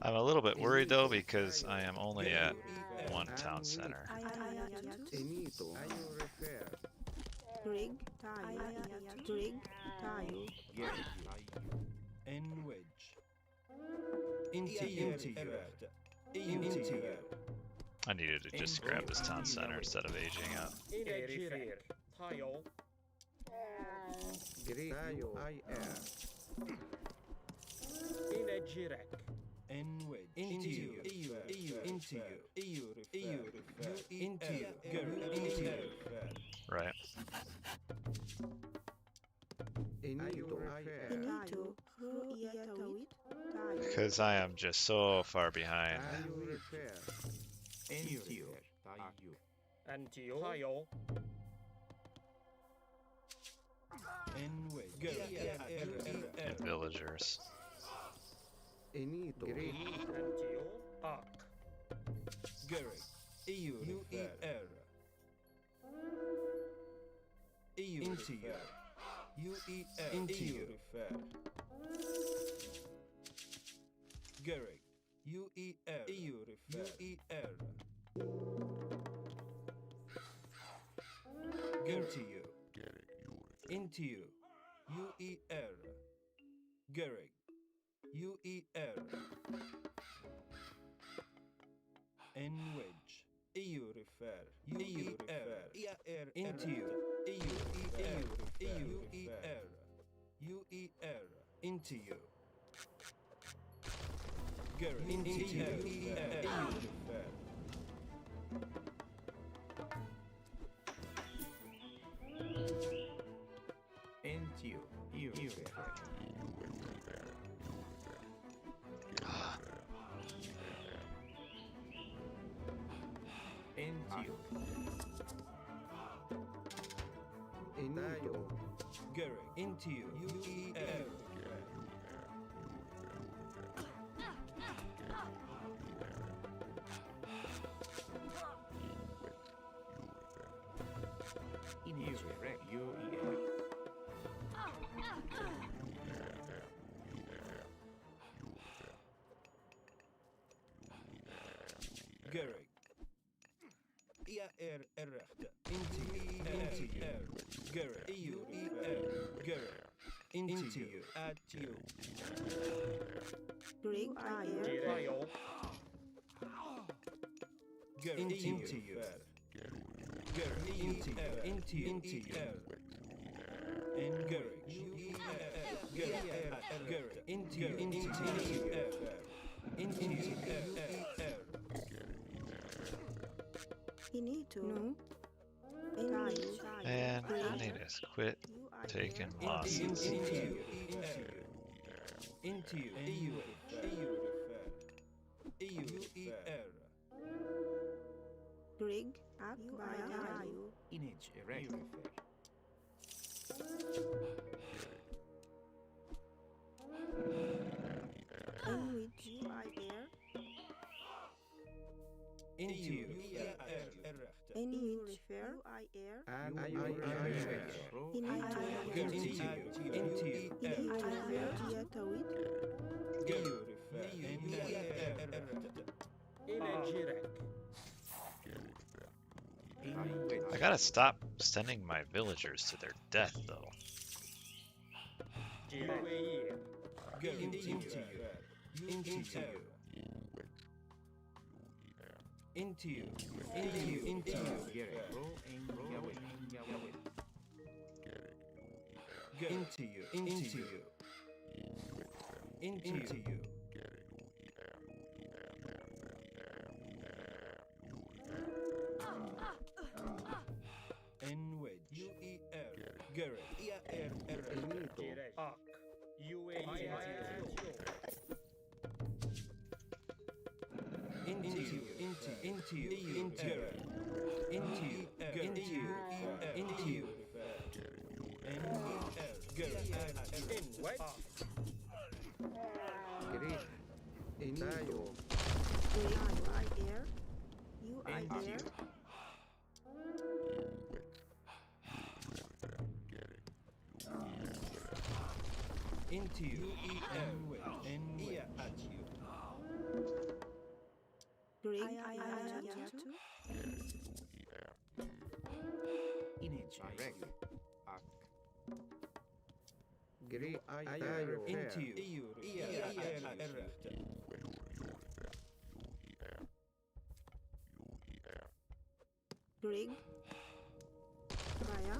I'm a little bit worried though because I am only at one town center. I needed to just grab this town center instead of aging up. Right. Because I am just so far behind. And villagers. Man, I need to quit taking losses. I gotta stop sending my villagers to their death, though. Into you. Into you. Into you. N wedge. U-E-R. Garrett. E-A-R-R. Arc. U-A-R. Into you. Into you. Into you. Into you. Into you. Into you. In wedge. Great. Enito. Air. You are there. Into you. N-wedge. At you. Greg, I am too. Indirect. Great. I Into you. Greg. Raya.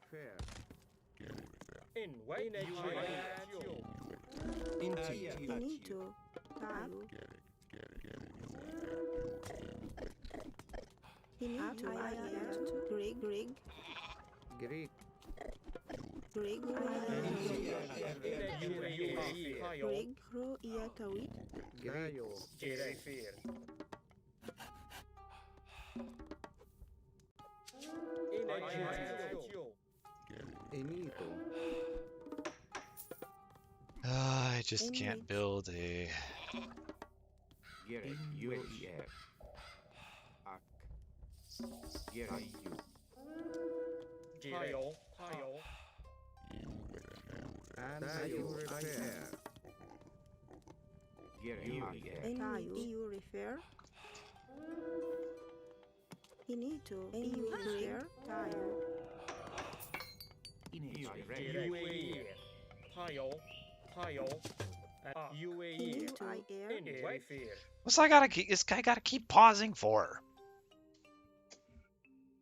Fair. In wedge. Into you. Inito. Tayo. Inito. I am too. Greg. Great. Greg. Greg. Ro iya kawit. Grayo. Enito. I just can't build a. U-E-R. Ak. Gerayu. And you repair. You refer. Inito. You repair. Tayo. Inito. I air. What's I gotta keep? This guy gotta keep pausing for?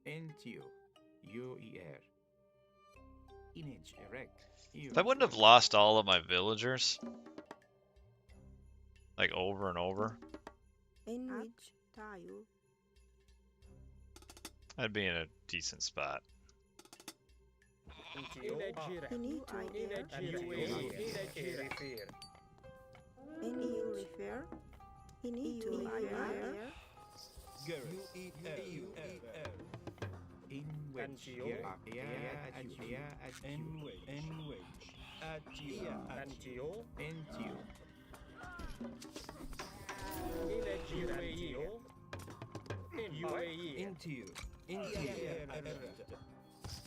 Into U-E-R. Image erect. If I wouldn't have lost all of my villagers, like over and over, In which tayo. I'd be in a decent spot. Inito. I air. And you refer. Inito. I air. U-E-R. In wedge. N-wedge. At you. Into you. Into you. Into you.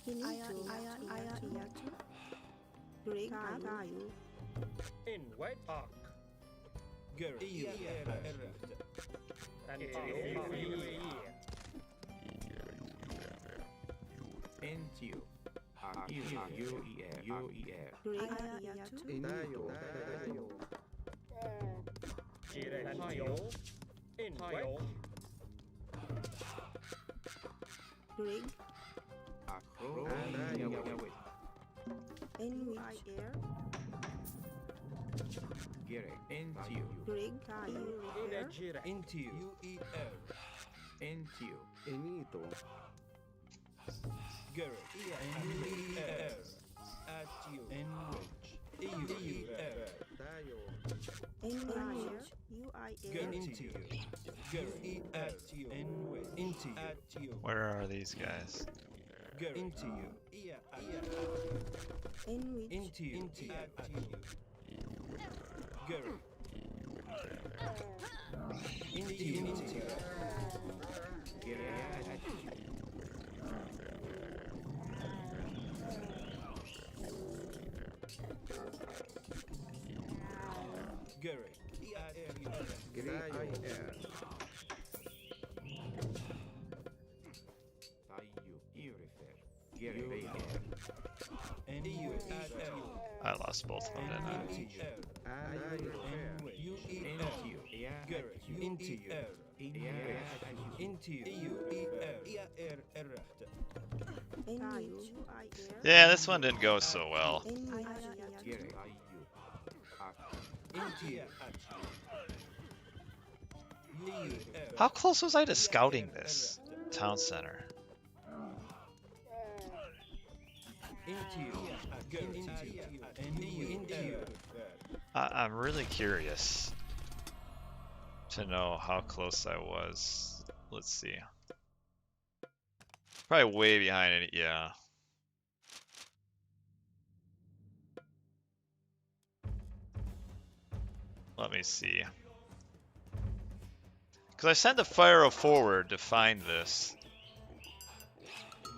Inito. I Greg. Tayo. In wedge. Arc. Garrett. Into you. U-E-R. Greg. Enito. In wedge. Greg. Acro. In which I air. Gerek. Into you. Greg. Tayo. Refer. Into you. U-E-R. Into you. Enito. Garrett. N-E-R. At you. N-wedge. E-U-R. Tayo. In which you I air. Into you. Garrett. At you. N-wedge. Into you. At you. Where are these guys? Garrett. Into you. In which Into you. At you. Garrett. Into you. Garrett. lost both of them, didn't I? Yeah, this one didn't go so well. How close was I to scouting this town center? I'm really curious to know how close I was. Let's see. Probably way behind it, yeah. Let me see. Because I sent the Pharaoh forward to find this.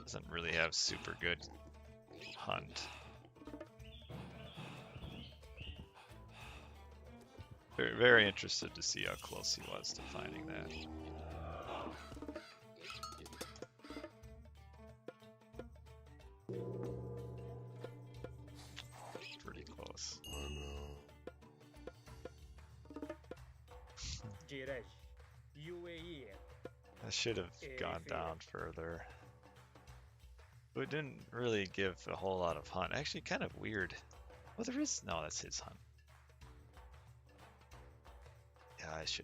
Doesn't really have super good hunt. Very, very interested to see how close he was to finding that. Pretty close. I should have gone down further. But it didn't really give a whole lot of hunt. Actually, kind of weird. Well, there is... No, that's his hunt. Yeah, I should